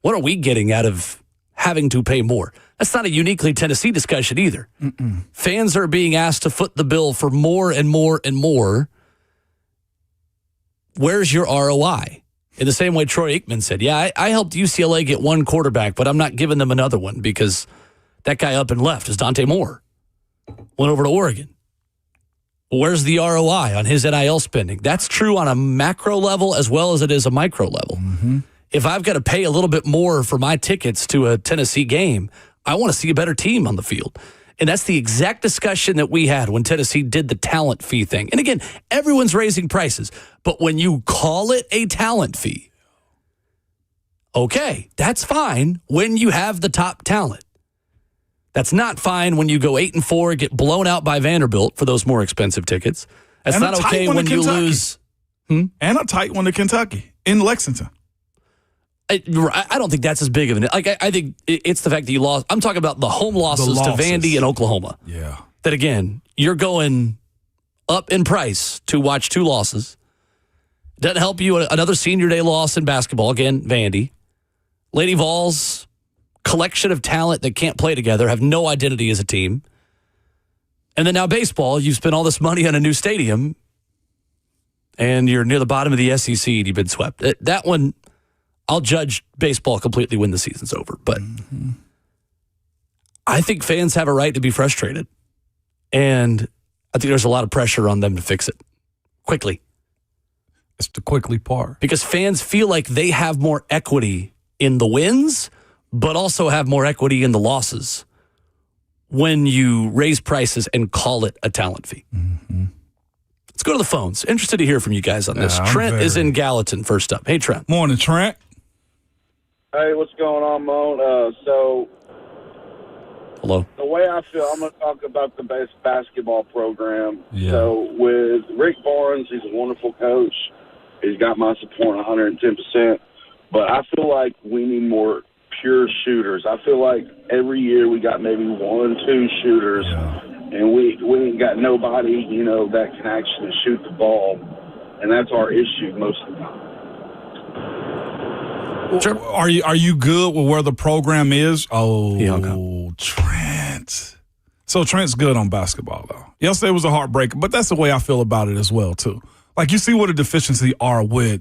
What are we getting out of having to pay more? That's not a uniquely Tennessee discussion either. Fans are being asked to foot the bill for more and more and more. Where's your ROI? In the same way Troy Aikman said, yeah, I helped UCLA get one quarterback, but I'm not giving them another one because that guy up and left is Dante Moore. Went over to Oregon. Where's the ROI on his NIL spending? That's true on a macro level as well as it is a micro level. If I've got to pay a little bit more for my tickets to a Tennessee game, I want to see a better team on the field. And that's the exact discussion that we had when Tennessee did the talent fee thing. And again, everyone's raising prices. But when you call it a talent fee, okay, that's fine when you have the top talent. That's not fine when you go 8-4, get blown out by Vanderbilt for those more expensive tickets. That's And not okay when you lose. And a tight one to Kentucky in Lexington. I don't think that's as big of an... I think it's the fact that you lost... I'm talking about the home losses to Vandy and Oklahoma. Yeah. That, again, you're going up in price to watch two losses. Doesn't help you another senior day loss in basketball. Again, Vandy. Lady Vols, collection of talent that can't play together, have no identity as a team. And then now baseball, you've spent all this money on a new stadium, and you're near the bottom of the SEC, and you've been swept. That one... I'll judge baseball completely when the season's over, but I think fans have a right to be frustrated, and I think there's a lot of pressure on them to fix it quickly. It's the quickly part. Because fans feel like they have more equity in the wins, but also have more equity in the losses when you raise prices and call it a talent fee. Let's go to the phones. Interested to hear from you guys on this. Trent is in Gallatin first up. Hey, Trent. Morning, Trent. Hey, what's going on, Moan? Hello. The way I feel, I'm going to talk about the best basketball program. Yeah. So with Rick Barnes, he's a wonderful coach. He's got my support 110%. But I feel like we need more pure shooters. I feel like every year we got maybe 1-2 shooters, and we ain't got nobody, that can actually shoot the ball. And that's our issue most of the time. Sure. Are you good with where the program is? Oh, Trent. So Trent's good on basketball, though. Yesterday was a heartbreaker, but that's the way I feel about it as well, too. Like, you see what the deficiency are with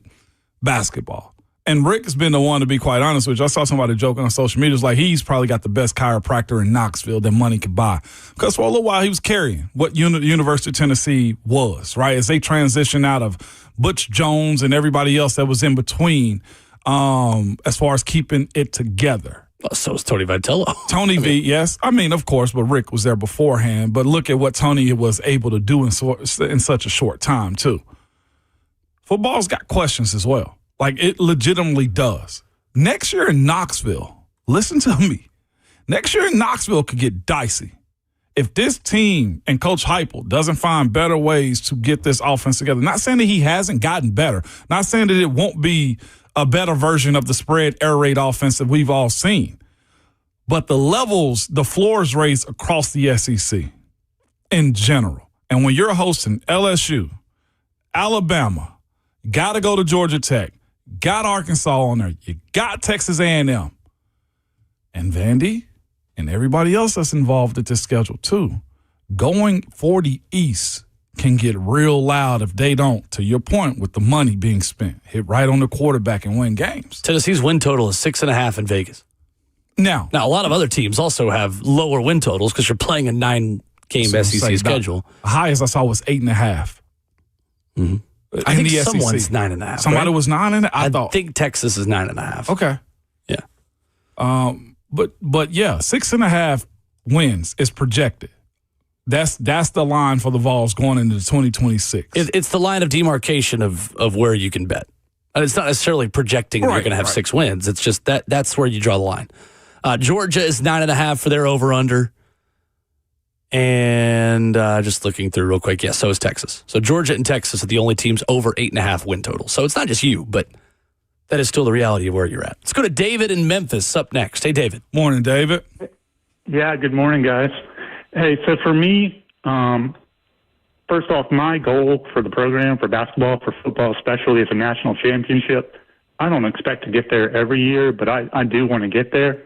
basketball. And Rick has been the one, to be quite honest with you. I saw somebody joking on social media. It's like he's probably got the best chiropractor in Knoxville that money could buy. Because for a little while, he was carrying what University of Tennessee was, right? As they transition out of Butch Jones and everybody else that was in between, as far as keeping it together. Well, so is Tony Vitello. Tony V, yes. I mean, of course, but Rick was there beforehand. But look at what Tony was able to do in such a short time, too. Football's got questions as well. Like, it legitimately does. Next year in Knoxville, listen to me. Next year in Knoxville could get dicey. If this team and Coach Heupel doesn't find better ways to get this offense together, not saying that he hasn't gotten better, not saying that it won't be a better version of the spread air raid offense that we've all seen, but the floors raised across the SEC in general. And when you're hosting LSU, Alabama, got to go to Georgia Tech, got Arkansas on there, you got Texas A&M, and Vandy, and everybody else that's involved at this schedule too, going 40 East can get real loud if they don't, to your point, with the money being spent, hit right on the quarterback and win games. Tennessee's win total is 6.5 in Vegas. Now, a lot of other teams also have lower win totals because you're playing a 9-game SEC schedule. The highest I saw was 8.5. Mm-hmm. I think someone's 9.5. Somebody was 9.5? I think Texas is 9.5. Okay. Yeah. But yeah, 6.5 wins is projected. That's the line for the Vols going into 2026. It's the line of demarcation of where you can bet. And it's not necessarily projecting that you're going to have 6 wins. It's just that's where you draw the line. Georgia is 9.5 for their over-under. And just looking through real quick, so is Texas. So Georgia and Texas are the only teams over 8.5 win total. So it's not just you, but that is still the reality of where you're at. Let's go to David in Memphis up next. Hey, David. Morning, David. Yeah, good morning, guys. Hey, so for me, first off, my goal for the program, for basketball, for football especially, is a national championship. I don't expect to get there every year, but I do want to get there.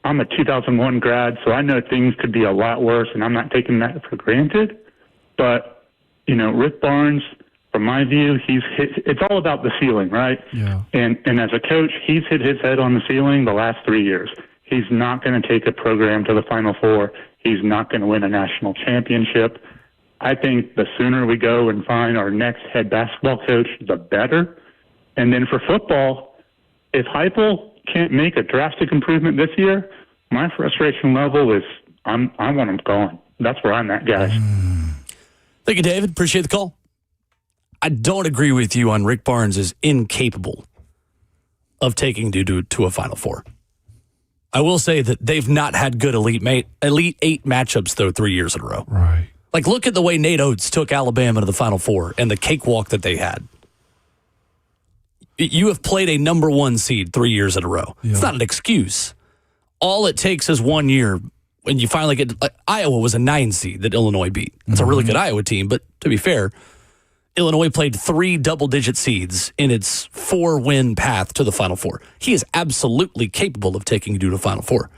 I'm a 2001 grad, so I know things could be a lot worse, and I'm not taking that for granted. But, Rick Barnes, from my view, it's all about the ceiling, right? Yeah. And as a coach, he's hit his head on the ceiling the last 3 years. He's not going to take a program to the Final Four. He's not going to win a national championship. I think the sooner we go and find our next head basketball coach, the better. And then for football, if Heupel can't make a drastic improvement this year, my frustration level is I want him gone. That's where I'm at, guys. Thank you, David. Appreciate the call. I don't agree with you on Rick Barnes is incapable of taking you to a Final Four. I will say that they've not had good Elite 8 matchups, though, 3 years in a row. Right. Like, look at the way Nate Oates took Alabama to the Final Four and the cakewalk that they had. You have played a number 1 seed 3 years in a row. Yeah. It's not an excuse. All it takes is 1 year when you finally get Iowa was a 9 seed that Illinois beat. It's a really good Iowa team, but to be fair, Illinois played 3 double-digit seeds in its 4-win path to the Final Four. He is absolutely capable of taking you to the Final Four.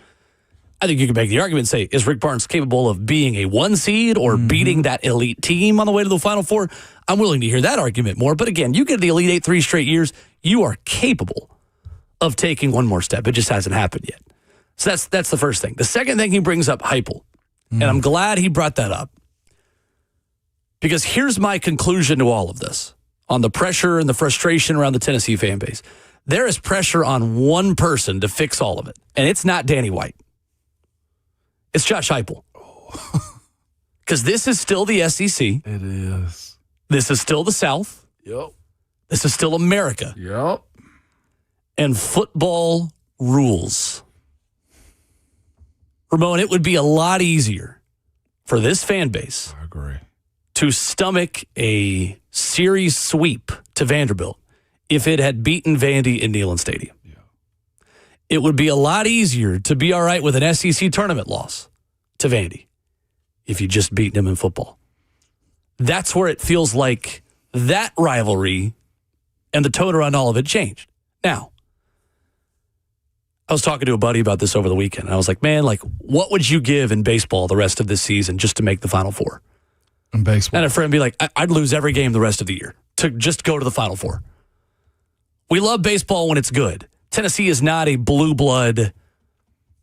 I think you can make the argument and say, is Rick Barnes capable of being a 1 seed or beating that elite team on the way to the Final Four? I'm willing to hear that argument more. But again, you get the Elite 8 3 straight years, you are capable of taking one more step. It just hasn't happened yet. So that's the first thing. The second thing he brings up, Heupel, and I'm glad he brought that up, because here's my conclusion to all of this on the pressure and the frustration around the Tennessee fan base. There is pressure on one person to fix all of it, and it's not Danny White. It's Josh Heupel. Because this is still the SEC. It is. This is still the South. Yep. This is still America. Yep. And football rules. Ramon, it would be a lot easier for this fan base. I agree. To stomach a series sweep to Vanderbilt if it had beaten Vandy in Neyland Stadium. Yeah. It would be a lot easier to be all right with an SEC tournament loss to Vandy if you just beat them in football. That's where it feels like that rivalry and the tone around all of it changed. Now, I was talking to a buddy about this over the weekend, and I was like, man, what would you give in baseball the rest of this season just to make the Final Four? In baseball. And a friend be like, I'd lose every game the rest of the year to just go to the Final Four. We love baseball when it's good. Tennessee is not a blue blood,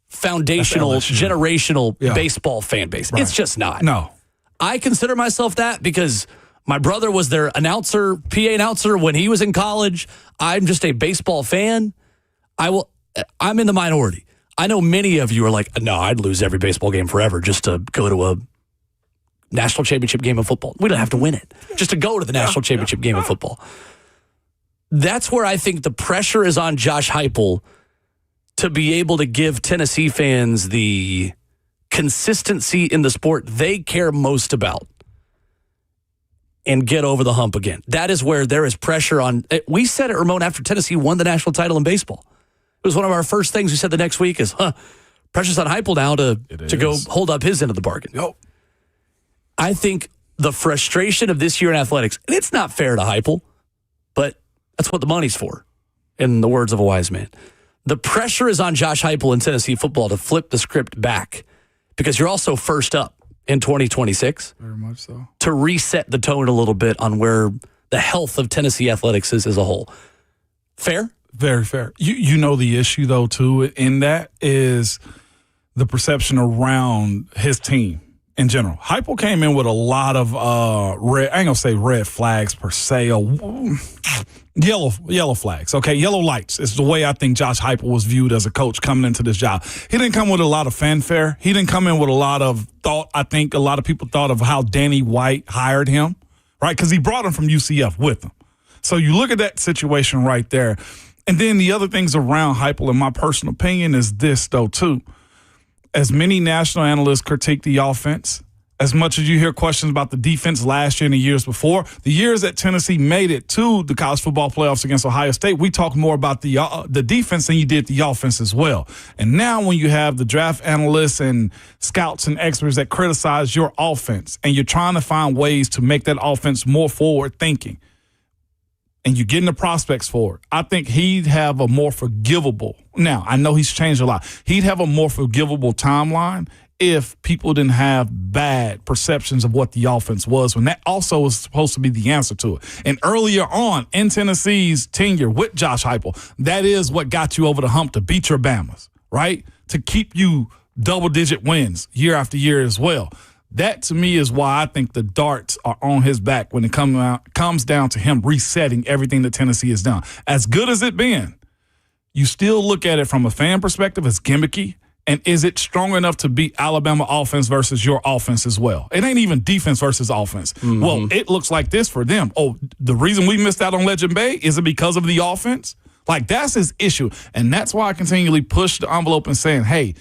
foundational, generational baseball fan base. Right. It's just not. No. I consider myself that because my brother was their PA announcer when he was in college. I'm just a baseball fan. I'm in the minority. I know many of you are like, no, I'd lose every baseball game forever just to go to a national championship game of football. We don't have to win it. Just to go to the national championship game of football. That's where I think the pressure is on Josh Heupel to be able to give Tennessee fans the consistency in the sport they care most about and get over the hump again. That is where there is pressure on. We said it, Ramon, after Tennessee won the national title in baseball. It was one of our first things we said the next week is, pressure's on Heupel now to go hold up his end of the bargain. Yo. I think the frustration of this year in athletics, and it's not fair to Heupel, but that's what the money's for, in the words of a wise man. The pressure is on Josh Heupel in Tennessee football to flip the script back because you're also first up in 2026. Very much so. To reset the tone a little bit on where the health of Tennessee athletics is as a whole. Fair? Very fair. You know the issue, though, too, in that is the perception around his team in general. Heupel came in with a lot of red, I ain't going to say red flags per se, yellow flags, okay? Yellow lights is the way I think Josh Heupel was viewed as a coach coming into this job. He didn't come with a lot of fanfare. He didn't come in with a lot of thought. I think a lot of people thought of how Danny White hired him, right? Because he brought him from UCF with him. So you look at that situation right there. And then the other things around Heupel, in my personal opinion, is this, though, too. As many national analysts critique the offense, as much as you hear questions about the defense last year and the years before, the years that Tennessee made it to the college football playoffs against Ohio State, we talked more about the defense than you did the offense as well. And now when you have the draft analysts and scouts and experts that criticize your offense and you're trying to find ways to make that offense more forward-thinking, and you're getting the prospects for it, I think he'd have a more forgivable – now, I know he's changed a lot. He'd have a more forgivable timeline if people didn't have bad perceptions of what the offense was, when that also was supposed to be the answer to it. And earlier on in Tennessee's tenure with Josh Heupel, that is what got you over the hump to beat your Bamas, right? To keep you double-digit wins year after year as well. That, to me, is why I think the darts are on his back when it comes down to him resetting everything that Tennessee has done. As good as it been, you still look at it from a fan perspective as gimmicky. And is it strong enough to beat Alabama offense versus your offense as well? It ain't even defense versus offense. Mm-hmm. Well, it looks like this for them. Oh, the reason we missed out on Legend Bay, is it because of the offense? Like, that's his issue. And that's why I continually push the envelope and saying, hey,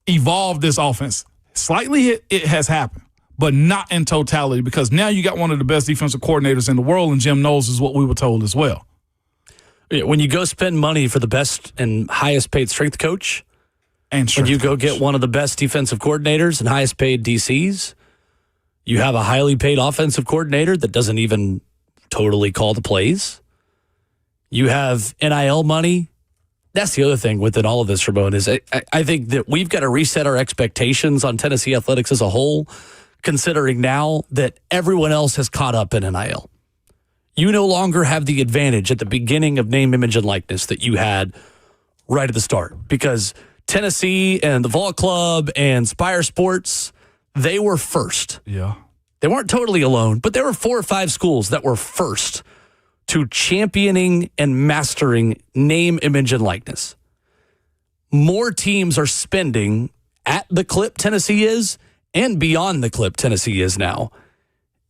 evolve this offense. Slightly it has happened, but not in totality, because now you got one of the best defensive coordinators in the world, and Jim Knowles is what we were told as well. When you go spend money for the best and highest paid strength coach, and when you go get one of the best defensive coordinators and highest paid DCs, you have a highly paid offensive coordinator that doesn't even totally call the plays. You have NIL money. That's the other thing within all of this, Ramon, is I think that we've got to reset our expectations on Tennessee athletics as a whole, considering now that everyone else has caught up in NIL. You no longer have the advantage at the beginning of name, image, and likeness that you had right at the start, because Tennessee and the Vault Club and Spire Sports, they were first. Yeah. They weren't totally alone, but there were 4 or 5 schools that were first to championing and mastering name, image, and likeness. More teams are spending at the clip Tennessee is and beyond the clip Tennessee is now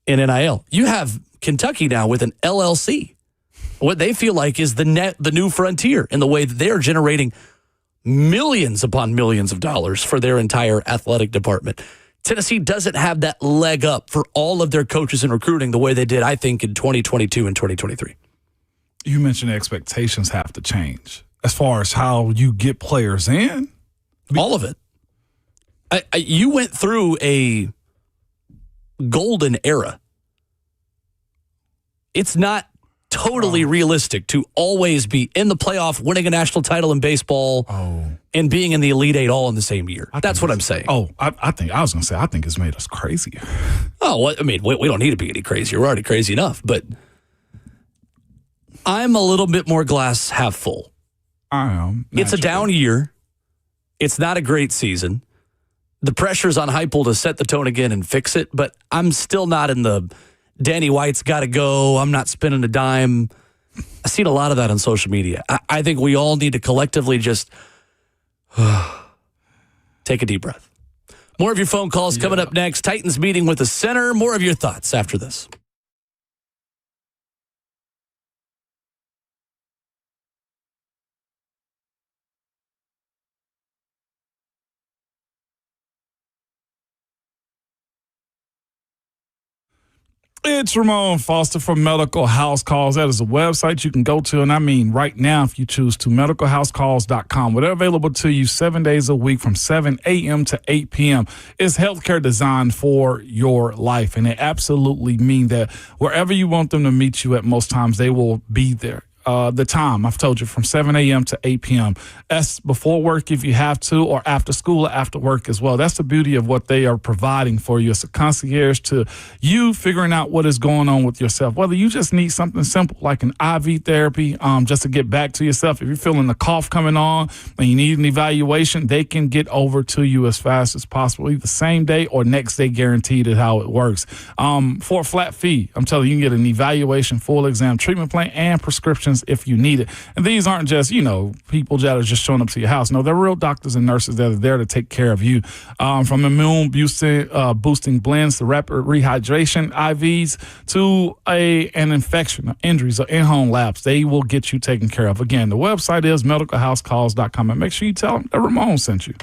in NIL. You have Kentucky now with an LLC. What they feel like is the new frontier in the way that they're generating millions upon millions of dollars for their entire athletic department. Tennessee doesn't have that leg up for all of their coaches in recruiting the way they did, I think, in 2022 and 2023. You mentioned expectations have to change as far as how you get players in. All of it. You went through a golden era. It's not totally realistic to always be in the playoff, winning a national title in baseball, and being in the Elite Eight all in the same year. That's what I'm saying. I think it's made us crazier. Oh, well, I mean, we don't need to be any crazier. We're already crazy enough. But I'm a little bit more glass half full. I am. It's a down year. It's not a great season. The pressure's on Heupel to set the tone again and fix it, but I'm still not in the Danny White's got to go, I'm not spending a dime. I've seen a lot of that on social media. I think we all need to collectively just take a deep breath. More of your phone calls coming up next. Titans meeting with the center. More of your thoughts after this. It's Ramon Foster from Medical House Calls. That is a website you can go to, and I mean right now if you choose to, medicalhousecalls.com. Where they're available to you 7 days a week from 7 a.m. to 8 p.m. It's healthcare designed for your life, and they absolutely mean that wherever you want them to meet you at most times, they will be there. The time, I've told you, from 7 a.m. to 8 p.m. That's before work if you have to, or after school or after work as well. That's the beauty of what they are providing for you. It's a concierge to you figuring out what is going on with yourself. Whether you just need something simple like an IV therapy just to get back to yourself. If you're feeling the cough coming on and you need an evaluation, they can get over to you as fast as possible, either same day or next day guaranteed is how it works. For a flat fee, I'm telling you, you can get an evaluation, full exam, treatment plan, and prescriptions if you need it. And these aren't just, people that are just showing up to your house. No, they're real doctors and nurses that are there to take care of you. From immune boosting blends to rapid rehydration IVs to an infection, injuries, or in-home labs, they will get you taken care of. Again, the website is medicalhousecalls.com, and make sure you tell them that Ramon sent you.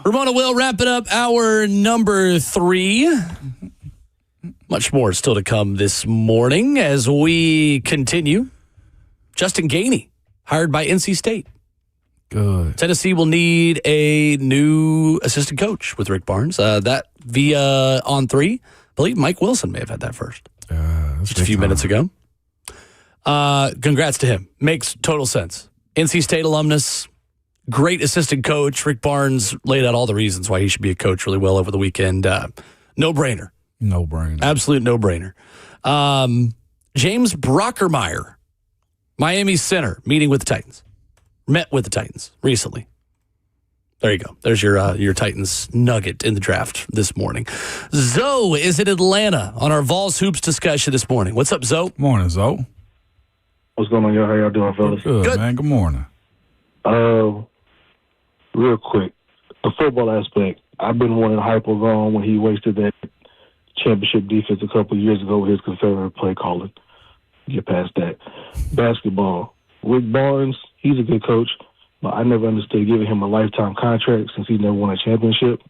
Ramon Will wrapping up our number 3. Much more still to come this morning as we continue. Justin Gainey, hired by NC State. Good. Tennessee will need a new assistant coach with Rick Barnes. That via On3. I believe Mike Wilson may have had that first. Just a few minutes ago. Congrats to him. Makes total sense. NC State alumnus, great assistant coach. Rick Barnes laid out all the reasons why he should be a coach really well over the weekend. No-brainer. No-brainer. Absolute no-brainer. James Brockermeyer, Miami center, meeting with the Titans. Met with the Titans recently. There you go. There's your Titans nugget in the draft this morning. Zoe is in Atlanta on our Vols Hoops discussion this morning. What's up, Zoe? Morning, Zoe. What's going on, y'all? How y'all doing, fellas? Good, man. Good morning. Real quick, the football aspect. I've been wanting Heupel gone when he wasted that championship defense a couple of years ago with his conservative play calling. Get past that. Basketball. Rick Barnes, he's a good coach, but I never understood giving him a lifetime contract since he never won a championship.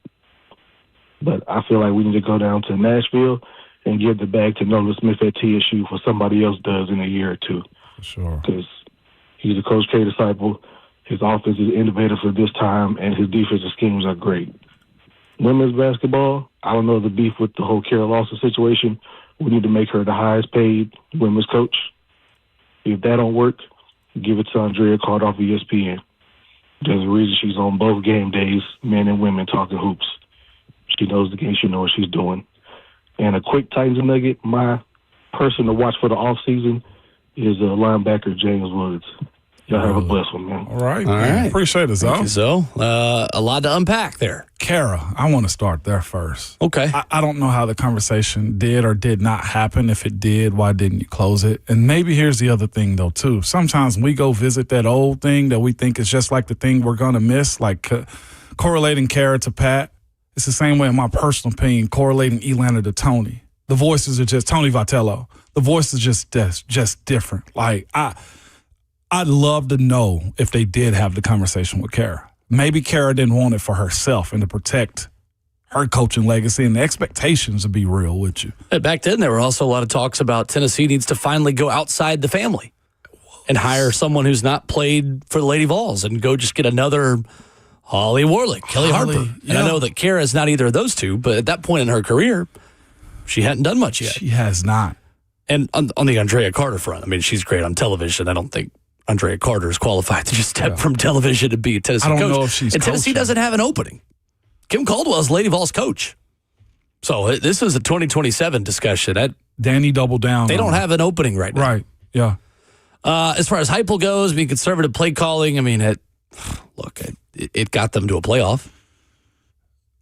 But I feel like we need to go down to Nashville and give the bag to Nolan Smith at TSU for somebody else does in a year or two. For sure. Because he's a Coach K disciple. His offense is innovative for this time, and his defensive schemes are great. Women's basketball, I don't know the beef with the whole Kara Lawson situation. We need to make her the highest paid women's coach. If that don't work, give it to Andrea Card off ESPN. There's a reason she's on both game days, men and women talking hoops. She knows the game. She knows what she's doing. And a quick Titans nugget, my person to watch for the offseason is linebacker James Woods. Y'all have a blessed one, man. All right. Appreciate it, Zoe. Thank you, Zoe. A lot to unpack there. Kara, I want to start there first. Okay. I don't know how the conversation did or did not happen. If it did, why didn't you close it? And maybe here's the other thing, though, too. Sometimes we go visit that old thing that we think is just like the thing we're going to miss, like correlating Kara to Pat. It's the same way, in my personal opinion, correlating Elana to Tony. The voices are just Tony Vitello. The voice is just different. Like, I'd love to know if they did have the conversation with Kara. Maybe Kara didn't want it for herself and to protect her coaching legacy and the expectations to be real with you. Back then, there were also a lot of talks about Tennessee needs to finally go outside the family and hire someone who's not played for the Lady Vols and go just get another Holly Warlick, Kelly Harper. Yeah. And I know that Kara is not either of those two, but at that point in her career, she hadn't done much yet. She has not. And on the Andrea Carter front, I mean, she's great on television. I don't think Andrea Carter is qualified to just step from television to be a Tennessee coach. I don't know if she's and Tennessee doesn't have an opening. Kim Caldwell's Lady Vols coach. So this is a 2027 discussion. Danny doubled down. They don't have an opening right now. Right, yeah. As far as Heupel goes, being conservative play calling, I mean, it got them to a playoff.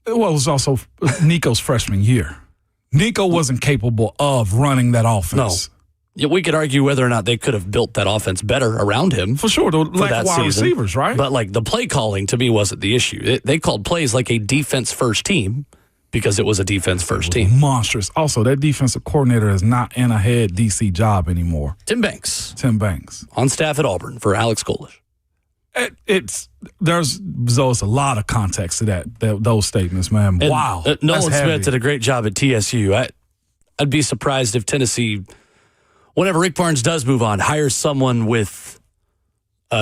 Well, it was also Nico's freshman year. Nico wasn't capable of running that offense. No. Yeah, we could argue whether or not they could have built that offense better around him. For sure, like wide receivers, right? But like the play calling to me wasn't the issue. They called plays like a defense first team because it was a defense first team. Monstrous. Also, that defensive coordinator is not in a head DC job anymore. Tim Banks. On staff at Auburn for Alex Golish. There's a lot of context to those statements, man. And, wow. Nolan Smith did a great job at TSU. I'd be surprised if Tennessee, whenever Rick Barnes does move on, hires someone with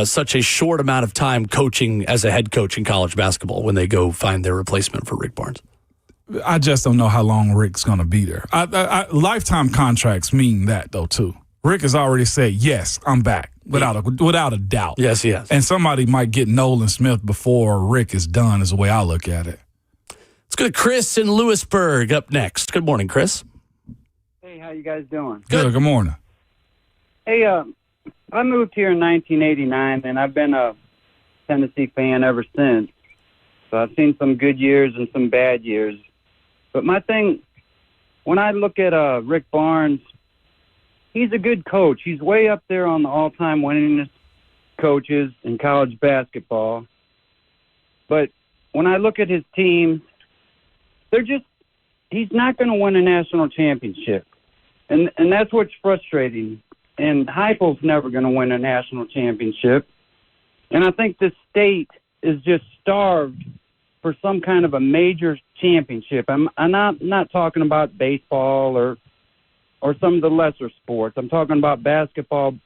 such a short amount of time coaching as a head coach in college basketball when they go find their replacement for Rick Barnes. I just don't know how long Rick's going to be there. Lifetime contracts mean that, though, too. Rick has already said, yes, I'm back, without a doubt. Yes, he has. And somebody might get Nolan Smith before Rick is done, is the way I look at it. Let's go to Chris in Lewisburg up next. Good morning, Chris. Hey, how you guys doing? Good morning. Hey, I moved here in 1989, and I've been a Tennessee fan ever since. So I've seen some good years and some bad years. But my thing, when I look at Rick Barnes, he's a good coach. He's way up there on the all-time winningest coaches in college basketball. But when I look at his teams, he's not going to win a national championship. And that's what's frustrating. And Heupel's never going to win a national championship. And I think the state is just starved for some kind of a major championship. I'm not talking about baseball or some of the lesser sports. I'm talking about basketball,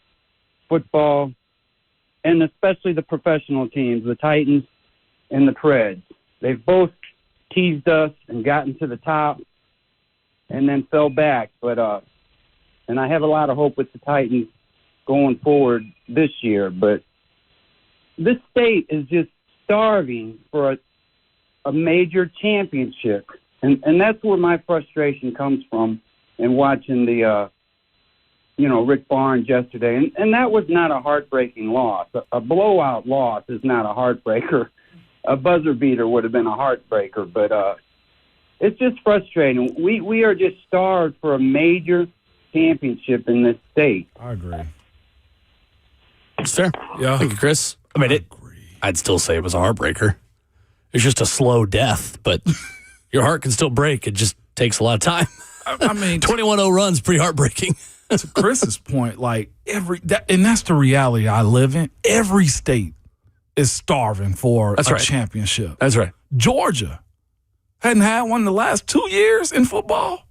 football, and especially the professional teams, the Titans and the Preds. They've both teased us and gotten to the top and then fell back. But and I have a lot of hope with the Titans going forward this year. But this state is just starving for a major championship. And that's where my frustration comes from in watching the, Rick Barnes yesterday. And that was not a heartbreaking loss. A blowout loss is not a heartbreaker. A buzzer beater would have been a heartbreaker. But it's just frustrating. We are just starved for a major championship in this state. I agree. It's fair. Yeah. Thank you, Chris. I mean, I'd still say it was a heartbreaker. It's just a slow death, but your heart can still break. It just takes a lot of time. I mean, 21-0 runs, pretty heartbreaking. To Chris's point, like and that's the reality I live in. Every state is starving for a championship. That's right. Georgia hadn't had one in the last 2 years in football.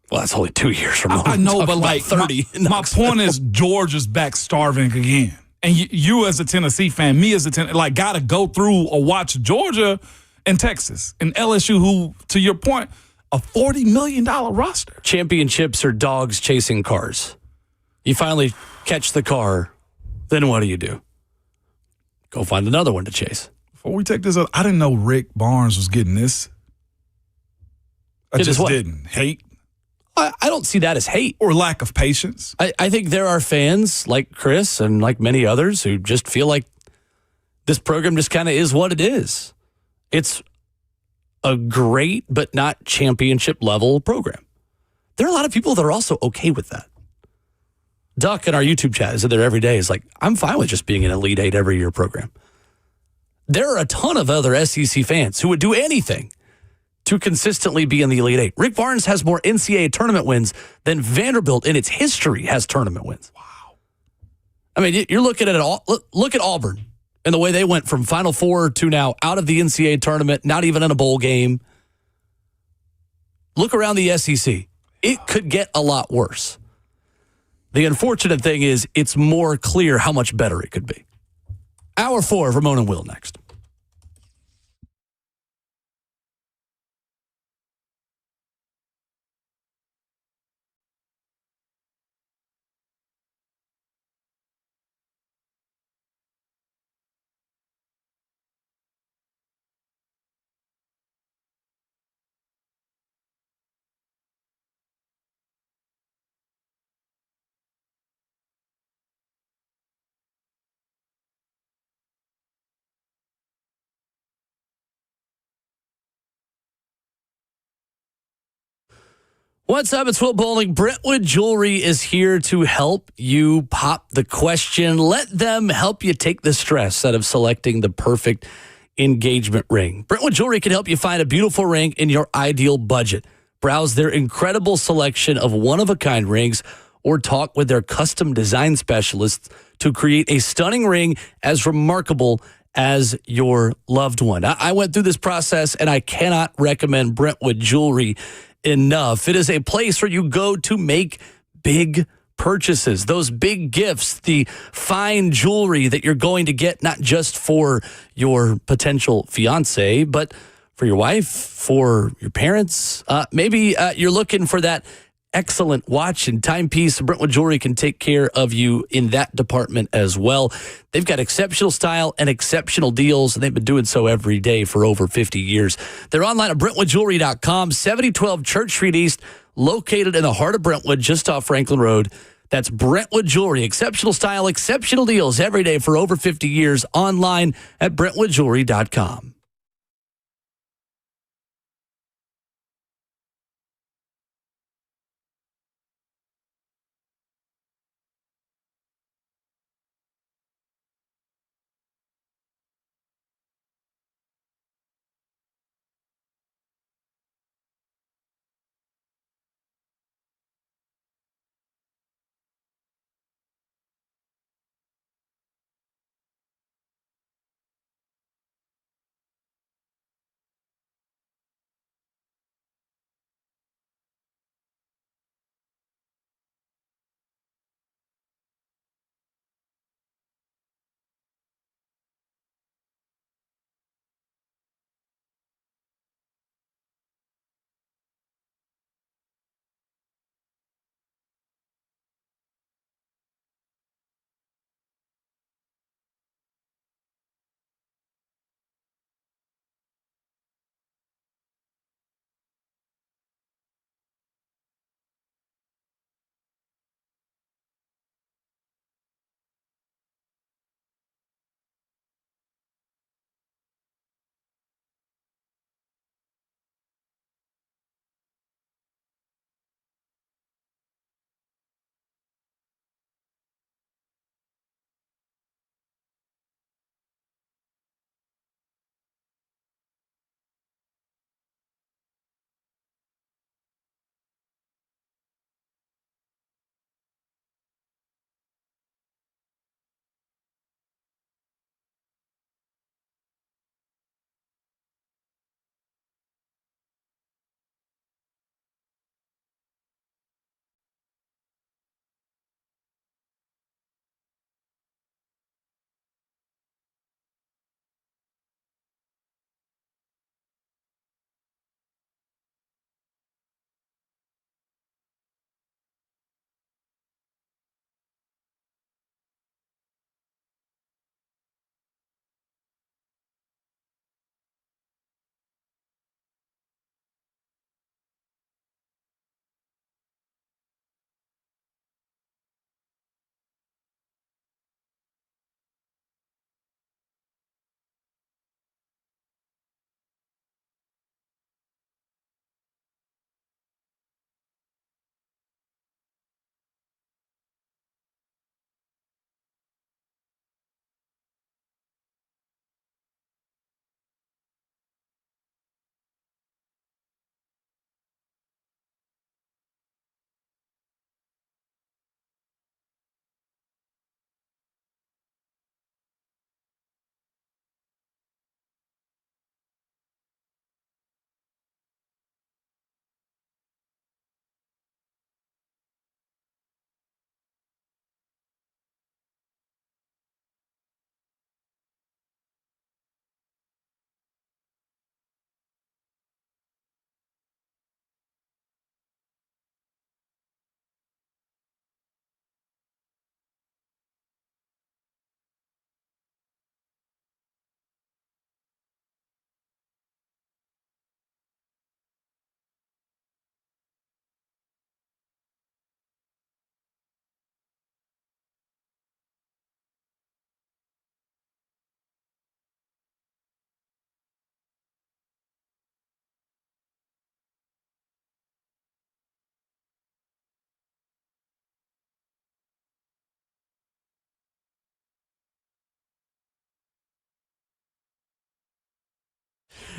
Well, that's only 2 years from now. I know, but like 30. My point is Georgia's back starving again. And you as a Tennessee fan, me as a Tennessee, got to go through or watch Georgia and Texas and LSU, who, to your point, a $40 million roster. Championships are dogs chasing cars. You finally catch the car, then what do? Go find another one to chase. Before we take this up, I didn't know Rick Barnes was getting this. I just didn't. Hate? I don't see that as hate. Or lack of patience. I think there are fans like Chris and like many others who just feel like this program just kind of is what it is. It's a great but not championship level program. There are a lot of people that are also okay with that. Duck in our YouTube chat is there every day. Is like, I'm fine with just being an Elite Eight every year program. There are a ton of other SEC fans who would do anything to consistently be in the Elite Eight. Rick Barnes has more NCAA tournament wins than Vanderbilt in its history has tournament wins. Wow. I mean, you're looking at it all. Look at Auburn and the way they went from Final Four to now out of the NCAA tournament, not even in a bowl game. Look around the SEC. It could get a lot worse. The unfortunate thing is it's more clear how much better it could be. Hour 4 of Ramon and Will next. What's up? It's Will Bowling. Brentwood Jewelry is here to help you pop the question. Let them help you take the stress out of selecting the perfect engagement ring. Brentwood Jewelry can help you find a beautiful ring in your ideal budget. Browse their incredible selection of one-of-a-kind rings or talk with their custom design specialists to create a stunning ring as remarkable as your loved one. I went through this process, and I cannot recommend Brentwood Jewelry enough. It is a place where you go to make big purchases, those big gifts, the fine jewelry that you're going to get not just for your potential fiance, but for your wife, for your parents. Maybe you're looking for that excellent watch and timepiece. Brentwood Jewelry can take care of you in that department as well. They've got exceptional style and exceptional deals, and they've been doing so every day for over 50 years. They're online at BrentwoodJewelry.com, 7012 Church Street East, located in the heart of Brentwood, just off Franklin Road. That's Brentwood Jewelry. Exceptional style, exceptional deals every day for over 50 years, online at BrentwoodJewelry.com.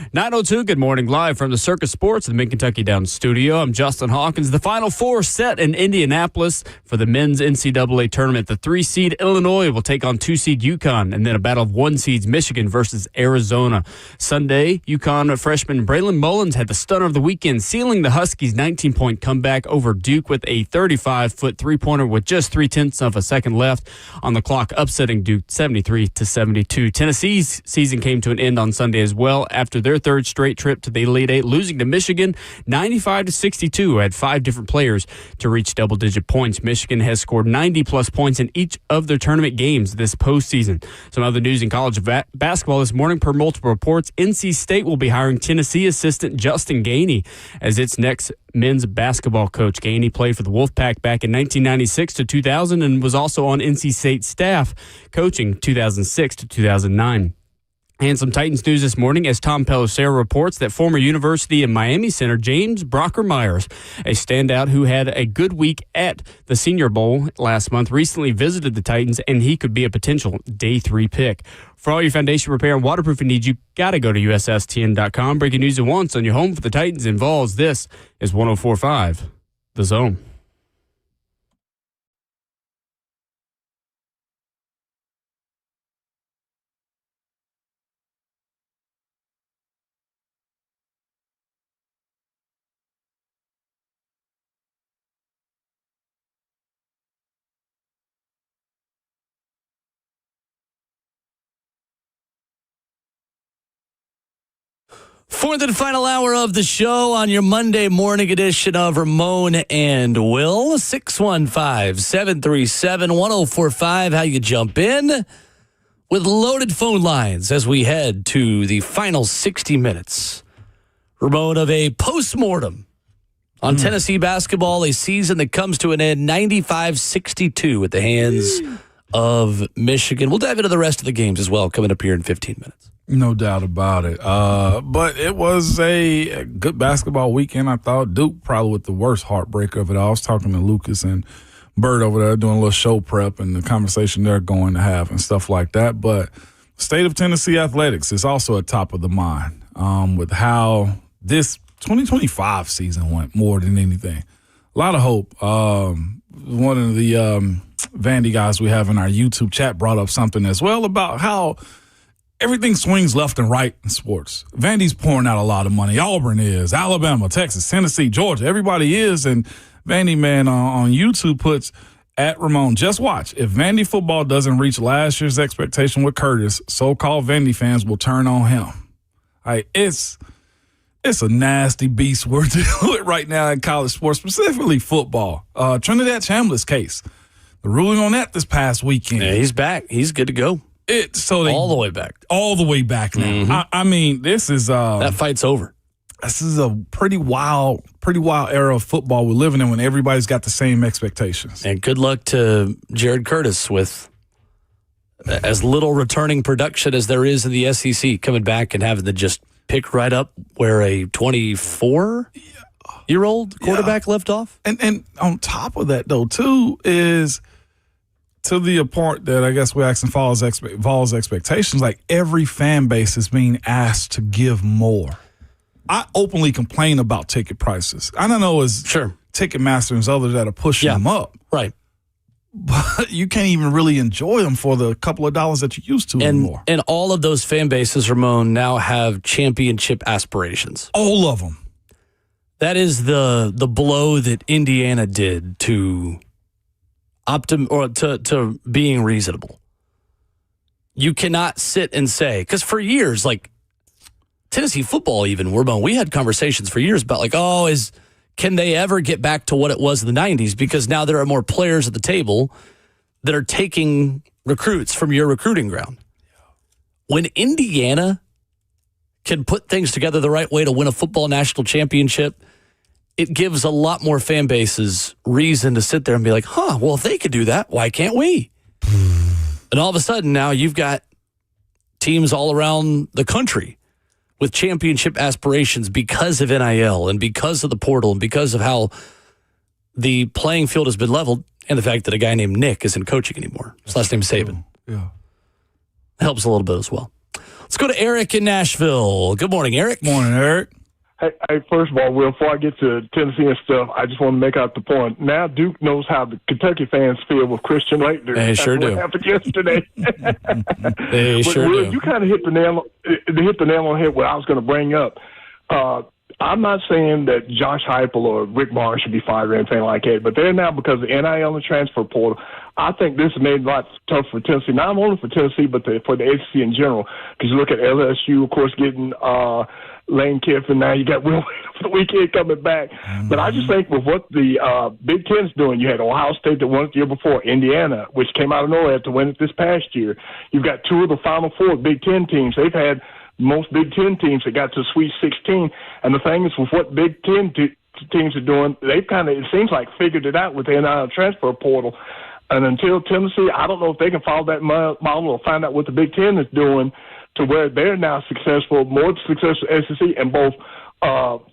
9:02, good morning, live from the Circus Sports, the Mid-Kentucky Downs studio. I'm Justin Hawkins. The Final Four set in Indianapolis for the men's NCAA tournament. The 3-seed Illinois will take on 2-seed UConn, and then a battle of 1-seeds Michigan versus Arizona. Sunday, UConn freshman Braylon Mullins had the stunner of the weekend, sealing the Huskies' 19-point comeback over Duke with a 35-foot three-pointer with just 0.3 of a second left on the clock, upsetting Duke 73-72. Tennessee's season came to an end on Sunday as well after their third straight trip to the Elite Eight, losing to Michigan 95-62. Had 5 different players to reach double-digit points. Michigan has scored 90-plus points in each of their tournament games this postseason. Some other news in college basketball this morning. Per multiple reports, NC State will be hiring Tennessee assistant Justin Gainey as its next men's basketball coach. Gainey played for the Wolfpack back in 1996 to 2000 and was also on NC State's staff coaching 2006 to 2009. And some Titans news this morning as Tom Pelissero reports that former University of Miami center James Brocker-Myers, a standout who had a good week at the Senior Bowl last month, recently visited the Titans, and he could be a potential day 3 pick. For all your foundation repair and waterproofing needs, you got to go to USSTN.com. Breaking news at once on your home for the Titans involves this is 104.5 The Zone. Fourth and final hour of the show on your Monday morning edition of Ramon and Will. 615-737-1045. How you jump in with loaded phone lines as we head to the final 60 minutes. Ramon, of a postmortem on Tennessee basketball, a season that comes to an end 95-62 at the hands of Michigan. We'll dive into the rest of the games as well coming up here in 15 minutes. No doubt about it. But it was a good basketball weekend, I thought. Duke probably with the worst heartbreak of it all. I was talking to Lucas and Bird over there doing a little show prep and the conversation they're going to have and stuff like that. But state of Tennessee athletics is also at top of the mind with how this 2025 season went more than anything. A lot of hope. One of the Vandy guys we have in our YouTube chat brought up something as well about how everything swings left and right in sports. Vandy's pouring out a lot of money. Auburn is. Alabama, Texas, Tennessee, Georgia. Everybody is. And Vandy Man on YouTube puts, at Ramon, just watch. If Vandy football doesn't reach last year's expectation with Curtis, so-called Vandy fans will turn on him. It's a nasty beast we're dealing with right now in college sports, specifically football. Trinidad Chambliss case. The ruling on that this past weekend. Yeah, he's back. He's good to go. All the way back. All the way back now. Mm-hmm. I mean, this is that fight's over. This is a pretty wild era of football we're living in when everybody's got the same expectations. And good luck to Jared Curtis with as little returning production as there is in the SEC, coming back and having to just pick right up where a 24-year-old quarterback left off. And on top of that, though, too, is to the part that I guess we're asking Vols expectations, like every fan base is being asked to give more. I openly complain about ticket prices. I don't know as Ticketmaster and others that are pushing them up. Right. But you can't even really enjoy them for the couple of dollars that you used to anymore. And all of those fan bases, Ramon, now have championship aspirations. All of them. That is the blow that Indiana did to to being reasonable. You cannot sit and say, because for years, like Tennessee football, even we had conversations for years about can they ever get back to what it was in the 90s? Because now there are more players at the table that are taking recruits from your recruiting ground. When Indiana can put things together the right way to win a football national championship, it gives a lot more fan bases reason to sit there and be like, well, if they could do that, why can't we? And all of a sudden now you've got teams all around the country with championship aspirations because of NIL and because of the portal and because of how the playing field has been leveled and the fact that a guy named Nick isn't coaching anymore. His last name's Saban. Yeah. Helps a little bit as well. Let's go to Eric in Nashville. Good morning, Eric. Morning, Eric. Hey, first of all, Will, before I get to Tennessee and stuff, I just want to make out the point. Now Duke knows how the Kentucky fans feel with Christian Laettner. They sure do. What happened yesterday. They sure Will, do. You kind of hit the nail on the head what I was going to bring up. I'm not saying that Josh Heupel or Rick Barnes should be fired or anything like that, but they're now because of NIL and the transfer portal. I think this has made life tough for Tennessee, not only for Tennessee, but for the SEC in general. Because you look at LSU, of course, getting Lane Kiffin. Now you got Will for the weekend coming back. But I just think with what the Big Ten's doing, you had Ohio State that won it the year before, Indiana, which came out of nowhere to win it this past year. You've got two of the Final Four Big Ten teams. They've had most Big Ten teams that got to Sweet 16. And the thing is, with what Big Ten teams are doing, they've kind of, it seems like, figured it out with the NIL transfer portal. And until Tennessee, I don't know if they can follow that model or find out what the Big Ten is doing to where they're now successful, more successful SEC in both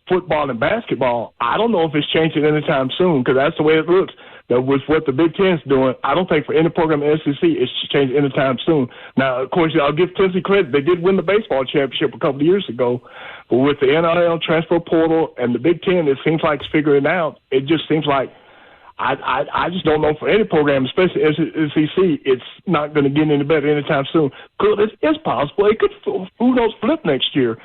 football and basketball. I don't know if it's changing anytime soon because that's the way it looks. That with what the Big Ten's doing, I don't think for any program in SEC it's changing anytime soon. Now, of course, I'll give Tennessee credit. They did win the baseball championship a couple of years ago. But with the NIL transfer portal and the Big Ten, it seems like it's figuring it out. It just seems like I just don't know for any program, especially SEC, it's not going to get any better anytime soon. It's possible. It could, who knows, flip next year.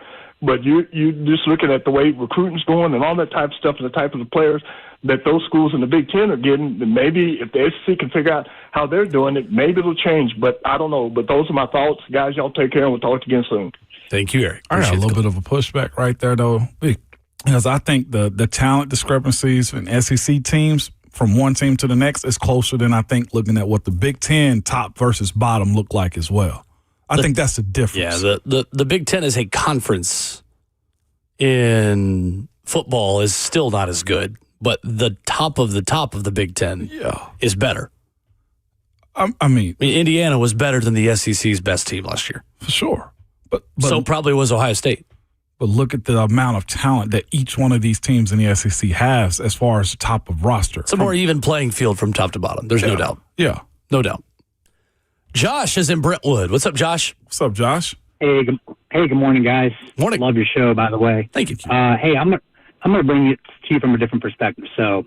But you just looking at the way recruiting's going and all that type of stuff and the type of the players that those schools in the Big Ten are getting, maybe if the SEC can figure out how they're doing it, maybe it'll change. But I don't know. But those are my thoughts. Guys, y'all take care and we'll talk to you again soon. Thank you, Eric. I got a little bit of a pushback right there, though, because I think the talent discrepancies in SEC teams from one team to the next is closer than I think looking at what the Big Ten top versus bottom look like as well. I think that's the difference. Yeah, the Big Ten as a conference in football is still not as good, but the top of the Big Ten is better. I mean, Indiana was better than the SEC's best team last year. For sure. But so probably was Ohio State. But look at the amount of talent that each one of these teams in the SEC has as far as the top of roster. It's a more even playing field from top to bottom. There's no doubt. Yeah. No doubt. Josh is in Brentwood. What's up, Josh? What's up, Josh? Hey, good morning, guys. Morning. Love your show, by the way. Thank you. Hey, I'm gonna bring it to you from a different perspective. So,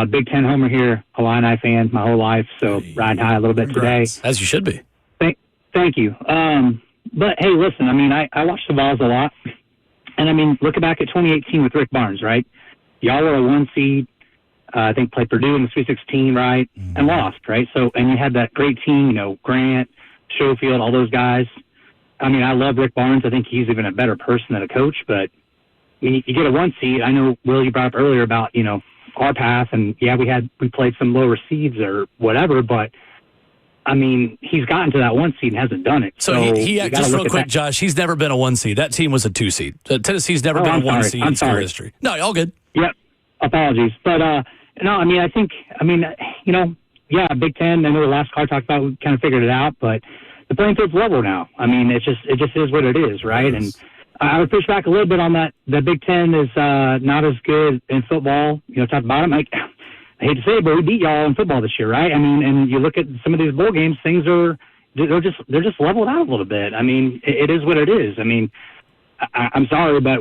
Big Ten homer here, Illini fan my whole life. So riding high a little bit today, as you should be. Thank you. But hey, listen. I mean, I watch the Vols a lot, and I mean, looking back at 2018 with Rick Barnes, right? Y'all were a 1 seed. I think played Purdue in the Sweet 16, right? And lost, right? So, and you had that great team, you know, Grant, Schofield, all those guys. I mean, I love Rick Barnes. I think he's even a better person than a coach. But I mean, you get a 1 seed. I know, Will, you brought up earlier about, you know, our path, and yeah, we played some lower seeds or whatever. But I mean, he's gotten to that 1 seed and hasn't done it. So he just real quick, Josh. He's never been a 1 seed. That team was a 2 seed. Tennessee's never been a 1 seed in school history. No, all good. Yep. Apologies, but no, I mean, you know, yeah, Big Ten. I know the last call talked about we kind of figured it out, but the playing field's level now. I mean, it just is what it is, right? And I would push back a little bit on that. The Big Ten is not as good in football, you know, top to bottom. I hate to say it, but we beat y'all in football this year, right? I mean, and you look at some of these bowl games, they're just leveled out a little bit. I mean, it is what it is. I mean, I'm sorry, but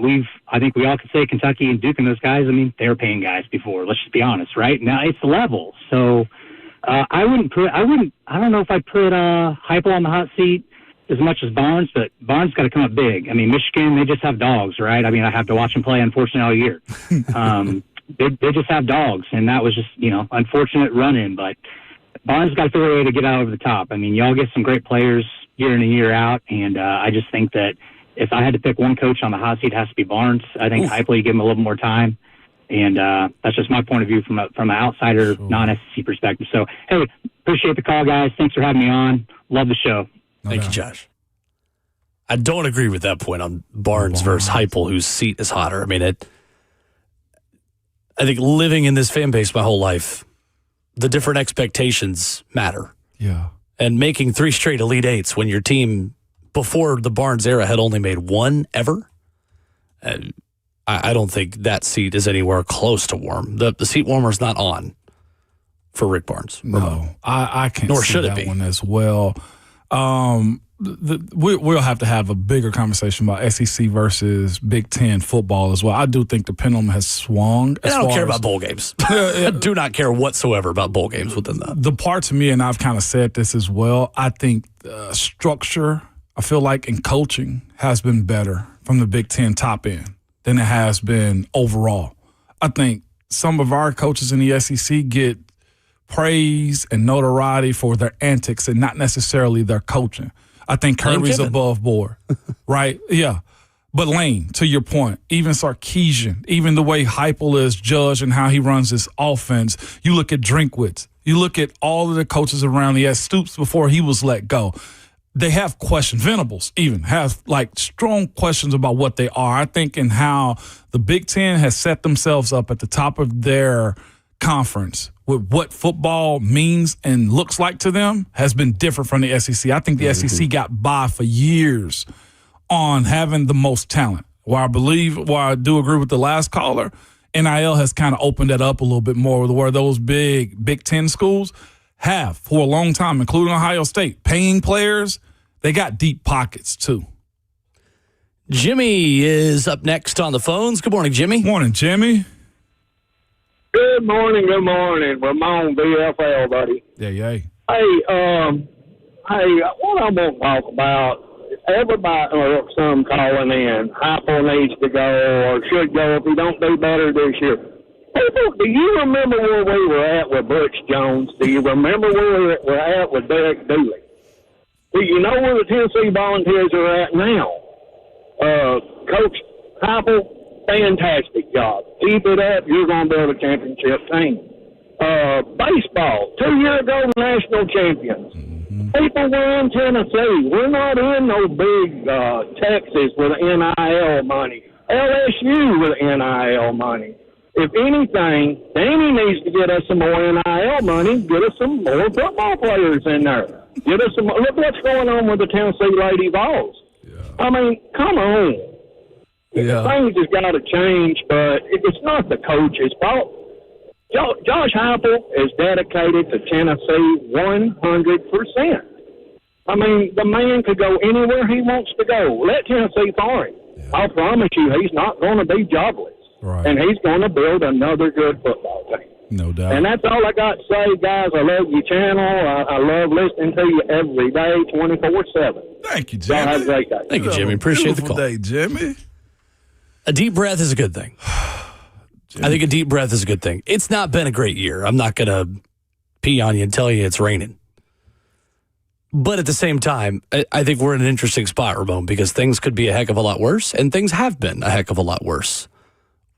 I think we all could say Kentucky and Duke and those guys, I mean, they were paying guys before. Let's just be honest, right? Now it's the level. So I don't know if I'd put Heupel on the hot seat as much as Barnes, but Barnes got to come up big. I mean, Michigan, they just have dogs, right? I mean, I have to watch them play, unfortunately, all year. They just have dogs, and that was just, you know, unfortunate run-in. But Barnes got to figure a way to get out over the top. I mean, y'all get some great players year in and year out, and I just think that if I had to pick one coach on the hot seat, it has to be Barnes. I think Heupel, you give him a little more time. And that's just my point of view from an outsider, non-SEC perspective. So, hey, appreciate the call, guys. Thanks for having me on. Love the show. Thank you, Josh. I don't agree with that point on Barnes versus Heupel, whose seat is hotter. I mean, I think living in this fan base my whole life, the different expectations matter. Yeah. And making 3 straight Elite Eights when your team before the Barnes era had only made 1 ever, I don't think that seat is anywhere close to warm. The seat warmer is not on for Rick Barnes. No, I can't Nor see should it that be. one as well. we'll have to have a bigger conversation about SEC versus Big Ten football as well. I do think the pendulum has swung. And I don't care about bowl games. I do not care whatsoever about bowl games within that. The part to me, and I've kind of said this as well, I think structure, I feel like in coaching, has been better from the Big Ten top end than it has been overall. I think some of our coaches in the SEC get praise and notoriety for their antics and not necessarily their coaching. I think Kirby's above board, right? Yeah. But Lane, to your point, even Sarkisian, even the way Heupel is judged and how he runs his offense, you look at Drinkwitz, you look at all of the coaches around the Stoops before he was let go. They have questions. Venables even have like strong questions about what they are. I think in how the Big Ten has set themselves up at the top of their conference with what football means and looks like to them has been different from the SEC. I think the SEC got by for years on having the most talent. While I do agree with the last caller, NIL has kind of opened that up a little bit more where those big Big Ten schools have for a long time, including Ohio State, paying players. They got deep pockets too. Jimmy is up next on the phones. Good morning, Jimmy. Morning, Jimmy. Good morning. Ramon VFL, buddy. Yeah. Hey, what I want to talk about, everybody or some calling in, Heupel needs to go or should go if he don't do better this year. People, do you remember where we were at with Butch Jones? Do you remember where we were at with Derek Dooley? Do you know where the Tennessee Volunteers are at now? Coach Heupel, fantastic job. Keep it up. You're going to build a championship team. Baseball, 2 years ago, national champions. People were in Tennessee. We're not in no big Texas with NIL money. LSU with NIL money. If anything, Danny needs to get us some more NIL money, get us some more football players in there. Get us some. Look what's going on with the Tennessee Lady Vols. Yeah. I mean, come on. Yeah. Things has got to change, but it's not the coach's fault. Josh Heupel is dedicated to Tennessee 100%. I mean, the man could go anywhere he wants to go. Let Tennessee fire him. Yeah. I'll promise you he's not going to be jobless. Right. And he's going to build another good football team. No doubt. And that's all I got to say, guys. I love your channel. I love listening to you every day, 24/7. Thank you, Jimmy. Y'all have a great day. Thank you, Jimmy. Appreciate the call. Day, Jimmy. A deep breath is a good thing. I think a deep breath is a good thing. It's not been a great year. I'm not going to pee on you and tell you it's raining. But at the same time, I think we're in an interesting spot, Ramon, because things could be a heck of a lot worse, and things have been a heck of a lot worse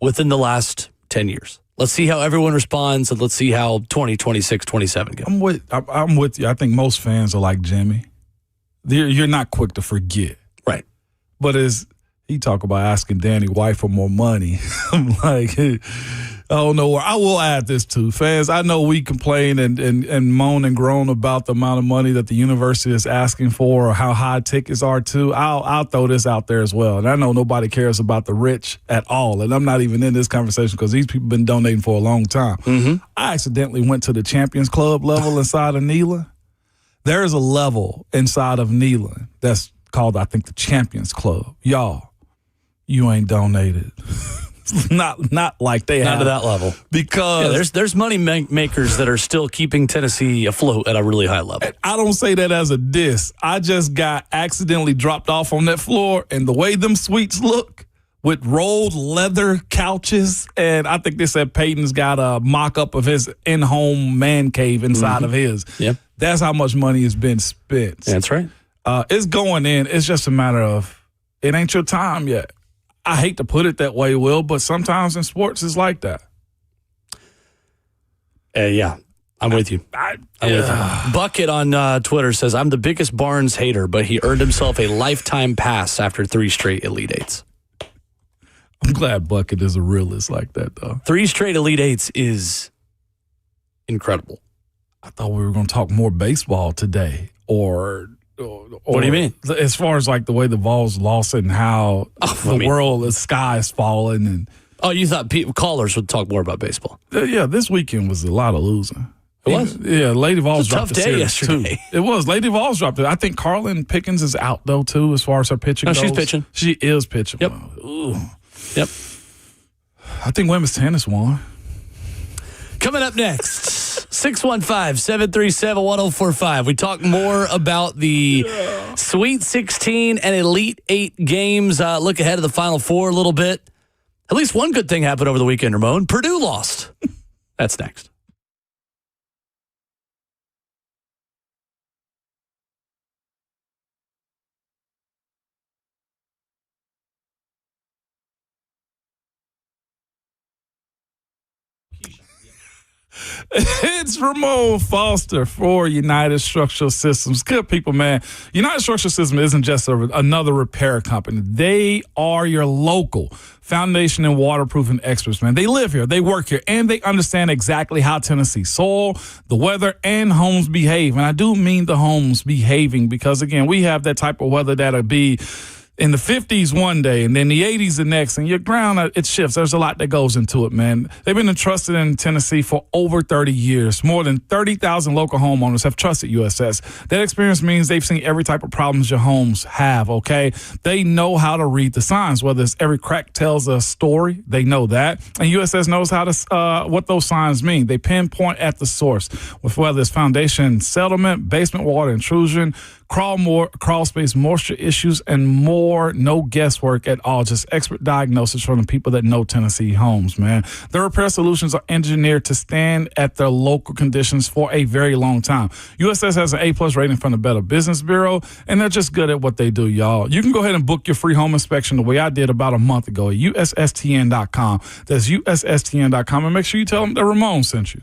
within the last 10 years. Let's see how everyone responds, and let's see how 2026, 27 go. I'm with you. I think most fans are like Jimmy. You're not quick to forget. Right. But as he talk about asking Danny White for more money, I'm like, I don't know where. I will add this too. Fans, I know we complain and moan and groan about the amount of money that the university is asking for or how high tickets are too. I'll throw this out there as well. And I know nobody cares about the rich at all. And I'm not even in this conversation because these people have been donating for a long time. Mm-hmm. I accidentally went to the Champions Club level inside of Neyland. There is a level inside of Neyland that's called, I think, the Champions Club. Y'all, you ain't donated. Not like they have. Not to that level. Because there's money makers that are still keeping Tennessee afloat at a really high level. I don't say that as a diss. I just got accidentally dropped off on that floor, and the way them suites look with rolled leather couches, and I think they said Peyton's got a mock-up of his in-home man cave inside of his. Yep. That's how much money has been spent. That's right. It's going in. It's just a matter of it ain't your time yet. I hate to put it that way, Will, but sometimes in sports it's like that. Yeah, I'm with you. I'm with you. Bucket on Twitter says, I'm the biggest Barnes hater, but he earned himself a lifetime pass after 3 straight Elite Eights. I'm glad Bucket is a realist like that, though. 3 straight Elite Eights is incredible. I thought we were going to talk more baseball today, or what do you mean? As far as like the way the Vols lost and how the sky is falling. And you thought callers would talk more about baseball? Yeah, this weekend was a lot of losing. It was. Yeah, Lady Vols It was a dropped tough the day series yesterday. too. It was. Lady Vols dropped it. I think Carlin Pickens is out though too, as far as her pitching No, goes. she's pitching. She is pitching. Yep. Ooh. Yep. I think women's tennis won. Coming up next, 615-737-1045. We talk more about the Sweet 16 and Elite 8 games. Look ahead of the Final Four a little bit. At least one good thing happened over the weekend, Ramon. Purdue lost. That's next. It's Ramon Foster for United Structural Systems. Good people, man. United Structural Systems isn't just another repair company. They are your local foundation and waterproofing experts, man. They live here, they work here, and they understand exactly how Tennessee soil, the weather, and homes behave. And I do mean the homes behaving because, again, we have that type of weather that'll be in the 50s one day and then the 80s the next, and your ground, it shifts. There's a lot that goes into it, man. They've been entrusted in Tennessee for over 30 years. More than 30,000 local homeowners have trusted USS. That experience means they've seen every type of problems your homes have, okay? They know how to read the signs, whether it's every crack tells a story. They know that. And USS knows how to what those signs mean. They pinpoint at the source, with whether it's foundation settlement, basement water intrusion, crawl space moisture issues, and more. No guesswork at all. Just expert diagnosis from the people that know Tennessee homes, man. Their repair solutions are engineered to stand at their local conditions for a very long time. USS has an A+ rating from the Better Business Bureau, and they're just good at what they do, y'all. You can go ahead and book your free home inspection the way I did about a month ago at USSTN.com. That's USSTN.com, and make sure you tell them that Ramon sent you.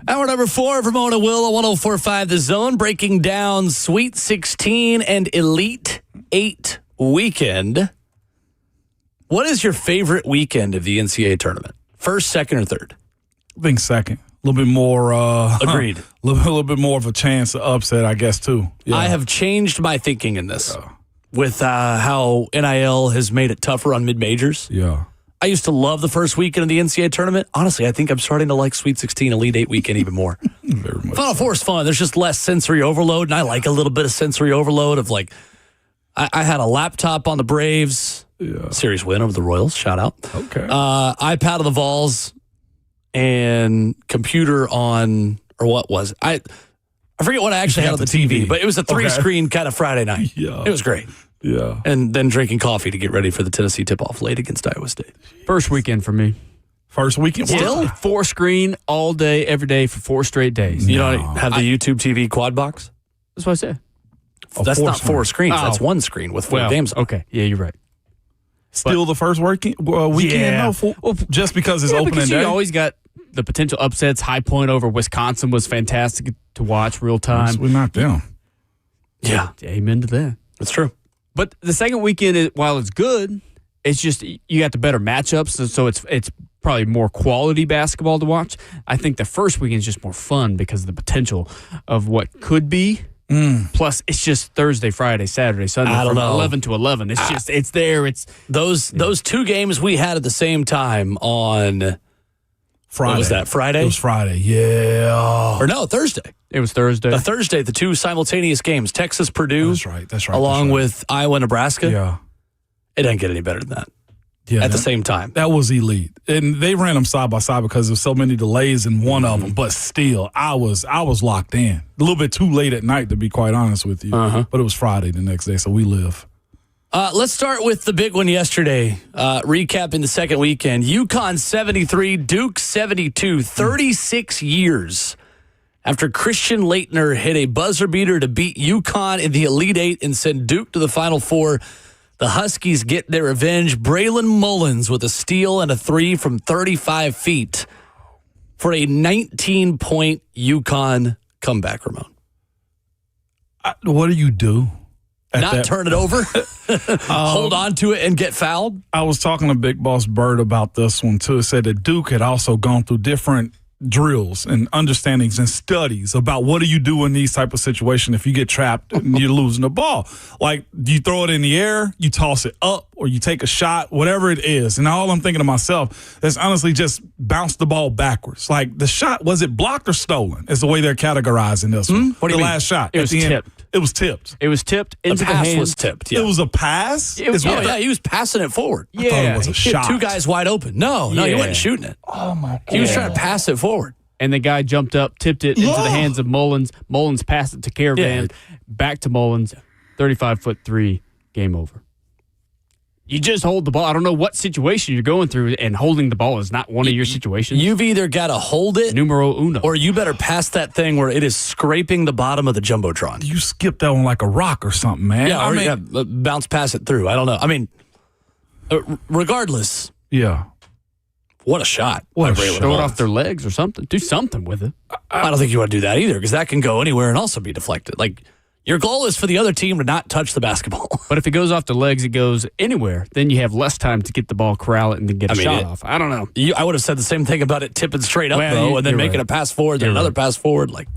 Hour number 4 of Ramon Will on 104.5 The Zone, breaking down Sweet 16 and Elite 8 weekend. What is your favorite weekend of the NCAA tournament? First, second, or third? I think second. A little bit more. Agreed. A little bit more of a chance of upset, I guess, too. Yeah. I have changed my thinking in this with how NIL has made it tougher on mid-majors. Yeah. I used to love the first weekend of the NCAA tournament. Honestly, I think I'm starting to like Sweet 16 Elite 8 weekend even more. Very much. Final Four is fun. There's just less sensory overload, and I like a little bit of sensory overload of like, I had a laptop on the Braves. Yeah. Series win over the Royals. Shout out. Okay. iPad on the Vols and computer on, or what was it? I forget what I actually had on the TV, but it was a 3-screen kind of Friday night. Yeah. It was great. Yeah. And then drinking coffee to get ready for the Tennessee tip-off late against Iowa State. First weekend for me. First weekend? Still? 4-screen all day, every day for 4 straight days. You don't have the YouTube TV quad box? That's what I said. That's not 4 screens. Oh. That's 1 screen with 4 games. Okay. Yeah, you're right. Still the first weekend? Yeah. No, just because it's opening because day? you always got the potential upsets. High Point over Wisconsin was fantastic to watch real time. We knocked them. Yeah. Amen to that. That's true. But the second weekend, while it's good, it's just you got the better matchups, so it's probably more quality basketball to watch. I think the first weekend is just more fun because of the potential of what could be. Plus, it's just Thursday, Friday, Saturday, Sunday. I don't from know. 11 to 11. It's just it's there. It's those 2 games we had at the same time on Friday. What was that, Friday? It was Friday, yeah. Or no, Thursday. It was Thursday. The 2 simultaneous games, Texas, Purdue. That's right. Along with Iowa, Nebraska. Yeah. It doesn't get any better than that. Yeah, at the same time. That was elite. And they ran them side by side because there was so many delays in one of them. But still, I was locked in. A little bit too late at night, to be quite honest with you. But it was Friday the next day, so we live. Let's start with the big one yesterday. Recapping the second weekend. UConn 73, Duke 72, 36 years after Christian Laettner hit a buzzer beater to beat UConn in the Elite Eight and send Duke to the Final Four. The Huskies get their revenge. Braylon Mullins with a steal and a 3 from 35 feet for a 19-point UConn comeback, Ramon. What do you do? Not turn it over? Hold on to it and get fouled? I was talking to Big Boss Bird about this one, too. It said that Duke had also gone through different drills and understandings and studies about what do you do in these type of situations if you get trapped and you're losing the ball. Like, do you throw it in the air, you toss it up, or you take a shot, whatever it is. And all I'm thinking to myself is honestly just bounce the ball backwards. Like, the shot, was it blocked or stolen is the way they're categorizing this one. What do you mean? Last shot. It was tipped. It was tipped. It was tipped into the pass hands. was tipped, yeah. It was a pass? It was- Yeah, he was passing it forward. I thought it was a He hit shot. 2 guys wide open. No, he Yeah. wasn't shooting it. Oh, my God. He was trying to pass it forward. And the guy jumped up, tipped it into the hands of Mullins. Mullins passed it to Caravan, back to Mullins. 35-foot 3, game over. You just hold the ball. I don't know what situation you're going through, and holding the ball is not one of your situations. You've either got to hold it, Numero uno. or you better pass that thing where it is scraping the bottom of the Jumbotron. You skipped that one like a rock or something, man. Yeah, I or mean, bounce pass it through. I don't know. I mean, regardless, yeah. what a shot. What a by Braylon shot. Throw it Mullins. off their legs or something. Do something with it. I don't think you want to do that either, because that can go anywhere and also be deflected. Like, your goal is for the other team to not touch the basketball. But if it goes off the legs, it goes anywhere. Then you have less time to get the ball, corral it, and then get a shot off. I don't know. I would have said the same thing about it tipping straight up, Well, though, and then you're making right. a pass forward, then You're another right. pass forward. Like,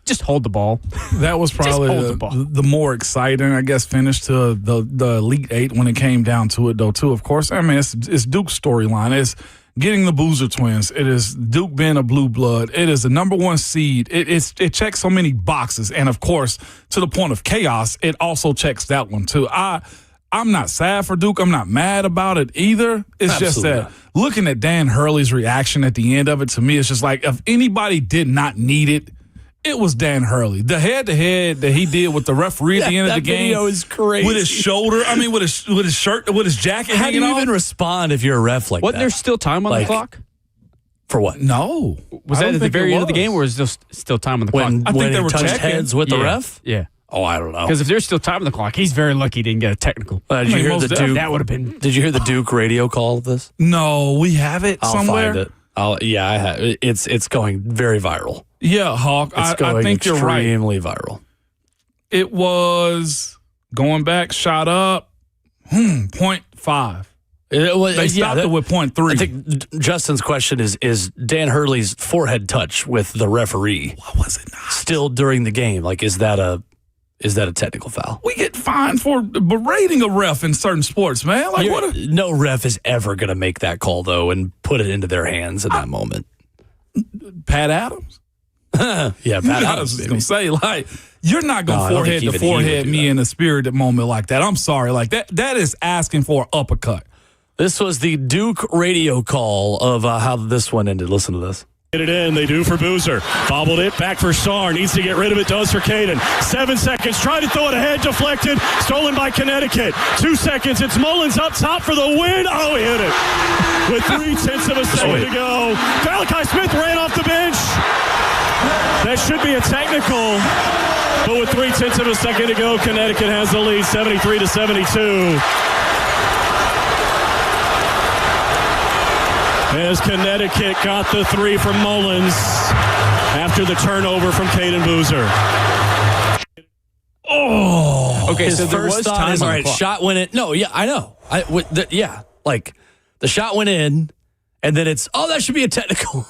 Just hold the ball. That was probably hold the ball. the more exciting, I guess, finish to the Elite Eight when it came down to it, though, too. Of course, I mean, it's Duke's storyline. It's getting the Boozer twins. It is Duke being a blue blood. It is the number 1 seed. It checks so many boxes. And, of course, to the point of chaos, it also checks that one, too. I'm not sad for Duke. I'm not mad about it either. It's just that looking at Dan Hurley's reaction at the end of it, to me, it's just like if anybody did not need it, it was Dan Hurley. The head-to-head that he did with the referee at the end of the game. Video is crazy. With his shoulder, I mean, with his shirt, with his jacket how do hanging you off. even respond if you're a ref like Wasn't that? there still time on the clock? For what? No. Was that at the very end of the game, or was there still time on the clock? When I think they it were touched checking. heads with the ref? Yeah. Oh, I don't know. Because if there's still time on the clock, he's very lucky he didn't get a technical. Did you hear the Duke? That would have been. Did you hear the Duke radio call of this? No, we have it I'll somewhere. find it. Oh yeah, I have. It's going very viral. Yeah, Hawk. It's going I think you're right. extremely viral. It was going back, shot up, 0.5. They stopped it with 0.3. I think Justin's question is Dan Hurley's forehead touch with the referee. What was it not? Still during the game? Like, is that a technical foul? We get fined for berating a ref in certain sports, man. Like, No ref is ever going to make that call, though, and put it into their hands in that moment. Pat Adams? Yeah, Pat Adams. I was just going to say, like, you're not going to forehead to forehead me in a spirited moment like that. I'm sorry. Like, that is asking for an uppercut. This was the Duke radio call of how this one ended. Listen to this. Get it in. They do for Boozer. Bobbled it. Back for Starr. Needs to get rid of it. Does for Caden. 7 seconds. Try to throw it ahead. Deflected. Stolen by Connecticut. 2 seconds. It's Mullins up top for the win. Oh, he hit it. With 3/10 of a second to go. Malachi Smith ran off the bench. That should be a technical. But with 3/10 of a second to go, Connecticut has the lead 73-72. As Connecticut got the three from Mullins after the turnover from Caden Boozer. Oh, okay. His So there first was thought time is, on all the right, clock. shot went in. No, yeah, I know. Like the shot went in, and then it's that should be a technical.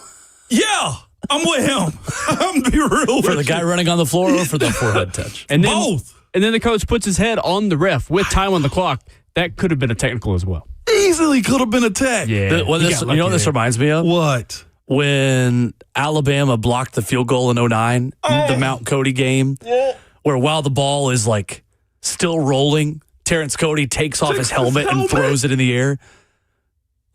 Yeah, I'm with him. I'm be real For with the guy you. running on the floor or for the forehead touch? And then, Both. And then the coach puts his head on the ref with time on the clock. That could have been a technical as well. Easily could have been a tech. Yeah. You know what this reminds me of? What? When Alabama blocked the field goal in 2009, the Mount Cody game, where while the ball is like still rolling, Terrence Cody takes off his helmet and throws it in the air.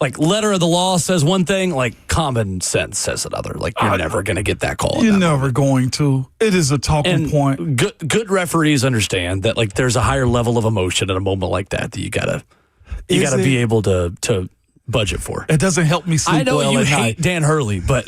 Like, letter of the law says one thing, like common sense says another. Like, you're never going to get that call. You're never going to. It is a talking point. Good referees understand that, like, there's a higher level of emotion at a moment like that you gotta be able to budget for. It doesn't help me sleep I know well you at hate night. Dan Hurley, but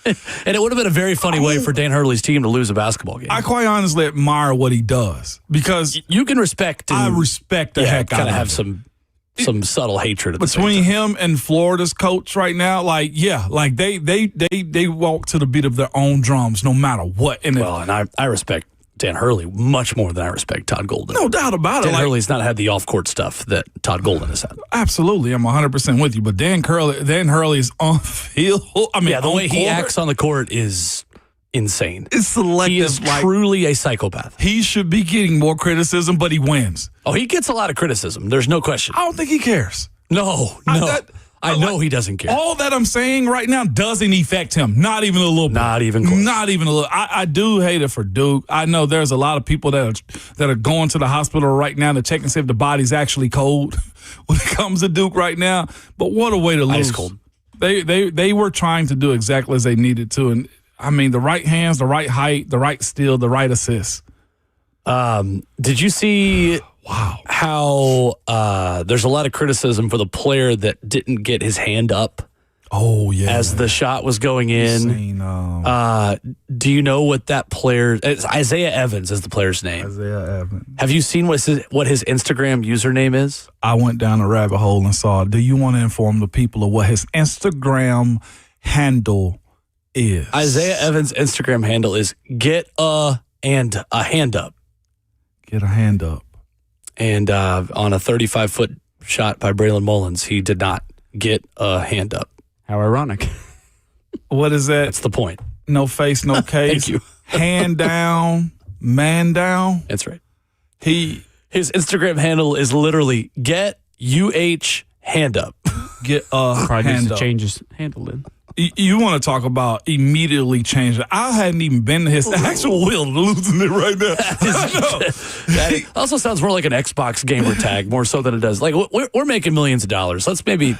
and it would have been a very funny way for Dan Hurley's team to lose a basketball game. I quite honestly admire what he does because you can respect. I respect the heck out of him. him. Have some subtle hatred at the between same time. him and Florida's coach right now. Like, yeah, like they walk to the beat of their own drums no matter what. And I respect Dan Hurley much more than I respect Todd Golden. No doubt about it. Dan Hurley's not had the off-court stuff that Todd Golden has had. Absolutely, I'm 100% with you. But Dan Hurley is on field. I mean, the way he acts on the court is insane. It's selective. He is truly a psychopath. He should be getting more criticism, but he wins. Oh, he gets a lot of criticism. There's no question. I don't think he cares. No. I know he doesn't care. All that I'm saying right now doesn't affect him. Not even a little bit. Not even close. Not even a little. I do hate it for Duke. I know there's a lot of people that are going to the hospital right now to check and see if the body's actually cold when it comes to Duke right now. But what a way to lose. Ice cold. They were trying to do exactly as they needed to. And, I mean, the right hands, the right height, the right steal, the right assist. Did you see how there's a lot of criticism for the player that didn't get his hand up? Oh, yeah. As the shot was going in. Do you know what that player... Isaiah Evans is the player's name. Isaiah Evans. Have you seen what his Instagram username is? I went down a rabbit hole and saw, do you want to inform the people of what his Instagram handle is? Isaiah Evans' Instagram handle is get a hand up. Get a hand up. And on a 35-foot shot by Braylon Mullins, he did not get a hand up. How ironic. What is that? That's the point. No face, no case. Thank you. Hand down, man down. That's right. His Instagram handle is literally get hand up. Get a Probably hand needs to up. change his handle in. You want to talk about immediately change it. I hadn't even been to his actual Will losing it right now. That also sounds more like an Xbox gamer tag, more so than it does. Like, we're making millions of dollars. Let's maybe,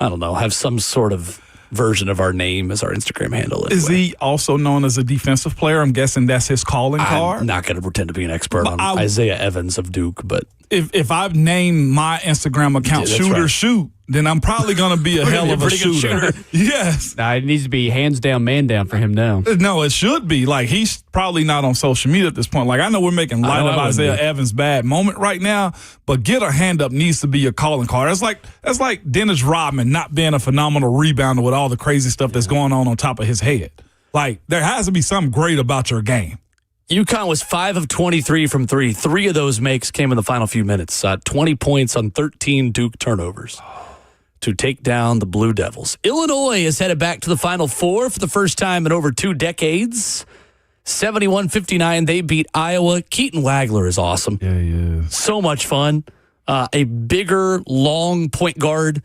I don't know, have some sort of version of our name as our Instagram handle. Anyway. Is he also known as a defensive player? I'm guessing that's his calling card. I'm not going to pretend to be an expert on Isaiah Evans of Duke, but if I've named my Instagram account Shoot, then I'm probably going to be a hell of a shooter. Yes. Nah, it needs to be hands down, man down for him now. No, it should be. Like, he's probably not on social media at this point. Like, I know we're making light of Isaiah Evans' bad moment right now, but get a hand up needs to be your calling card. That's like Dennis Rodman not being a phenomenal rebounder with all the crazy stuff that's going on top of his head. Like, there has to be something great about your game. UConn was 5 of 23 from 3. 3 of those makes came in the final few minutes. 20 points on 13 Duke turnovers to take down the Blue Devils. Illinois is headed back to the Final Four for the first time in over 2 decades. 71-59, they beat Iowa. Keaton Wagler is awesome. Yeah, he is. So much fun. A bigger, long point guard.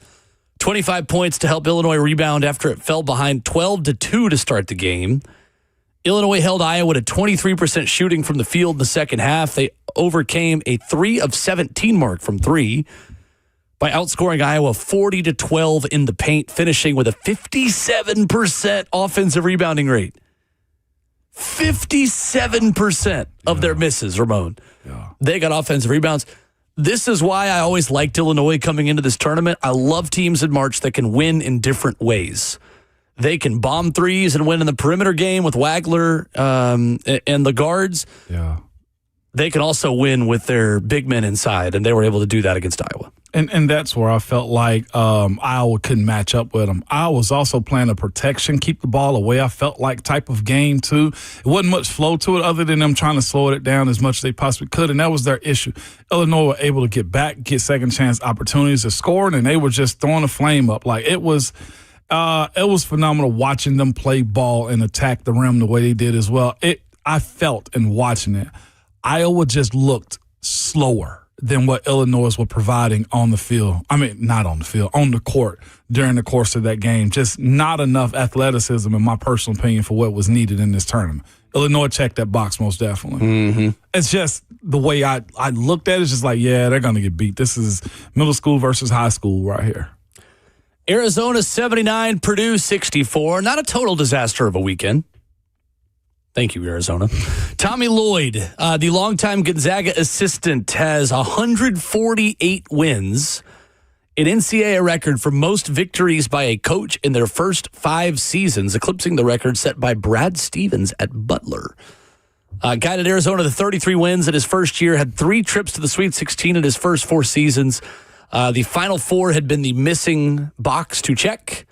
25 points to help Illinois rebound after it fell behind 12-2 to start the game. Illinois held Iowa to 23% shooting from the field in the second half. They overcame a 3 of 17 mark from 3 by outscoring Iowa 40-12 in the paint, finishing with a 57% offensive rebounding rate. 57% of their misses, Ramon. Yeah. They got offensive rebounds. This is why I always liked Illinois coming into this tournament. I love teams in March that can win in different ways. They can bomb threes and win in the perimeter game with Wagler and the guards. Yeah. They can also win with their big men inside, and they were able to do that against Iowa. And that's where I felt like Iowa couldn't match up with them. Iowa was also playing a protection, keep the ball away, I felt like, type of game, too. It wasn't much flow to it other than them trying to slow it down as much as they possibly could, and that was their issue. Illinois were able to get back, get second-chance opportunities to score, and they were just throwing a flame up. Like, it was phenomenal watching them play ball and attack the rim the way they did as well. I felt in watching it, Iowa just looked slower than what Illinois were providing on the field. I mean, not on the field, on the court during the course of that game. Just not enough athleticism, in my personal opinion, for what was needed in this tournament. Illinois checked that box most definitely. Mm-hmm. It's just the way I looked at it, it's just like, yeah, they're going to get beat. This is middle school versus high school right here. Arizona 79, Purdue 64. Not a total disaster of a weekend. Thank you, Arizona. Tommy Lloyd, the longtime Gonzaga assistant, has 148 wins, an NCAA record for most victories by a coach in their first 5 seasons, eclipsing the record set by Brad Stevens at Butler. Guided Arizona to 33 wins in his first year, had 3 trips to the Sweet 16 in his first 4 seasons. The Final Four had been the missing box to check.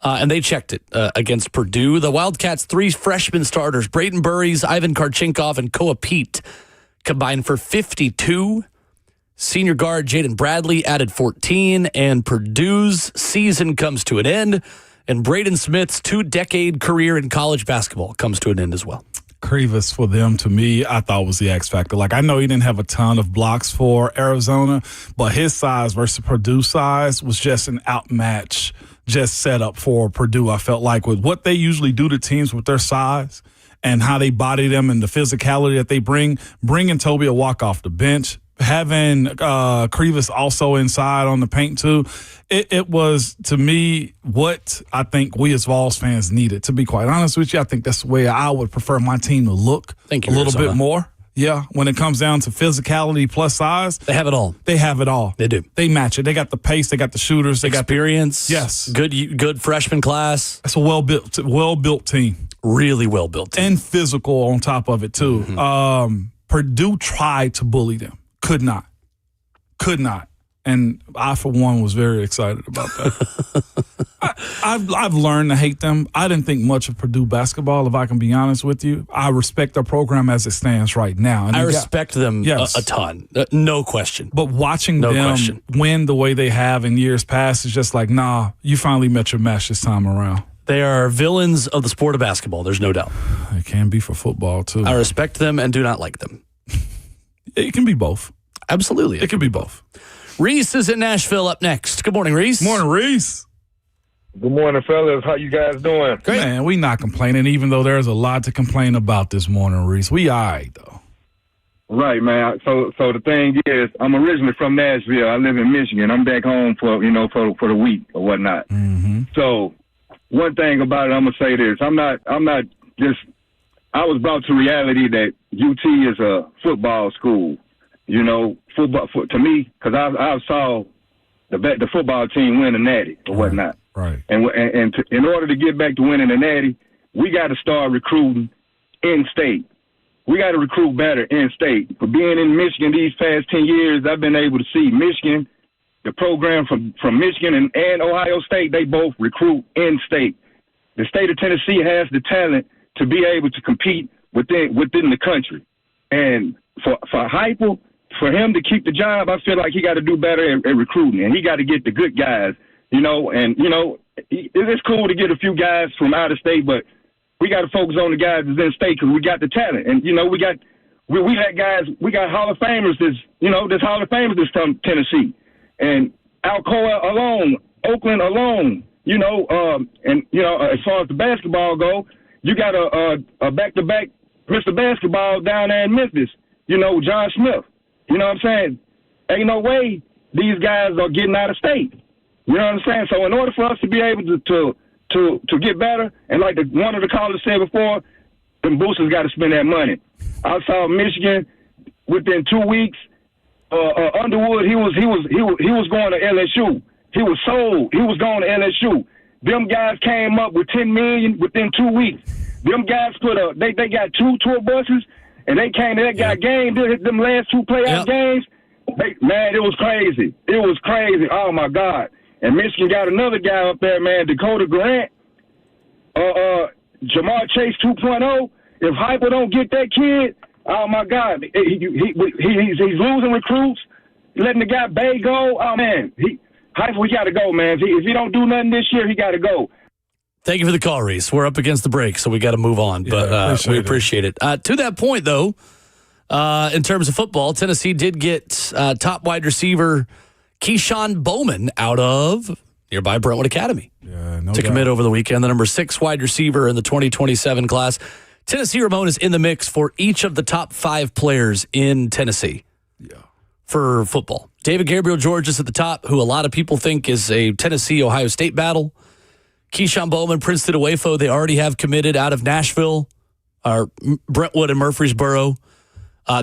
And they checked it against Purdue. The Wildcats' 3 freshman starters, Braden Burries, Ivan Karchinkov, and Koa Pete, combined for 52. Senior guard Jaden Bradley added 14, and Purdue's season comes to an end, and Braden Smith's 2-decade career in college basketball comes to an end as well. Krivas for them, to me, I thought was the X factor. Like, I know he didn't have a ton of blocks for Arizona, but his size versus Purdue size was just an outmatch, just set up for Purdue. I felt like with what they usually do to teams with their size and how they body them and the physicality that they bringing Toby a walk off the bench, having Krivas also inside on the paint too, it was, to me, what I think we as Vols fans needed. To be quite honest with you, I think that's the way I would prefer my team to look. Thank you, a little Arizona. bit more. Yeah, when it comes down to physicality plus size. They have it all. They have it all. They do. They match it. They got the pace. They got the shooters. They Experience. got yes. Good freshman class. That's a well-built team. Really well-built team. And physical on top of it, too. Mm-hmm. Purdue tried to bully them. Could not. And I, for one, was very excited about that. I've learned to hate them. I didn't think much of Purdue basketball, if I can be honest with you. I respect their program as it stands right now. And I respect them a ton. No question. But watching them win the way they have in years past is just like, nah, you finally met your match this time around. They are villains of the sport of basketball. There's no doubt. It can be for football, too. I respect them and do not like them. It can be both. Absolutely. It can be both. Reese is in Nashville up next. Good morning, Reese. Morning, Reese. Good morning, fellas. How you guys doing? Great. Man, we not complaining, even though there's a lot to complain about this morning, Reese. We all right, though. Right, man. So the thing is, I'm originally from Nashville. I live in Michigan. I'm back home for the week or whatnot. Mm-hmm. So one thing about it, I'm gonna say this. I'm not just. I was brought to reality that UT is a football school. You know, football to me, because I saw the football team win a natty or whatnot. Right. And in order to get back to winning the natty, we got to start recruiting in state. We got to recruit better in state. For being in Michigan these past 10 years, I've been able to see Michigan, the program from Michigan and Ohio State, they both recruit in state. The state of Tennessee has the talent to be able to compete within the country. And for Heupel, for him to keep the job, I feel like he got to do better at recruiting, and he got to get the good guys, you know. And, you know, it's cool to get a few guys from out of state, but we got to focus on the guys that's in state because we got the talent. And, you know, we got guys, we got Hall of Famers there's Hall of Famers that's from Tennessee. And Alcoa alone, Oakland alone, you know, and, you know, as far as the basketball go, you got a back-to-back Mr. Basketball down there in Memphis, you know, John Smith. You know what I'm saying? Ain't no way these guys are getting out of state. You know what I'm saying? So in order for us to be able to get better, and like one of the callers said before, them boosters got to spend that money. I saw Michigan within 2 weeks. Underwood, he was going to LSU. He was sold. He was going to LSU. Them guys came up with $10 million within 2 weeks. Them guys they got 2 tour buses, and they came to that guy game. Them last 2 playoff games, man, it was crazy. It was crazy. Oh my God! And Michigan got another guy up there, man, Dakota Grant, Jamar Chase 2.0. If Heupel don't get that kid, oh my God, he's losing recruits, letting the guy Bay go. Oh man, Heupel, we got to go, man. If he don't do nothing this year, he got to go. Thank you for the call, Reese. We're up against the break, so we got to move on. But we appreciate it. To that point, though, in terms of football, Tennessee did get top wide receiver Keyshawn Bowman out of nearby Brentwood Academy to commit over the weekend. The number 6 wide receiver in the 2027 class. Tennessee, Ramon, is in the mix for each of the top 5 players in Tennessee for football. David Gabriel George is at the top, who a lot of people think is a Tennessee-Ohio State battle. Keyshawn Bowman, Princeton Uwafo, they already have committed out of Nashville, or Brentwood and Murfreesboro.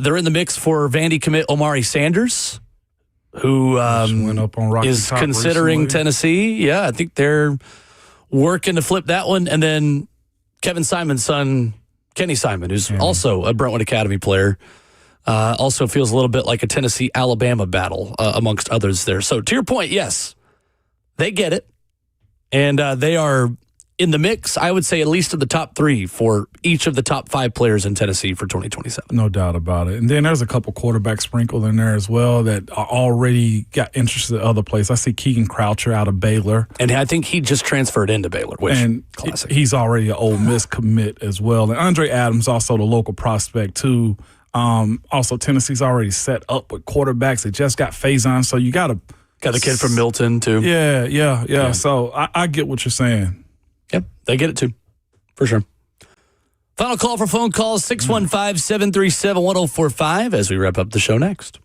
They're in the mix for Vandy commit Omari Sanders, who went up on Rocky is Top considering recently. Tennessee. Yeah, I think they're working to flip that one. And then Kevin Simon's son, Kenny Simon, who's also a Brentwood Academy player, also feels a little bit like a Tennessee-Alabama battle amongst others there. So to your point, yes, they get it. And they are in the mix, I would say, at least of the top 3 for each of the top 5 players in Tennessee for 2027. No doubt about it. And then there's a couple quarterbacks sprinkled in there as well that are already got interested in other places. I see Keegan Croucher out of Baylor. And I think he just transferred into Baylor, which and classic. He's already an Ole Miss commit as well. And Andre Adams, also the local prospect, too. Also, Tennessee's already set up with quarterbacks. They just got Faison, so you got to... Got the kid from Milton, too. Yeah. So I get what you're saying. Yep, they get it, too, for sure. Final call for phone calls, 615-737-1045 as we wrap up the show next.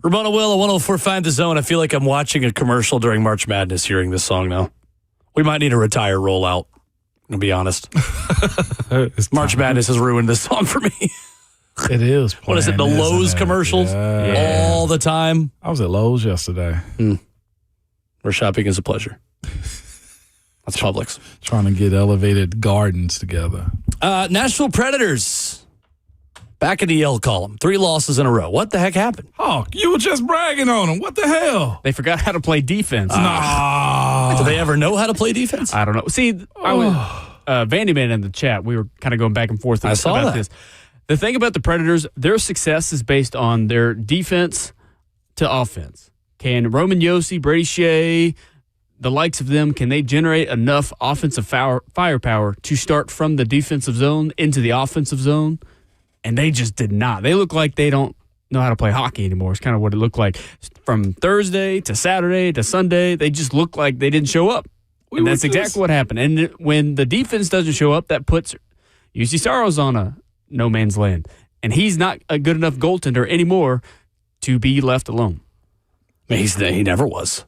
Ramon Will, 104 Find the Zone. I feel like I'm watching a commercial during March Madness hearing this song now. We might need a retire rollout, to be honest. March Madness has ruined this song for me. It is. What is it, the Lowe's commercials? Yeah. All the time. I was at Lowe's yesterday. Where shopping is a pleasure. That's Publix. Trying to get elevated gardens together. Nashville Predators. Back in the Yell column. 3 losses in a row. What the heck happened? Hawk, you were just bragging on them. What the hell? They forgot how to play defense. Do they ever know how to play defense? I don't know. See, I was Vandyman in the chat. We were kind of going back and forth about this. The thing about the Predators, their success is based on their defense to offense. Can Roman Josi, Brady Shea, the likes of them, can they generate enough offensive firepower to start from the defensive zone into the offensive zone? And they just did not. They look like they don't know how to play hockey anymore. It's kind of what it looked like. From Thursday to Saturday to Sunday, they just looked like they didn't show up. And that's exactly what happened. And when the defense doesn't show up, that puts UC Saros on a no man's land. And he's not a good enough goaltender anymore to be left alone. He never was.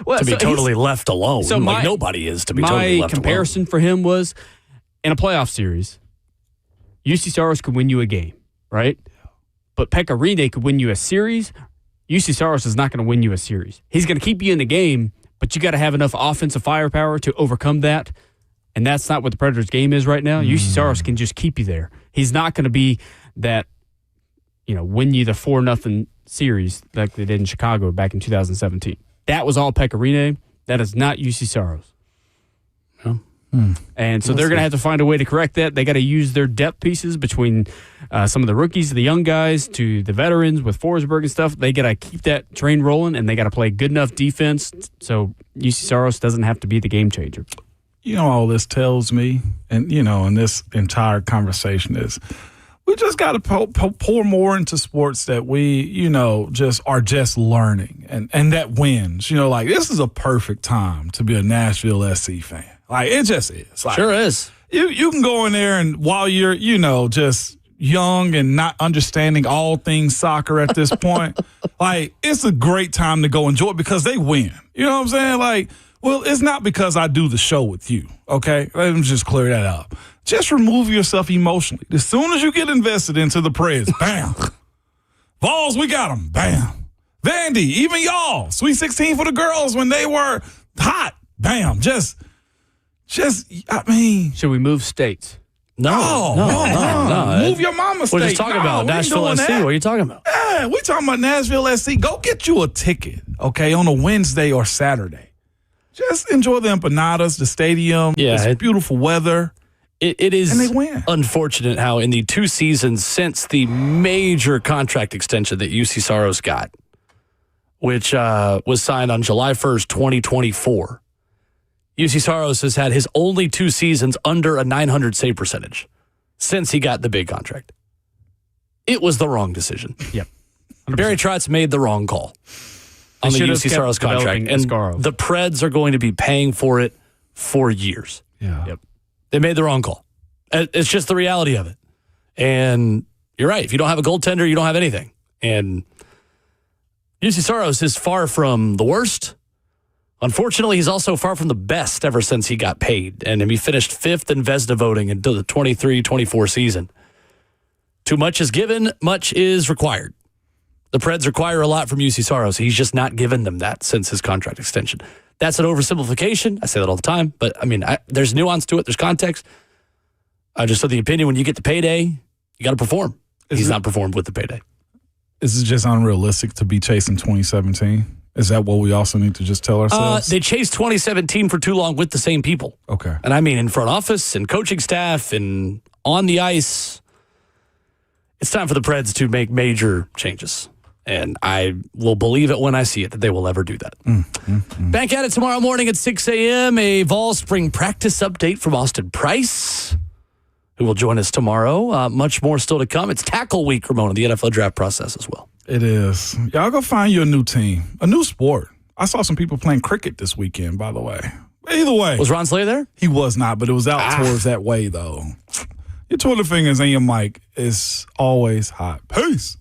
Well, to be totally left alone. So like nobody is to be totally left alone. My comparison for him was in a playoff series, UC Saros could win you a game, right? But Pekka Rinne could win you a series. UC Saros is not going to win you a series. He's going to keep you in the game, but you got to have enough offensive firepower to overcome that. And that's not what the Predators' game is right now. UC Saros can just keep you there. He's not going to be that, win you the 4-0 series like they did in Chicago back in 2017. That was all Pekka Rinne. That is not UC Saros. No. And so they're going to have to find a way to correct that. They got to use their depth pieces between some of the rookies, the young guys, to the veterans with Forsberg and stuff. They got to keep that train rolling, and they got to play good enough defense so UC Saros doesn't have to be the game changer. All this tells me, and, in this entire conversation is we just got to pour more into sports that we, just are just learning and that wins. This is a perfect time to be a Nashville SC fan. It just is. Sure is. You can go in there and while you're, just young and not understanding all things soccer at this point, it's a great time to go enjoy it because they win. You know what I'm saying? Well, it's not because I do the show with you, okay? Let me just clear that up. Just remove yourself emotionally. As soon as you get invested into the Preds, bam. Vols, we got them, bam. Vandy, even y'all, Sweet 16 for the girls when they were hot, bam. Should we move states? No. Move your mama state. We're just talking about Nashville SC. What are you talking about? Yeah, we're talking about Nashville SC. Go get you a ticket, okay, on a Wednesday or Saturday. Just enjoy the empanadas, the stadium. Yeah, it's beautiful weather. It is and they win. Unfortunate how in the 2 seasons since the major contract extension that UC Saros got, which was signed on July 1st, 2024, UC Saros has had his only 2 seasons under a .900 save percentage since he got the big contract. It was the wrong decision. Yep. 100%. Barry Trotz made the wrong call on the UC Saros contract. And the Preds are going to be paying for it for years. Yeah. Yep. They made the wrong call. It's just the reality of it. And you're right. If you don't have a goaltender, you don't have anything. And UC Saros is far from the worst. Unfortunately, he's also far from the best ever since he got paid. And he finished 5th in Vezina voting until the 23-24 season. Too much is given, much is required. The Preds require a lot from UC Saros. He's just not given them that since his contract extension. That's an oversimplification. I say that all the time. But, there's nuance to it. There's context. I just said the opinion when you get the payday, you got to perform. He's not performed with the payday. Is it just unrealistic to be chasing 2017? Is that what we also need to just tell ourselves? They chased 2017 for too long with the same people. Okay. And in front office and coaching staff and on the ice. It's time for the Preds to make major changes. And I will believe it when I see it that they will ever do that. Back at it tomorrow morning at 6 a.m. A Vol spring practice update from Austin Price, who will join us tomorrow. Much more still to come. It's tackle week, Ramon, in the NFL draft process as well. It is. Y'all go find you a new team, a new sport. I saw some people playing cricket this weekend, by the way. Either way. Was Ron Slater there? He was not, but it was out towards that way, though. Your Twitter fingers and your mic is always hot. Peace.